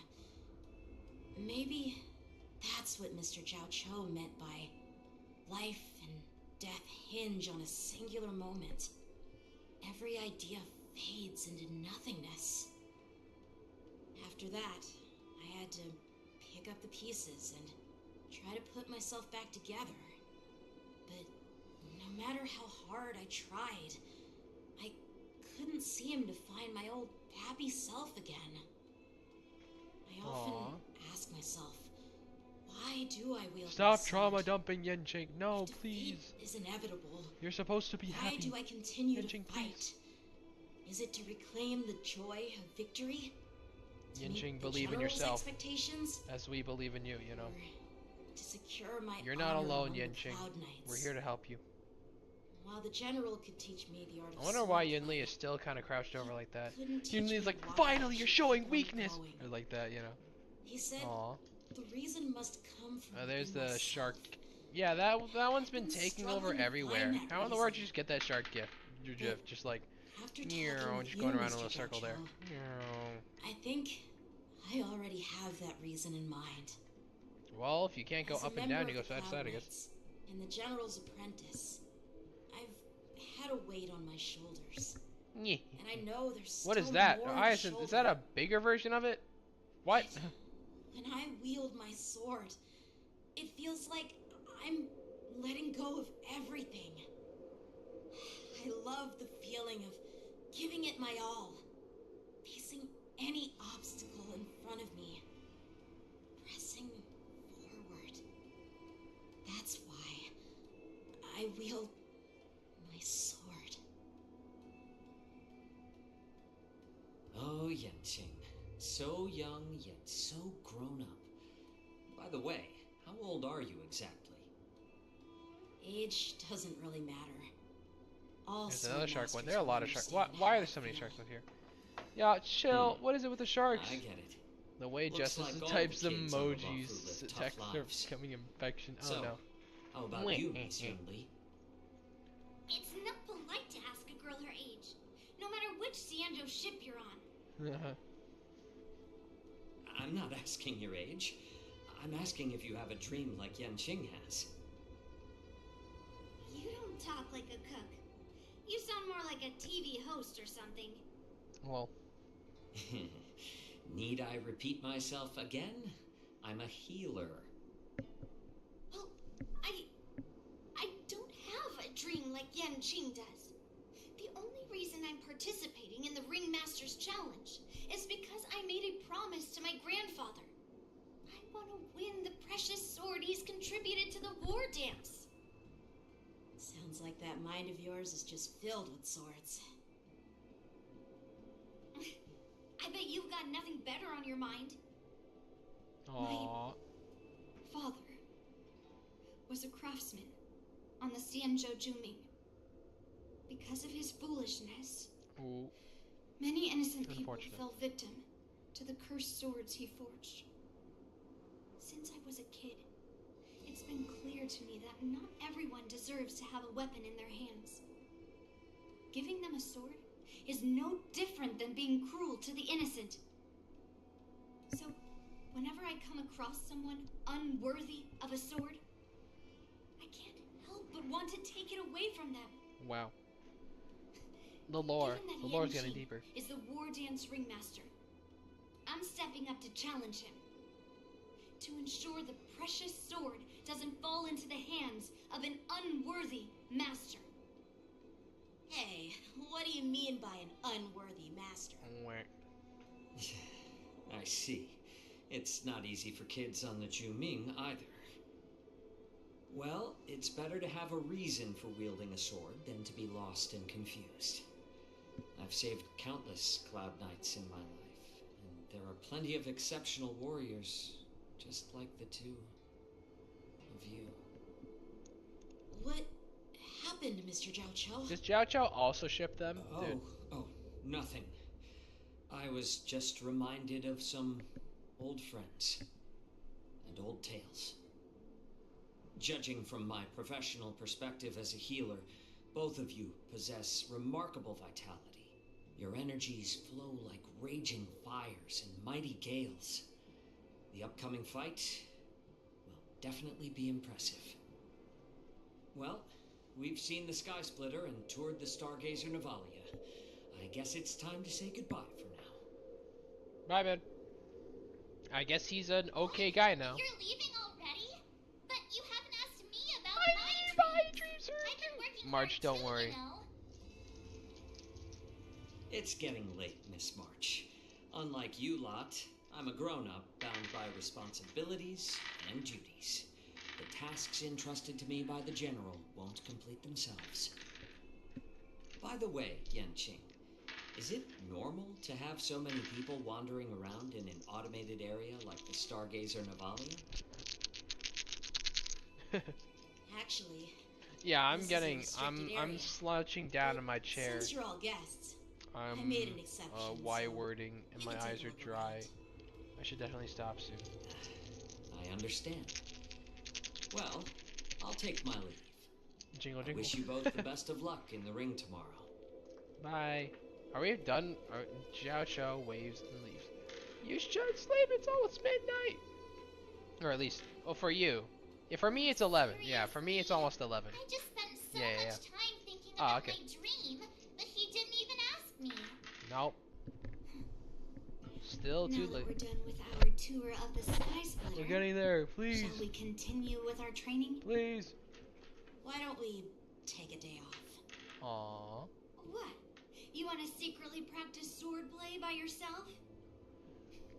Maybe that's what Mr. Zhao Cho meant by life and death hinge on a singular moment. Every idea fades into nothingness. After that, I had to pick up the pieces and try to put myself back together. But no matter how hard I tried, I couldn't seem to find my old happy self again. I often ask myself, why do I wield Stop trauma dumping, Yenching. No, please. Is inevitable. You're supposed to be happy. Why do I continue Yenching, to fight? please. Is it to reclaim the joy of victory? Yenching, believe in yourself. As we believe in you, you know. To secure my You're not alone, Yenching. We're here to help you. While the general could teach me the art of I wonder why Yinli is still kind of crouched over like that. Yinli's like, finally, you're showing weakness! Or like that, you know. He said, aww. The reason must come from there's the shark. Yeah, that one's been taking over everywhere. How in the world did you just get that shark gift? Just like, just going around in a little circle there. I think I already have that reason in mind. Well, if you can't go up and down, you go side to side, I guess. And the general's apprentice, I've had a weight on my shoulders. Yeah. And I know there's what is that? Is that a bigger version of it? What? When I wield my sword, it feels like I'm letting go of everything. I love the feeling of giving it my all, facing any obstacle in front of me, pressing forward. That's why I wield my sword. Yenqing. So young, yet so grown up. By the way, how old are you exactly? Age doesn't really matter. All There's another shark one. swordmasters There are a will lot of sharks. understand Why how are there I so many feel. sharks up here? Yeah, chill. What is it with the sharks? I get it. The way Looks Justice like all types the kids on the emojis, Bafu live tough text are lives. becoming infection. Oh So, no. how about you, Miss Yunli? It's not polite to ask a girl her age, no matter which Xianzhou ship you're on. I'm not asking your age. I'm asking if you have a dream like Yenqing has. You don't talk like a cook. You sound more like a TV host or something. Well. Need I repeat myself again? I'm a healer. Well, I don't have a dream like Yenqing does. The only reason I'm participating in the Ringmaster's Challenge is because I made a promise to my grandfather. I want to win the precious sword he's contributed to the war dance. Sounds like that mind of yours is just filled with swords. I bet you've got nothing better on your mind. Aww. My father was a craftsman on the Xianzhou Juming. Because of his foolishness, Ooh. many innocent people fell victim to the cursed swords he forged. Since I was a kid, it's been clear to me that not everyone deserves to have a weapon in their hands. Giving them a sword is no different than being cruel to the innocent. So, whenever I come across someone unworthy of a sword, I can't help but want to take it away from them. Wow. The lore. The lore's getting Yenqing deeper. is the war dance ringmaster. I'm stepping up to challenge him. To ensure the precious sword doesn't fall into the hands of an unworthy master. Hey, what do you mean by an unworthy master? I see. It's not easy for kids on the Juming either. Well, it's better to have a reason for wielding a sword than to be lost and confused. I've saved countless Cloud Knights in my life, and there are plenty of exceptional warriors, just like the two of you. What happened, Mr. Jiao Chou? Does Jiao Chou also ship them? Dude. Oh, nothing. I was just reminded of some old friends and old tales. Judging from my professional perspective as a healer, both of you possess remarkable vitality. Your energies flow like raging fires and mighty gales. The upcoming fight will definitely be impressive. Well, we've seen the Sky Splitter and toured the Stargazer Navalia. I guess it's time to say goodbye for now. Bye, man. I guess he's an okay guy now. You're leaving already? But you haven't asked me about my dreams. I've been working March, don't worry. you know. It's getting late, Miss March. Unlike you lot, I'm a grown-up bound by responsibilities and duties. The tasks entrusted to me by the General won't complete themselves. By the way, Yenqing, is it normal to have so many people wandering around in an automated area like the Stargazer Navalia? Actually, Yeah, I'm this is getting. a restricted I'm area. slouching down in my chair. Since you're all guests, I I'm made an exception. Y-wording, and you my can take eyes a are look dry. I should definitely stop soon. I understand. Well, I'll take my leave. Jingle, I jingle. wish you both the best of luck in the ring tomorrow. Bye. Are we done? Jiao Chou waves and leaves. You should sleep. It's almost midnight. Or at least, well, for you. Yeah, for me it's 11. Yeah, for me it's almost 11. I just spent so Yeah. much time thinking Oh, about okay. my dream, but he didn't even ask me. Nope. Still Now too that late. we're done with our tour of the Sky Splitter, We're getting there. Please. shall we continue with our training? Please. Why don't we take a day off? Aww. What? You want to secretly practice swordplay by yourself?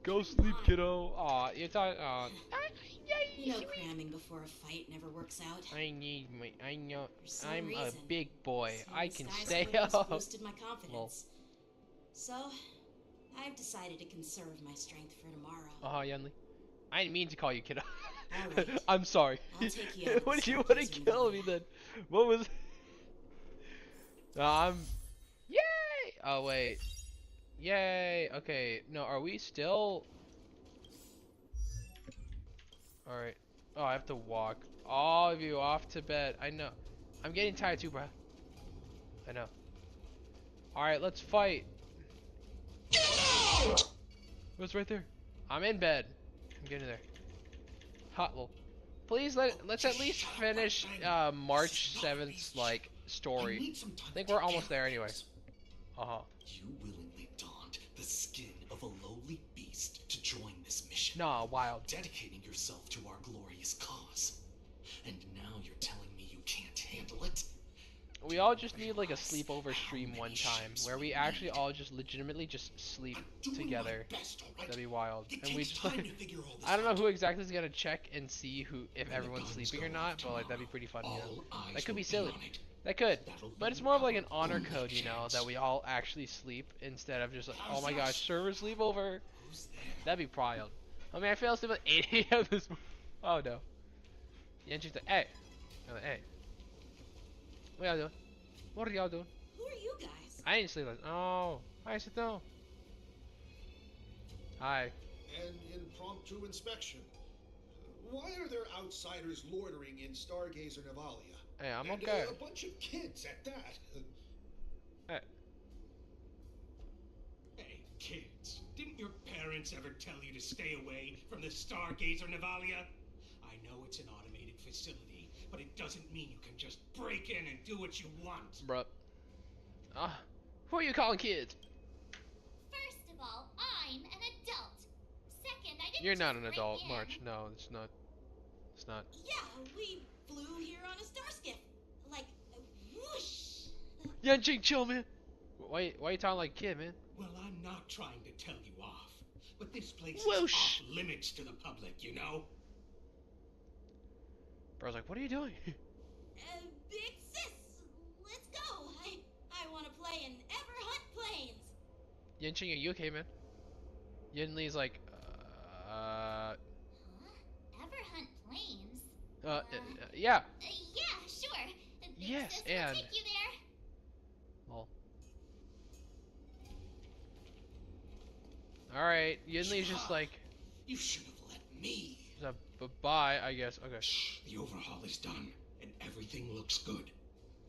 Go sleep, kiddo. Aw, you thought. Aw. You know, cramming before a fight never works out. I need my. I know. For some I'm a reason, big boy. seeing I the can Sky stay Splitters up. boosted my Well, confidence. So, I've decided to conserve my strength for tomorrow. Yenli. I didn't mean to call you kiddo. Right. I'm sorry. I'll take you out. What did you want to kill me then? What was? Yay! Oh wait. Yay. Okay. No, are we still? All right. Oh, I have to walk. All of you off to bed. I know. I'm getting tired too, bruh. I know. All right, let's fight. What's right there? I'm in bed. I'm getting there. Hot lol. Please let's at least finish March 7th's like story. I think we're almost there anyway. You willingly donned the skin of a lowly beast to join this mission. Nah, wild. Dedicating yourself to our glorious cause. And now you're telling me you can't handle it? We all just need like a sleepover stream one time where we actually all just legitimately just sleep together. That'd be wild. And we just like, I don't know who exactly is gonna check and see if everyone's sleeping or not, but like that'd be pretty fun, you know. That could be silly. That could. But it's more of like an honor code, you know, that we all actually sleep instead of just like, oh my gosh, server sleepover. That'd be wild. I mean, I fell asleep at 8 a.m. this morning. Oh no. Yenshin's like, hey. I'm like, hey. What y'all doing? What are y'all doing? Who are you guys? I didn't sleep last. Oh, hi, sit down. Hi. An impromptu inspection. Why are there outsiders loitering in Stargazer Navalia? Hey, I'm and, okay. A bunch of kids at that. Hey. Hey, kids. Didn't your parents ever tell you to stay away from the Stargazer Navalia? I know it's an automated facility, but it doesn't mean you can just break in and do what you want. Bruh. Who are you calling kids? First of all, I'm an adult. Second, I didn't You're not an break adult, in. March. No, it's not. It's not. Yeah, we flew here on a starskiff. Like, whoosh. Yenching, chill, man. Why are you talking like a kid, man? Well, I'm not trying to tell you off, but this place Whoosh. is off limits to the public, you know? Bro's like, what are you doing? Big sis, let's go. I want to play in Ever Hunt Plains. Yenching, are you okay, man? Yen Lee's like, Ever Hunt Plains? yeah. Yeah, sure. Big Yes, sis, and. we'll take you there. Lol. Alright, Yen Lee's just like. You should have let me. Bye, I guess. Okay. The overhaul is done, and everything looks good.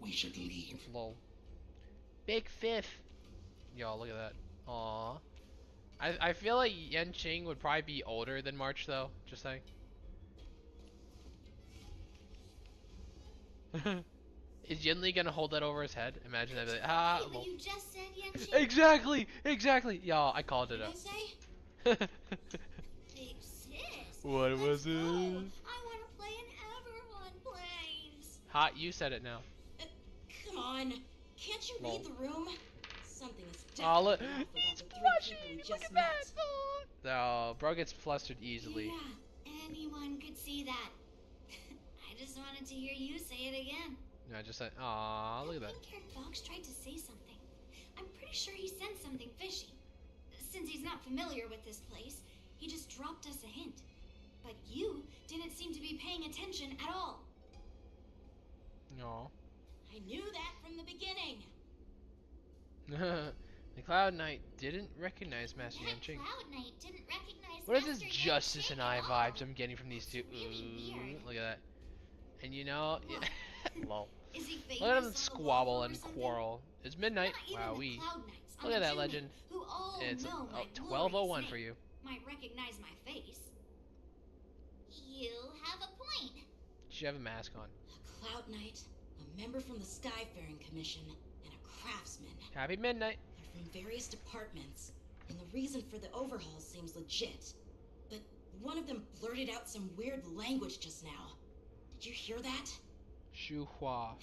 We should leave. Lol. Big fifth. Y'all, look at that. Aww. I feel like Yenching would probably be older than March, though. Just saying. Is Yinli gonna hold that over his head? Imagine that. Like, What you just said, Yenching? Exactly. Y'all, I called it What up. did I say? Big sis. What was it? I want to play in Ever Hunt Plains. Hot, you said it now. Come on. Can't you read the room? Something is Look. definitely off about It's the three plushy. people we Look just at met. that. Oh, bro gets flustered easily. Yeah, anyone could see that. I just wanted to hear you say it again. No, I just said, aw, look at that. Pink-haired fox tried to say something. I'm pretty sure he sensed something fishy. Since he's not familiar with this place, he just dropped us a hint. But you didn't seem to be paying attention at all. No. I knew that from the beginning. The Cloud Knight didn't recognize Master Yenching. Cloud Knight didn't recognize What is this Master Justice and I Yenching at all. vibes I'm getting from these two? Really weird. Look at that. And you know, lol. Is he Look at them famous on the squabble Wolf or and something? quarrel. It's midnight. Not even Wow, the we. Cloud Knights on Look at the that June legend. Who all It's know my 12:01 glorious for name. you. Might recognize my face. You have a point. She have a mask on. A Cloud Knight, a member from the Skyfaring Commission, and a craftsman. Happy midnight. They're from various departments, and the reason for the overhaul seems legit. But one of them blurted out some weird language just now. Did you hear that? Shuhua.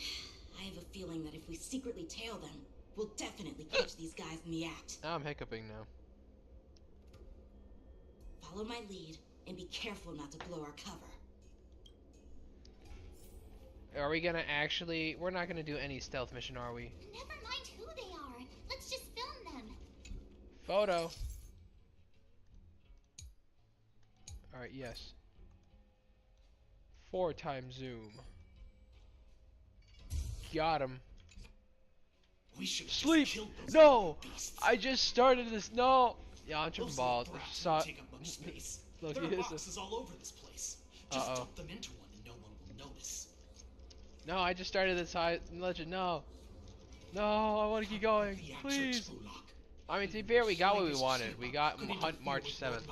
I have a feeling that if we secretly tail them, we'll definitely catch these guys in the act. I'm hiccuping now. Follow my lead, and be careful not to blow our cover. Are we gonna actually? We're not gonna do any stealth mission, are we? Never mind who they are. Let's just film them. Photo. Alright, yes. 4 times zoom. Got him. We should sleep. Those no, beasts. I just started this. No. Yeah, I'm tripping Those balls. little I brats saw. won't take up much space. Look, There are boxes all over this place. Just dump them into one and no one will notice. No, I just started this high legend. No. No, I want to keep going. Please. I mean, to be fair, we got what we wanted. We got Hunt March 7th.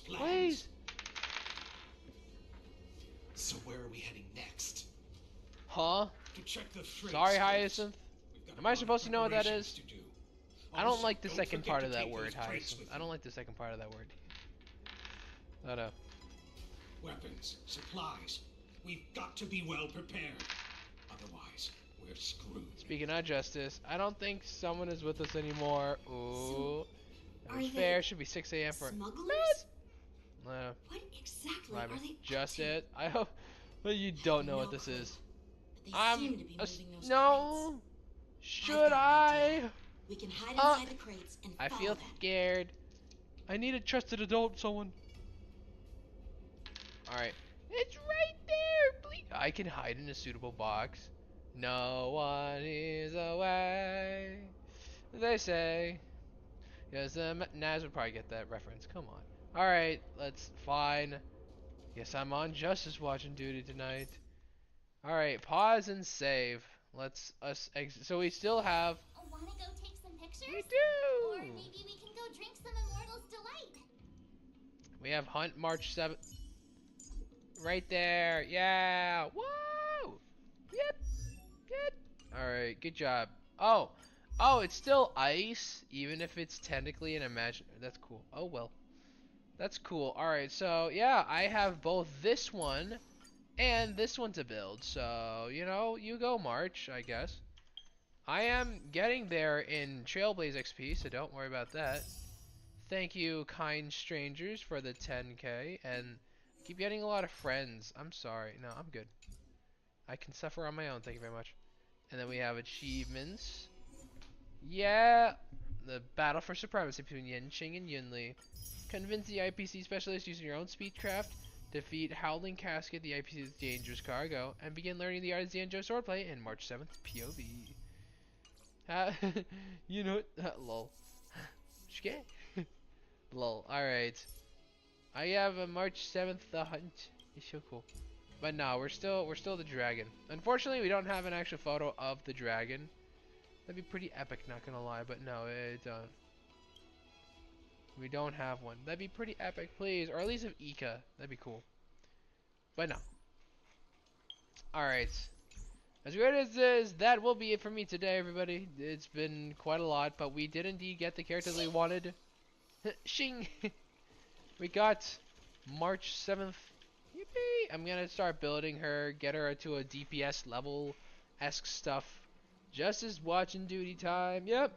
Please. So where are we heading next? Huh? To check the Sorry, Hyacinth. Am I supposed to know what that is? I don't like the second part of that word, Hyacinth. I don't like the second part of that word. I know. Weapons, supplies. We've got to be well prepared. Otherwise, we're screwed. Speaking of justice, I don't think someone is with us anymore. Ooh. That was fair. Should be 6 a.m. for smugglers? What exactly are they just it. I hope but you don't know what this is. No. Should I? We can hide inside the crates and I follow feel them. scared. I need a trusted adult, someone. Alright. It's right there, please. I can hide in a suitable box. No one is away, they say. Yes, Naz would probably get that reference. Come on. Alright, fine. Guess I'm on Justice Watching duty tonight. Alright, pause and save. So we still have... Wanna go take some pictures? We do! Or maybe we can go drink some Immortal's Delight. We have Hunt March 7th. Right there. Yeah. Whoa! Yep. Good. Alright, good job. Oh, it's still ice, even if it's technically an imaginary. That's cool. Oh, well. That's cool. Alright, so, yeah, I have both this one and this one to build. So, you know, you go, March, I guess. I am getting there in Trailblaze XP, so don't worry about that. Thank you, kind strangers, for the 10k, and keep getting a lot of friends. I'm sorry. No, I'm good. I can suffer on my own. Thank you very much. And then we have achievements. Yeah! The battle for supremacy between Yenching and Yunli. Convince the IPC specialist using your own speedcraft. Defeat Howling Casket, the IPC's dangerous cargo. And begin learning the art of Xianzhou swordplay in March 7th POV. You know it. Lol. Shke? Lol. Alright. I have a March 7th hunt. It's so cool. But no, we're still the dragon. Unfortunately, we don't have an actual photo of the dragon. That'd be pretty epic, not gonna lie, but no, we don't have one. That'd be pretty epic, please. Or at least of Ika. That'd be cool. But no. Alright. As weird as this, that will be it for me today, everybody. It's been quite a lot, but we did indeed get the character we wanted. Shing! We got March 7th. Yippee! I'm gonna start building her, get her to a DPS level-esque stuff. Justice watching duty time. Yep.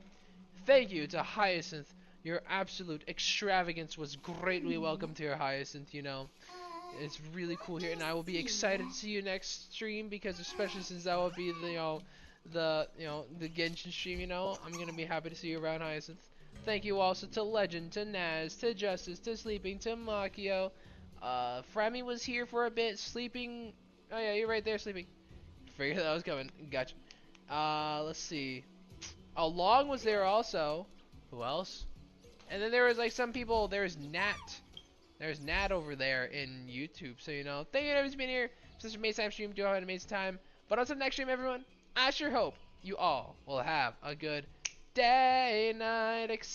Thank you to Hyacinth. Your absolute extravagance was greatly welcomed here, Hyacinth, you know. It's really cool here, and I will be excited to see you next stream, because especially since that will be the Genshin stream, you know. I'm gonna be happy to see you around, Hyacinth. Thank you also to Legend, to Naz, to Justice, to Sleeping, to Makio. Fremi was here for a bit, sleeping. Oh yeah, you're right there, sleeping. Figured that was coming. Gotcha. Let's see. Oh, Long was there also. Who else? And then there was like some people. There's Nat. There's Nat over there in YouTube. So, you know, thank you for everyone's being here. Such an amazing time stream. Do have an amazing time. But until next stream, everyone, I sure hope you all will have a good day, night,